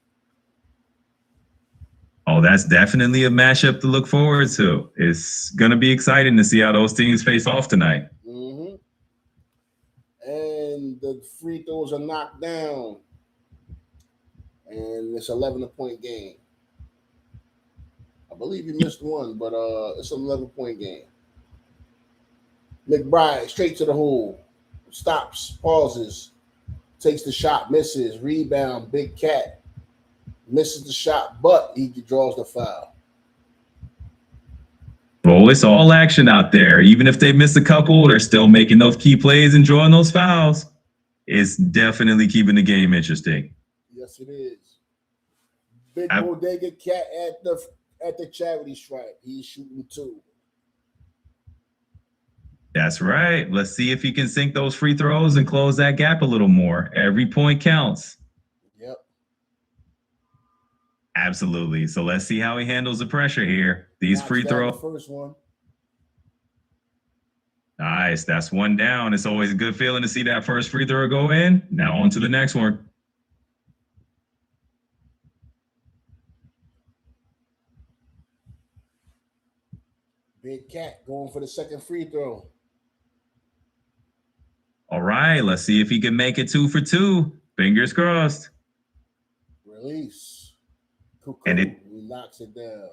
Oh, that's definitely a matchup to look forward to. It's going to be exciting to see how those teams face off tonight. Mm-hmm. And the free throws are knocked down. And it's 11-point game. I believe you missed one, but it's an 11-point game. McBride straight to the hole. Stops, pauses, takes the shot, misses, rebound, Big Cat. Misses the shot, but he draws the foul. Oh, it's all action out there. Even if they miss a couple, they're still making those key plays and drawing those fouls. It's definitely keeping the game interesting. Yes, it is. Big Bodega Cat at the charity stripe. He's shooting 2. That's right. Let's see if he can sink those free throws and close that gap a little more. Every point counts. Yep. Absolutely. So let's see how he handles the pressure here. These free throws. The first one. Nice. That's one down. It's always a good feeling to see that first free throw go in. Now on to the next one. Big Cat going for the second free throw. All right. Let's see if he can make it 2 for 2. Fingers crossed. Release. Cuckoo. And he knocks it down.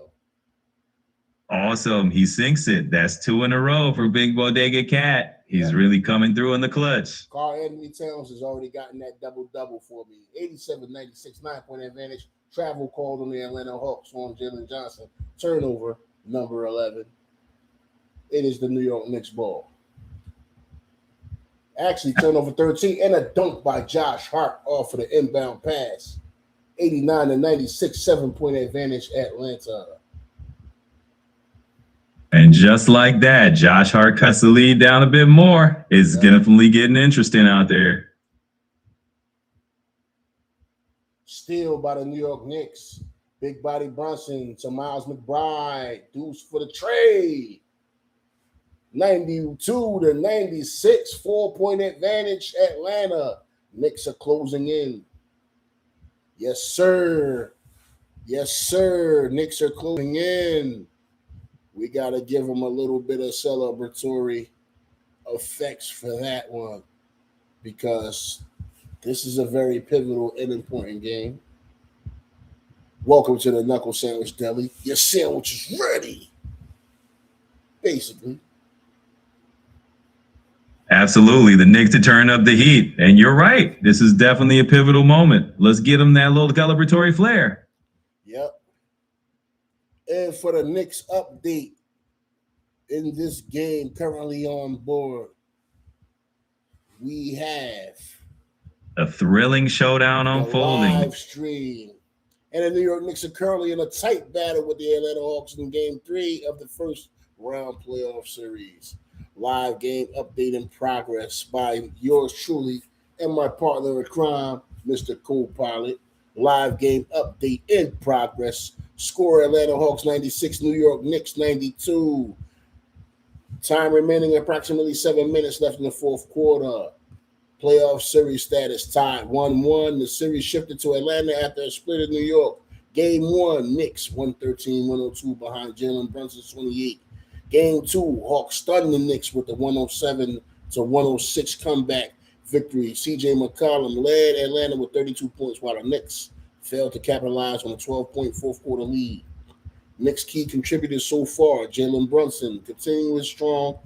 Awesome. He sinks it. That's 2 in a row for Big Bodega Cat. He's really coming through in the clutch. Carl Anthony Towns has already gotten that double-double for me. 87-96, 9-point advantage. Travel called on the Atlanta Hawks on Jalen Johnson. Turnover, number 11. It is the New York Knicks ball. Actually, turnover 13 and a dunk by Josh Hart off of the inbound pass. 89-96, 7-point advantage, Atlanta. And just like that, Josh Hart cuts the lead down a bit more. It's definitely getting interesting out there. Steal by the New York Knicks. Big body Brunson to Miles McBride. Deuce for the trade. 92-96, 4-point advantage, Atlanta. Knicks are closing in. Yes, sir. Yes, sir. Knicks are closing in. We got to give them a little bit of celebratory effects for that one because this is a very pivotal and important game. Welcome to the Knuckle Sandwich Deli. Your sandwich is ready. Basically. Absolutely. The Knicks to turn up the heat. And you're right. This is definitely a pivotal moment. Let's get them that little celebratory flair. Yep. And for the Knicks update in this game currently on board, we have a thrilling showdown unfolding. Live stream. And the New York Knicks are currently in a tight battle with the Atlanta Hawks in Game 3 of the first round playoff series. Live game update in progress by yours truly and my partner in crime, Mr. Co-Pilot. Live game update in progress. Score Atlanta Hawks 96, New York Knicks 92. Time remaining approximately 7 minutes left in the fourth quarter. Playoff series status tied 1-1. The series shifted to Atlanta after a split in New York. Game 1, Knicks 113-102 behind Jalen Brunson's 28. Game 2, Hawks stunned the Knicks with the 107-106 comeback victory. CJ McCollum led Atlanta with 32 points while the Knicks failed to capitalize on a 12-point fourth quarter lead. Knicks key contributors so far, Jalen Brunson continuing his strong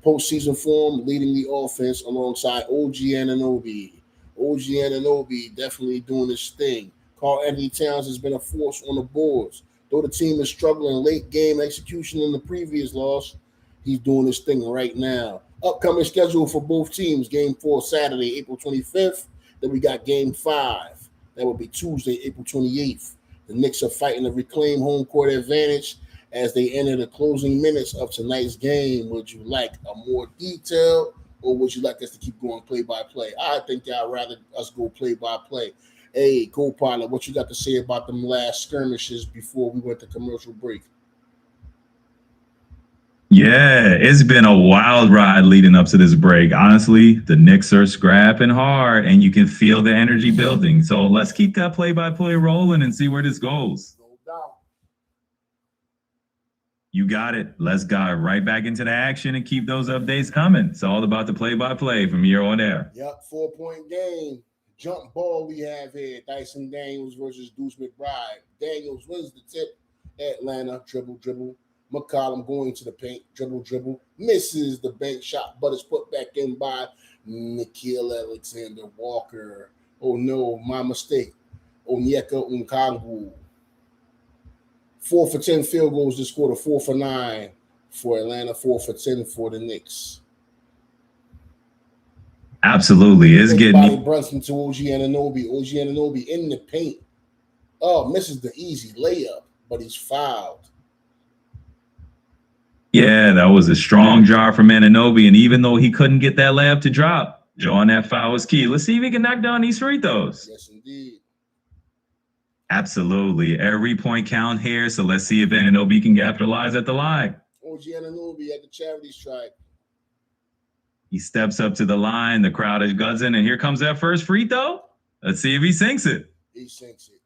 postseason form, leading the offense alongside OG Anunoby. OG Anunoby definitely doing his thing. Carl Anthony Towns has been a force on the boards. Though the team is struggling late game execution in the previous loss, he's doing his thing right now. Upcoming schedule for both teams, Game 4 Saturday, April 25th. Then we got Game 5. That will be Tuesday, April 28th. The Knicks are fighting to reclaim home court advantage as they enter the closing minutes of tonight's game. Would you like a more detail or would you like us to keep going play-by-play? I think y'all rather us go play-by-play. Hey, Co-Pilot, what you got to say about them last skirmishes before we went to commercial break? Yeah, it's been a wild ride leading up to this break. Honestly, the Knicks are scrapping hard, and you can feel the energy building. So let's keep that play-by-play rolling and see where this goes. No doubt. You got it. Let's go right back into the action and keep those updates coming. It's all about the play-by-play from here on air. Yep, 4-point game. Jump ball we have here. Dyson Daniels versus Deuce McBride. Daniels wins the tip. Atlanta, dribble. McCollum going to the paint, dribble. Misses the bank shot, but it's put back in by Nikhil Alexander Walker. Oh no, my mistake. Onyeka Nkongwu. 4 for 10 field goals this quarter, 4 for 9 for Atlanta, 4 for 10 for the Knicks. Absolutely. It's Big getting body Brunson to OG Anunoby. OG Anunoby in the paint. Oh, misses the easy layup, but he's fouled. Yeah, that was a strong jar from Anunoby, and even though he couldn't get that layup to drop, drawing that foul was key. Let's see if he can knock down these free throws. Yes, indeed. Absolutely. Every point count here, so let's see if Anunoby can capitalize at the line. OG Anunoby at the charity stripe. He steps up to the line, the crowd is buzzing, and here comes that first free throw. Let's see if he sinks it. He sinks it.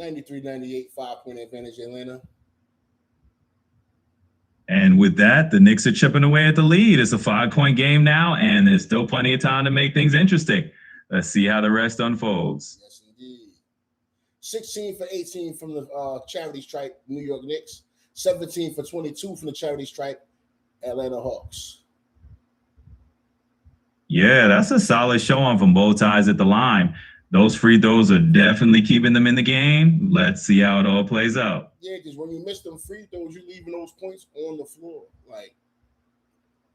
93-98, 5-point advantage, Atlanta. And with that, the Knicks are chipping away at the lead. It's a 5-point game now, and there's still plenty of time to make things interesting. Let's see how the rest unfolds. Yes, indeed. 16 for 18 from the charity stripe, New York Knicks. 17 for 22 from the charity stripe, Atlanta Hawks. Yeah, that's a solid showing from both sides at the line. Those free throws are definitely keeping them in the game. Let's see how it all plays out. Yeah, because when you miss them free throws, you're leaving those points on the floor. Like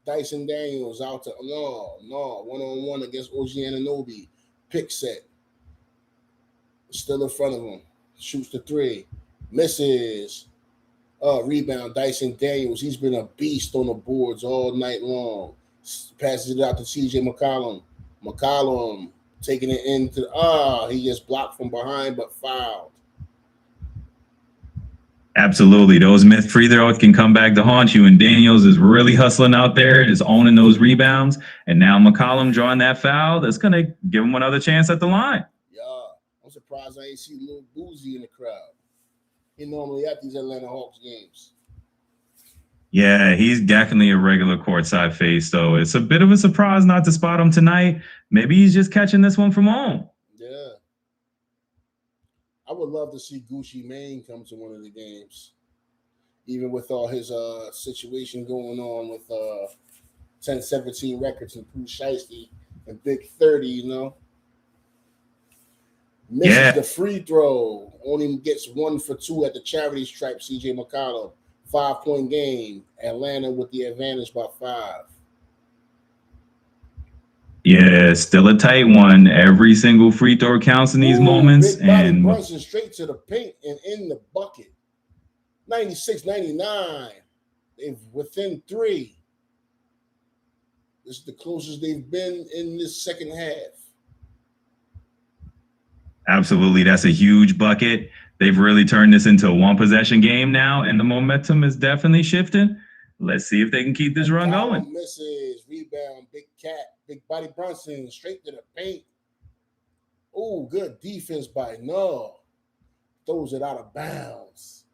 Dyson Daniels out to one-on-one against OG Anunoby. Pick set. Still in front of him. Shoots the three. Misses. Rebound, Dyson Daniels. He's been a beast on the boards all night long. Passes it out to CJ McCollum. McCollum taking it into he gets blocked from behind but fouled. Absolutely. Those missed free throws can come back to haunt you, and Daniels is really hustling out there, just owning those rebounds. And now McCollum drawing that foul. That's going to give him another chance at the line. Yeah, I'm surprised I ain't see Lil Boozy in the crowd. He normally at these Atlanta Hawks games. Yeah, he's definitely a regular courtside face, so it's a bit of a surprise not to spot him tonight. Maybe he's just catching this one from home. Yeah. I would love to see Gucci Mane come to one of the games, even with all his situation going on with 10-17 records and Pooh Shiesty and Big 30, you know. Misses the free throw. Only gets 1 for 2 at the charity stripe, CJ McCollum. 5-point game. Atlanta with the advantage by 5. Yeah, still a tight one. Every single free throw counts in these moments. Big body Brunson straight to the paint and in the bucket. 96-99. They've within 3. This is the closest they've been in this second half. Absolutely. That's a huge bucket. They've really turned this into a one-possession game now, and the momentum is definitely shifting. Let's see if they can keep this run going. Misses, rebound, big body Brunson, straight to the paint. Oh, good defense by throws it out of bounds.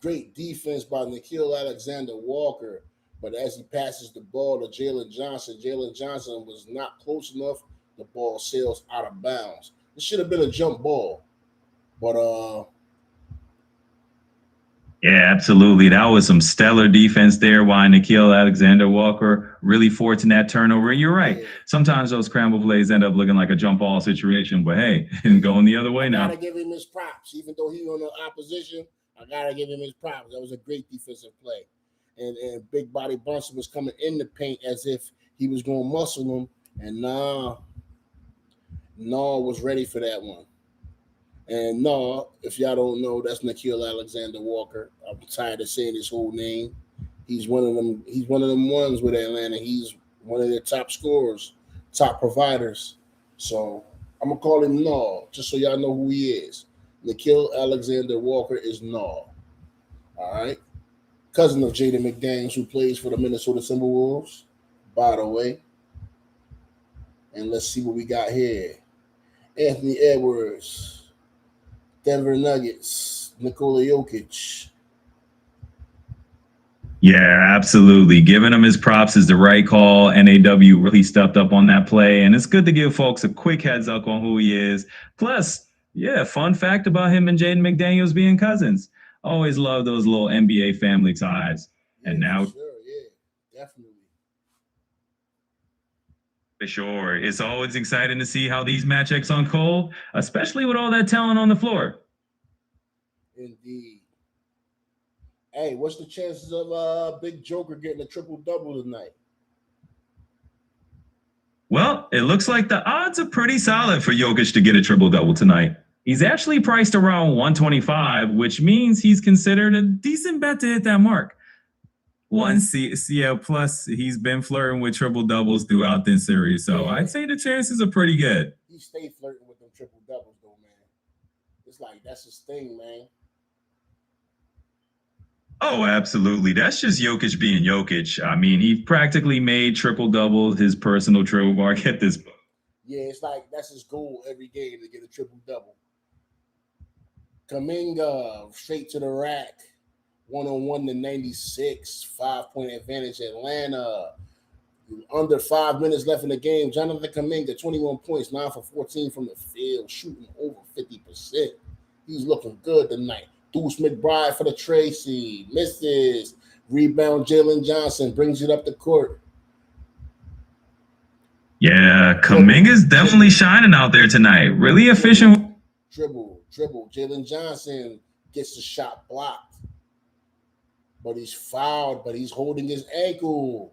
Great defense by Nikhil Alexander Walker. But as he passes the ball to Jalen Johnson was not close enough. The ball sails out of bounds. It should have been a jump ball. But yeah, absolutely. That was some stellar defense there. Why Nikhil Alexander Walker really forcing that turnover. You're right. Sometimes those scramble plays end up looking like a jump ball situation, but hey, going the other way now. I gotta give him his props, even though he's on the opposition. I gotta give him his props. That was a great defensive play, and big body Brunson was coming in the paint as if he was going to muscle him, and was ready for that one. And if y'all don't know, that's Nikhil Alexander Walker. I'm tired of saying his whole name. He's one of them. He's one of them ones with Atlanta. He's one of their top scorers, top providers. So I'm gonna call him just so y'all know who he is. Nikhil Alexander Walker is All right, cousin of Jaden McDaniels, who plays for the Minnesota Timberwolves, by the way. And let's see what we got here. Anthony Edwards. Denver Nuggets, Nikola Jokic. Yeah, absolutely. Giving him his props is the right call. NAW really stepped up on that play, and it's good to give folks a quick heads up on who he is. Plus, yeah, fun fact about him and Jaden McDaniels being cousins. Always love those little NBA family ties. Yeah, And now, for sure. Yeah, definitely. for sure, it's always exciting to see how these matchups unfold, especially with all that talent on the floor. Indeed. Hey, what's the chances of Big Joker getting a triple double tonight? Well, it looks like the odds are pretty solid for Jokic to get a triple double tonight. He's actually priced around 125, which means he's considered a decent bet to hit that mark. Plus he's been flirting with triple doubles throughout this series, so yeah, I'd say the chances are pretty good. He stayed flirting with them triple doubles, though, man. It's like that's his thing, man. Oh, absolutely. That's just Jokic being Jokic. I mean, he practically made triple doubles his personal trademark at this point. Yeah, it's like that's his goal every game to get a triple double. Kuminga straight to the rack. 101 to 96, 5-point advantage Atlanta. Under 5 minutes left in the game. Jonathan Kuminga, 21 points, 9 for 14 from the field, shooting over 50%. He's looking good tonight. Deuce McBride for the Tracy. Misses. Rebound Jalen Johnson brings it up the court. Yeah, Kuminga's definitely shining out there tonight. Really efficient. Dribble. Jalen Johnson gets the shot blocked. But he's fouled, but he's holding his ankle.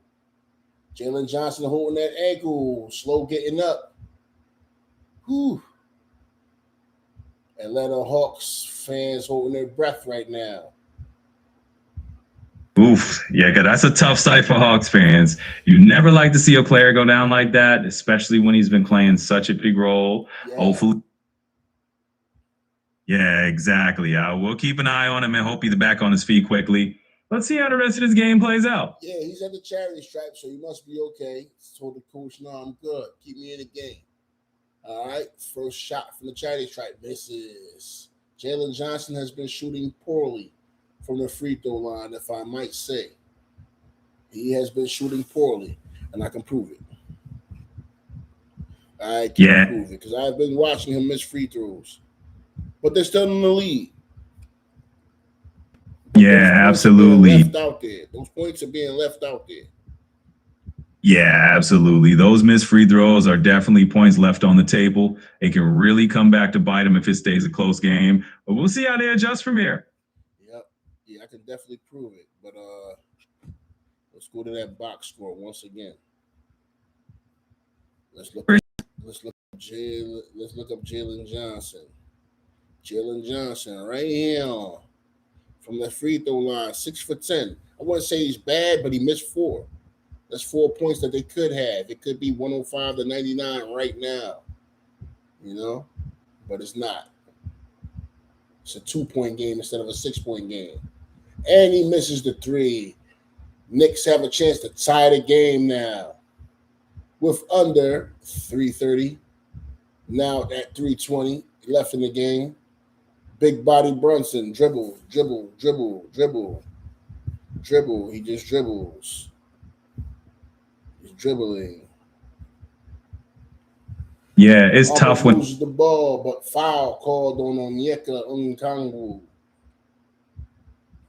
Jalen Johnson holding that ankle. Slow getting up. Whew. Atlanta Hawks fans holding their breath right now. Oof. Yeah, that's a tough sight for Hawks fans. You never like to see a player go down like that, especially when he's been playing such a big role. Yeah. Hopefully. Yeah, exactly. We'll keep an eye on him and hope he's back on his feet quickly. Let's see how the rest of this game plays out. Yeah, he's at the charity stripe, so he must be okay. Told the coach, no, I'm good. Keep me in the game. All right, first shot from the charity stripe misses. Jalen Johnson has been shooting poorly from the free throw line, if I might say. He has been shooting poorly, and I can prove it. I can prove it because I've been watching him miss free throws. But they're still in the lead. Yeah, absolutely. Left out there. Those points are being left out there. Yeah, absolutely. Those missed free throws are definitely points left on the table. It can really come back to bite them if it stays a close game. But we'll see how they adjust from here. Yep. Yeah, I can definitely prove it. But let's go to that box score once again. Let's look up Jalen Johnson. Jalen Johnson right here. From the free throw line, 6 for 10. I wouldn't say he's bad, but he missed 4. That's 4 points that they could have. It could be 105 to 99 right now, but it's not. It's a 2-point game instead of a 6-point game. And he misses the 3. Knicks have a chance to tie the game now with under 3:30. Now at 3:20 left in the game. Big body Brunson, dribble. He just dribbles. He's dribbling. Yeah, it's tough when loses the ball, but foul called on Onyeka Okongwu.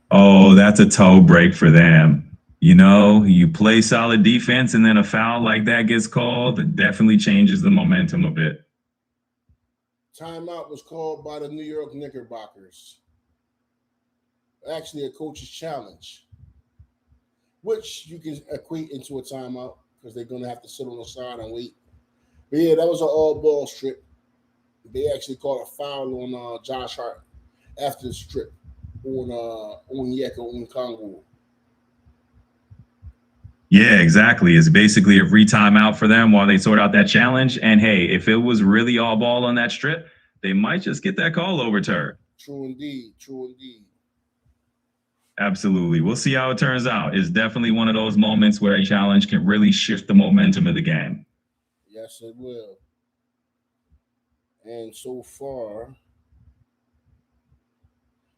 Oh, that's a toe break for them. You play solid defense and then a foul like that gets called, it definitely changes the momentum a bit. Timeout was called by the New York Knickerbockers. Actually, a coach's challenge, which you can equate into a timeout because they're going to have to sit on the side and wait. But yeah, that was an all-ball strip. They actually called a foul on Josh Hart after the strip on Onyeka Okongwu. Yeah, exactly. It's basically a free timeout for them while they sort out that challenge. And hey, if it was really all ball on that strip, they might just get that call overturned. True indeed. Absolutely. We'll see how it turns out. It's definitely one of those moments where a challenge can really shift the momentum of the game. Yes, it will. And so far,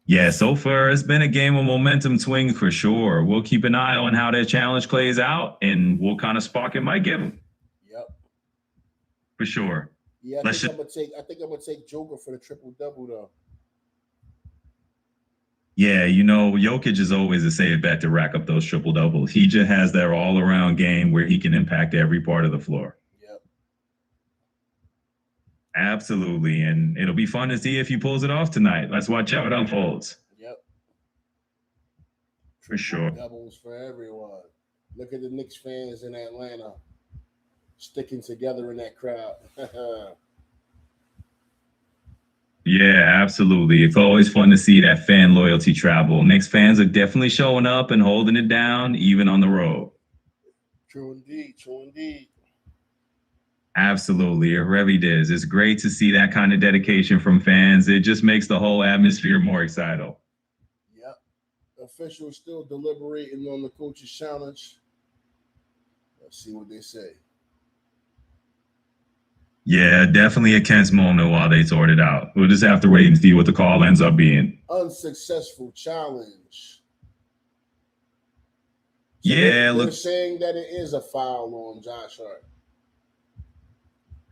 Yeah, so far it's been a game of momentum swing for sure. We'll keep an eye on how that challenge plays out, and what kind of spark it might give them. Yep. For sure. Yeah, I think I'm gonna take Joker for the triple double though. Yeah, you know, Jokic is always a safe bet to rack up those triple doubles. He just has that all around game where he can impact every part of the floor. Yep. Absolutely. And it'll be fun to see if he pulls it off tonight. Let's watch how it unfolds. Yep. For sure. Doubles for everyone. Look at the Knicks fans in Atlanta sticking together in that crowd. Yeah, absolutely. It's always fun to see that fan loyalty travel. Knicks fans are definitely showing up and holding it down, even on the road. True indeed. True indeed. Absolutely. It really is. It's great to see that kind of dedication from fans. It just makes the whole atmosphere more exciting. Yep. Officials still deliberating on the coach's challenge. Let's see what they say. Yeah, definitely a tense moment while they sort it out. We'll just have to wait and see what the call ends up being. Unsuccessful challenge. So yeah, they're saying that it is a foul on Josh Hart.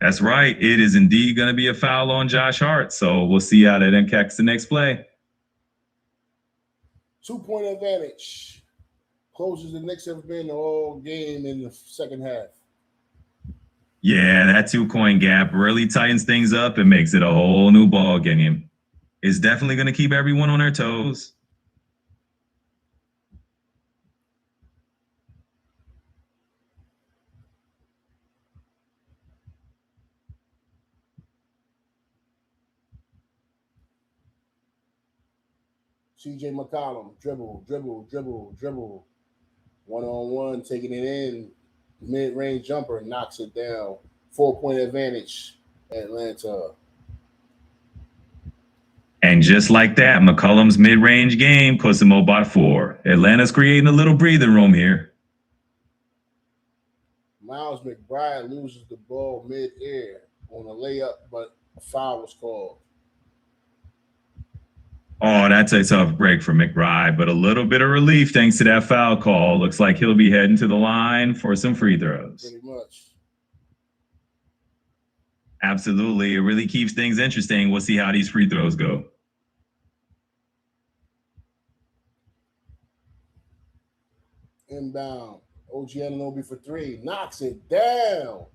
That's right. It is indeed going to be a foul on Josh Hart. So we'll see how that impacts the next play. 2-point advantage. Closest the Knicks have been all game in the second half. Yeah, that 2-coin gap really tightens things up and makes it a whole new ball game. It's definitely going to keep everyone on their toes. CJ McCollum, dribble. One-on-one, taking it in. Mid-range jumper, knocks it down. 4-point advantage, Atlanta. And just like that, McCollum's mid-range game puts him up by 4. Atlanta's creating a little breathing room here. Miles McBride loses the ball mid-air on a layup, but a foul was called. Oh, that's a tough break for McBride, but a little bit of relief thanks to that foul call. Looks like he'll be heading to the line for some free throws. Pretty much. Absolutely. It really keeps things interesting. We'll see how these free throws go. Inbound. OG Anunoby for 3. Knocks it down.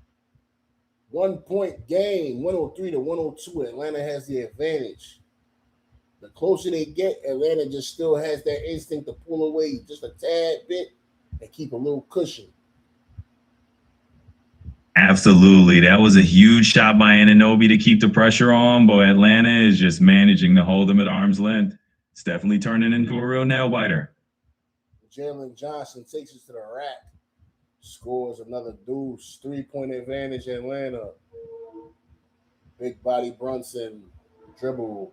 1-point game. 103 to 102. Atlanta has the advantage. The closer they get, Atlanta just still has that instinct to pull away just a tad bit and keep a little cushion. Absolutely. That was a huge shot by Anunoby to keep the pressure on, but Atlanta is just managing to hold them at arm's length. It's definitely turning into a real nail biter. Jalen Johnson takes it to the rack. Scores another deuce. 3-point advantage, Atlanta. Big body Brunson. Dribble.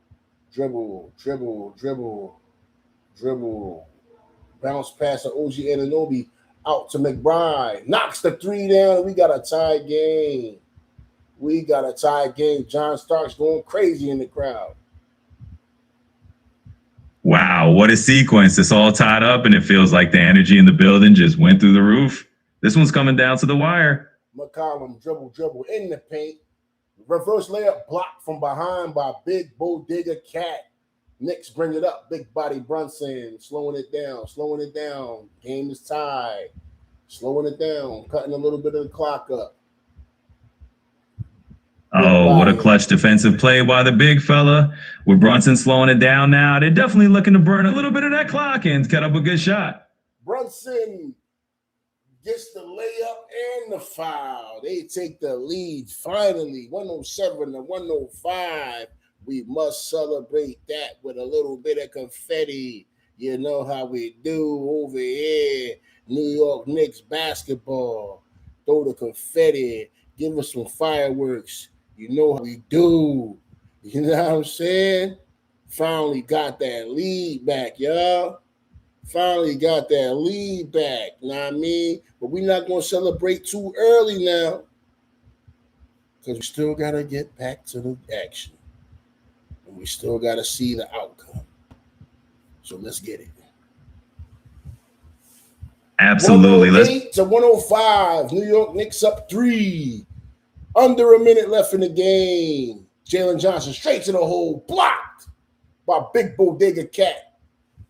Bounce pass to OG Anunoby out to McBride. Knocks the 3 down, and we got a tie game. John Starks going crazy in the crowd. Wow, what a sequence. It's all tied up, and it feels like the energy in the building just went through the roof. This one's coming down to the wire. McCollum dribble in the paint. Reverse layup blocked from behind by Big Bodega Cat. Knicks bring it up. Big body Brunson slowing it down. Game is tied. Slowing it down. Cutting a little bit of the clock up. Oh, what a clutch defensive play by the big fella. With Brunson slowing it down now, they're definitely looking to burn a little bit of that clock and cut up a good shot. Brunson gets the layup and the foul. They take the lead finally, 107 to 105. We must celebrate that with a little bit of confetti. You know how we do over here. New York Knicks basketball. Throw the confetti. Give us some fireworks. You know how we do. You know what I'm saying? Finally got that lead back, y'all. Finally got that lead back. Know what I mean? But we're not going to celebrate too early now, because we still got to get back to the action. And we still got to see the outcome. So let's get it. Absolutely. 108 to 105. New York Knicks up 3. Under a minute left in the game. Jalen Johnson straight to the hole, blocked by Big Bodega Cat.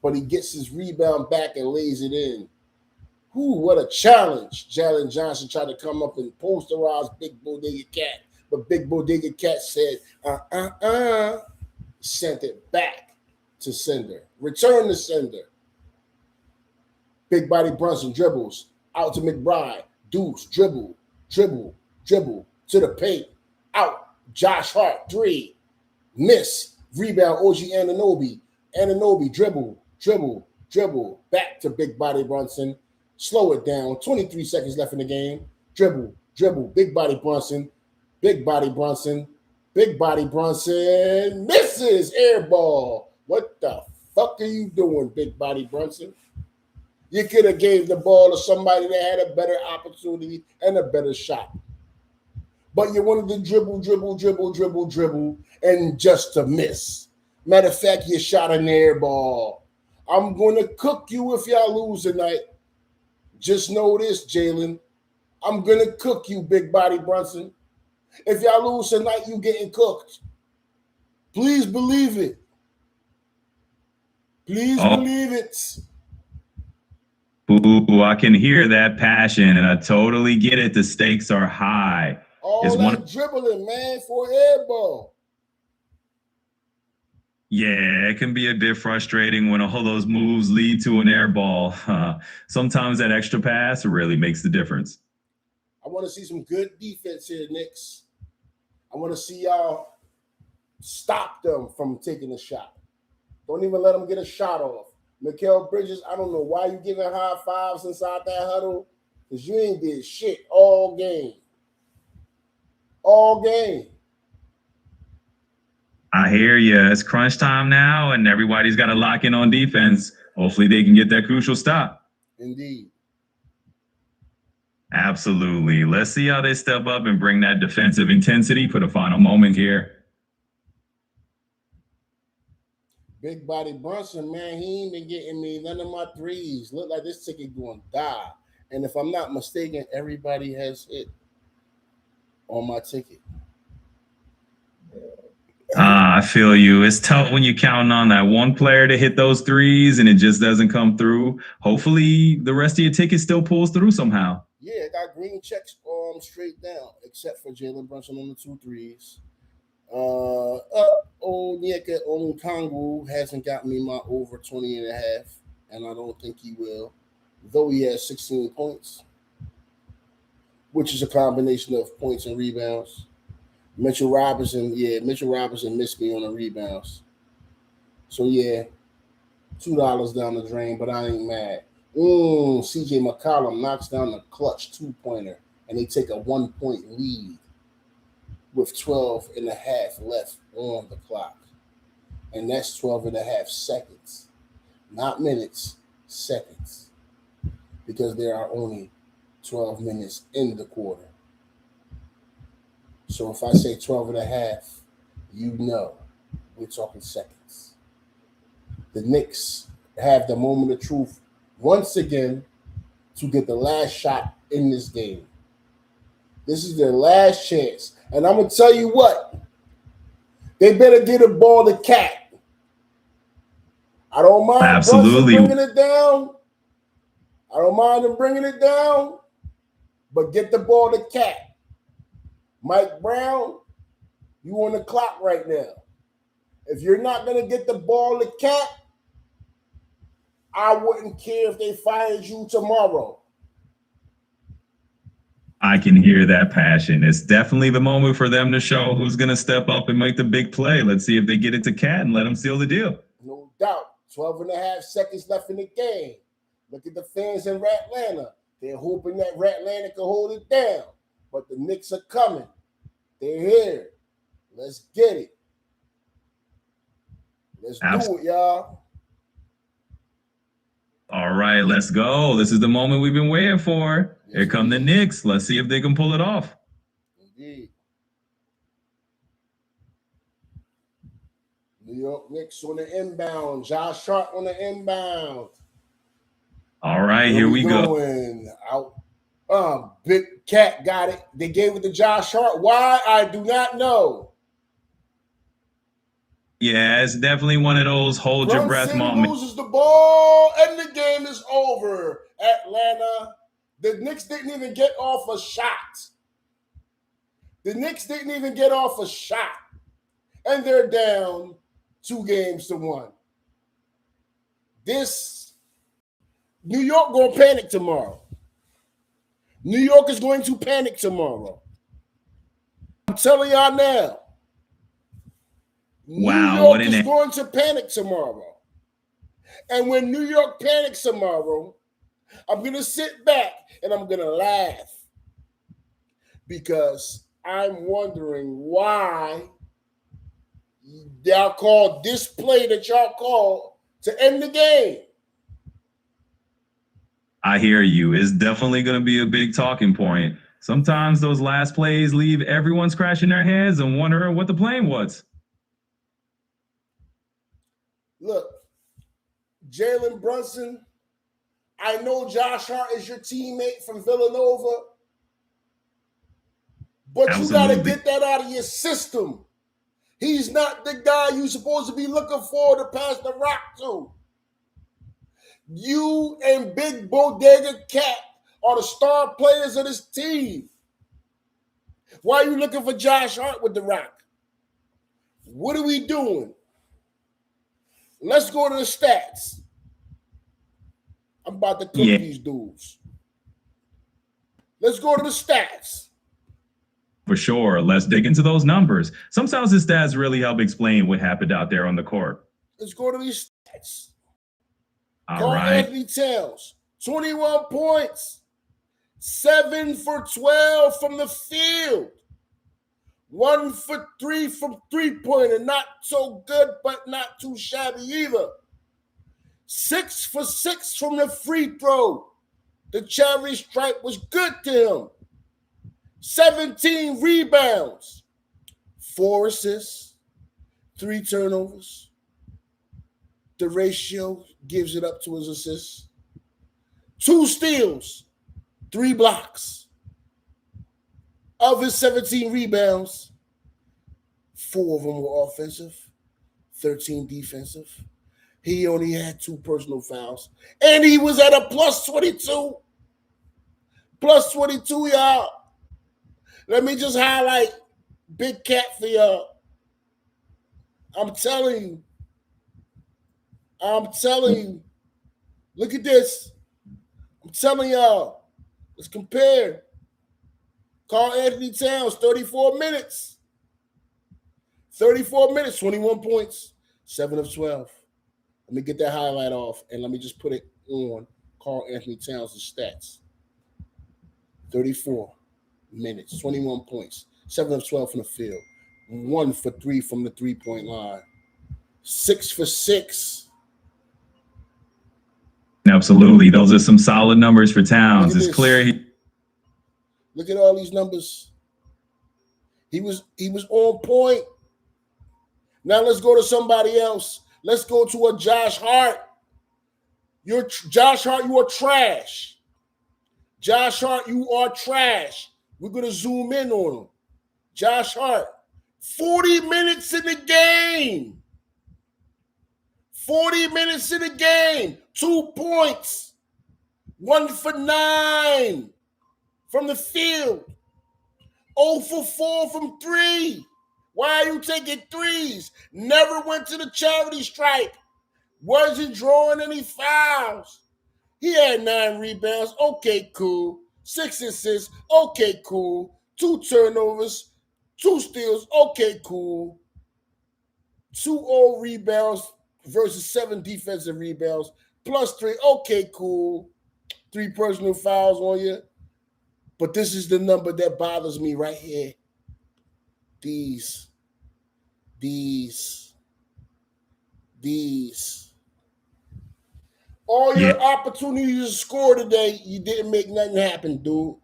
But he gets his rebound back and lays it in. Ooh, what a challenge. Jalen Johnson tried to come up and posterize Big Bodega Cat. But Big Bodega Cat said, sent it back to sender. Return to sender. Big Body Brunson dribbles out to McBride. Deuce, dribble to the paint. Out. Josh Hart, 3. Miss. Rebound, OG Anunoby. Anunoby, dribble. Back to Big Body Brunson. Slow it down. 23 seconds left in the game. Dribble. Big Body Brunson. Misses. Air ball. What the fuck are you doing, Big Body Brunson? You could have gave the ball to somebody that had a better opportunity and a better shot. But you wanted to dribble, and just to miss. Matter of fact, you shot an air ball. I'm going to cook you if y'all lose tonight. Just know this, Jalen. I'm going to cook you, Big Body Brunson. If y'all lose tonight, you getting cooked. Please believe it. Believe it. Ooh, I can hear that passion, and I totally get it. The stakes are high. All that dribbling, man, for air ball. Yeah, it can be a bit frustrating when all those moves lead to an air ball. Sometimes that extra pass really makes the difference. I want to see some good defense here, Knicks. I want to see y'all stop them from taking a shot. Don't even let them get a shot off. Mikal Bridges, I don't know why you giving high fives inside that huddle, because you ain't did shit all game. I hear you. It's crunch time now, and everybody's got to lock in on defense. Hopefully they can get that crucial stop. Indeed. Absolutely. Let's see how they step up and bring that defensive intensity for the final moment here. Big Body Brunson, man, he ain't been getting me none of my threes. Look like this ticket going to die. And if I'm not mistaken, everybody has hit on my ticket. I feel you. It's tough when you're counting on that one player to hit those threes and it just doesn't come through. Hopefully the rest of your ticket still pulls through somehow. Yeah, it got green checks straight down, except for Jalen Brunson on the 2 threes. Onyeka Okongwu hasn't got me my over 20.5, and I don't think he will, though he has 16 points, which is a combination of points and rebounds. Mitchell Robinson missed me on the rebounds. So, yeah, $2 down the drain, but I ain't mad. CJ McCollum knocks down the clutch 2-pointer, and they take a 1-point lead with 12 and a half left on the clock. And that's 12 and a half seconds. Not minutes, seconds. Because there are only 12 minutes in the quarter. So if I say 12 and a half, you know we're talking seconds. The Knicks have the moment of truth once again to get the last shot in this game. This is their last chance. And I'm going to tell you what. They better get a ball to Cat. I don't mind Absolutely bringing it down. But get the ball to Cat. Mike Brown, you on the clock right now. If you're not going to get the ball to Cat, I wouldn't care if they fired you tomorrow. I can hear that passion. It's definitely the moment for them to show who's going to step up and make the big play. Let's see if they get it to Cat and let him seal the deal. No doubt. 12 and a half seconds left in the game. Look at the fans in Ratlanta. They're hoping that Ratlanta can hold it down. But the Knicks are coming. They're here. Let's get it. Let's do it, y'all. All right, let's go. This is the moment we've been waiting for. Here come the Knicks. Let's see if they can pull it off. Indeed. New York Knicks on the inbound. Josh Hart on the inbound. All right, here we go. Out. Big Cat got it. They gave it to Josh Hart. Why? I do not know. Yeah, it's definitely one of those hold your breath moments. Loses the ball, and the game is over. Atlanta. The Knicks didn't even get off a shot. And they're down 2-1. This New York going to panic tomorrow. New York is going to panic tomorrow. I'm telling y'all now. Wow, New York is going to panic tomorrow. And when New York panics tomorrow, I'm going to sit back and I'm going to laugh. Because I'm wondering why y'all called this play that y'all called to end the game. I hear you. It's definitely going to be a big talking point. Sometimes those last plays leave everyone scratching their heads and wondering what the plan was. Look, Jalen Brunson, I know Josh Hart is your teammate from Villanova, but you got to get that out of your system. He's not the guy you're supposed to be looking for to pass the rock to. You and Big Bodega Cat are the star players of this team. Why are you looking for Josh Hart with the rock? What are we doing? Let's go to the stats. I'm about to cook these dudes. Let's go to the stats. For sure. Let's dig into those numbers. Sometimes the stats really help explain what happened out there on the court. Let's go to these stats. All right. Anthony Towns, 21 points, 7 for 12 from the field, 1 for 3 from three-pointer. Not so good, but not too shabby either. 6 for 6 from the free throw. The cherry stripe was good to him. 17 rebounds, 4 assists, 3 turnovers. The ratio gives it up to his assists. 2 steals, 3 blocks. Of his 17 rebounds, 4 of them were offensive, 13 defensive. He only had 2 personal fouls. And he was at a plus 22. Plus 22, y'all. Let me just highlight Big Cat for y'all. I'm telling you. Look at this. I'm telling y'all. Let's compare. Karl Anthony Towns, 34 minutes. 34 minutes, 21 points, 7 of 12. Let me get that highlight off, and let me just put it on Karl Anthony Towns' stats. 34 minutes, 21 points, 7 of 12 from the field, 1 for 3 from the three-point line, 6 for 6. Absolutely. Those are some solid numbers for Towns. It's clear. Look at all these numbers. He was on point. Now let's go to somebody else. Let's go to a Josh Hart. Josh Hart, you are trash. Josh Hart, you are trash. We're going to zoom in on him. Josh Hart, 40 minutes in the game. 40 minutes in the game. 2 points. 1 for 9 from the field. 0 for 4 from 3. Why are you taking threes? Never went to the charity stripe. Wasn't drawing any fouls. He had 9 rebounds. Okay, cool. 6 assists. Okay, cool. 2 turnovers. 2 steals. Okay, cool. 2 rebounds versus 7 defensive rebounds. Plus 3. Okay, cool. 3 personal fouls on you. But this is the number that bothers me right here. These. All your opportunities to score today, you didn't make nothing happen, dude.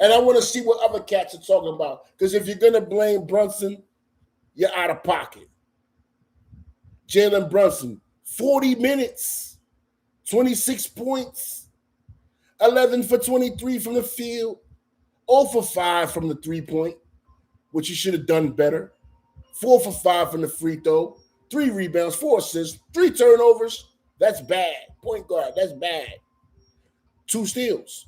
And I want to see what other cats are talking about. Because if you're going to blame Brunson, you're out of pocket. Jalen Brunson, 40 minutes, 26 points, 11 for 23 from the field, 0 for 5 from the 3-point, which he should have done better, 4 for 5 from the free throw, 3 rebounds, 4 assists, 3 turnovers. That's bad. Point guard, that's bad. 2 steals,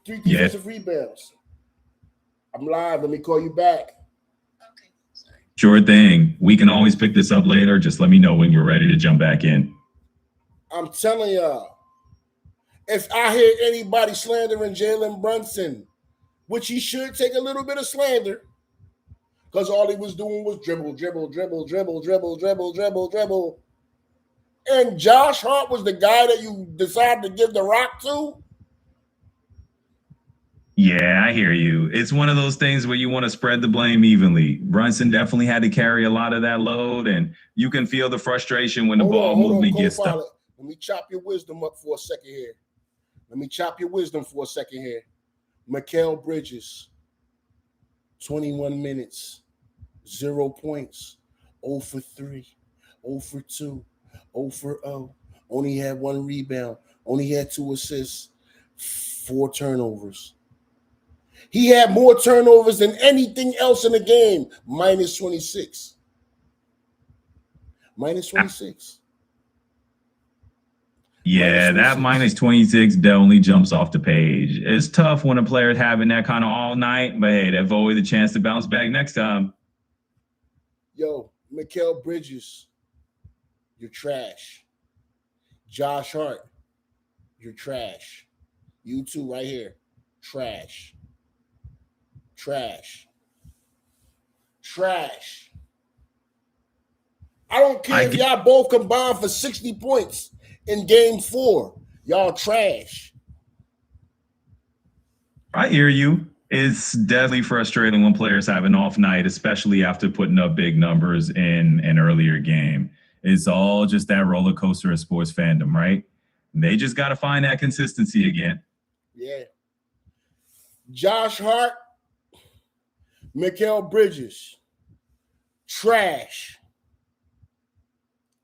3 defensive rebounds. I'm live. Let me call you back. Sure thing. We can always pick this up later. Just let me know when you're ready to jump back in. I'm telling y'all, if I hear anybody slandering Jalen Brunson, which he should take a little bit of slander, because all he was doing was dribble. And Josh Hart was the guy that you decided to give the rock to? Yeah, I hear you. It's one of those things where you want to spread the blame evenly. Brunson definitely had to carry a lot of that load, and you can feel the frustration when the ball movement gets stuck. Let me chop your wisdom up for a second here. Mikal Bridges, 21 minutes, 0 points, 0 for 3, 0 for 2, 0 for 0. Only had 1 rebound, only had 2 assists, 4 turnovers. He had more turnovers than anything else in the game, minus 26. Minus 26. Yeah, that minus 26 definitely jumps off the page. It's tough when a player is having that kind of all night, but hey, that's always a chance to bounce back next time. Yo, Mikal Bridges, you're trash. Josh Hart, you're trash. You two right here, trash. I don't care if y'all both combined for 60 points in game 4. Y'all trash. I hear you. It's definitely frustrating when players have an off night, especially after putting up big numbers in an earlier game. It's all just that roller coaster of sports fandom, right? They just got to find that consistency again. Yeah. Josh Hart, Mikal Bridges, trash.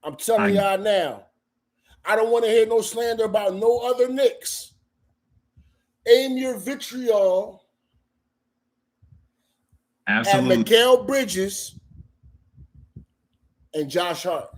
I'm telling y'all now. I don't want to hear no slander about no other Knicks. Aim your vitriol Absolutely. at Mikal Bridges and Josh Hart.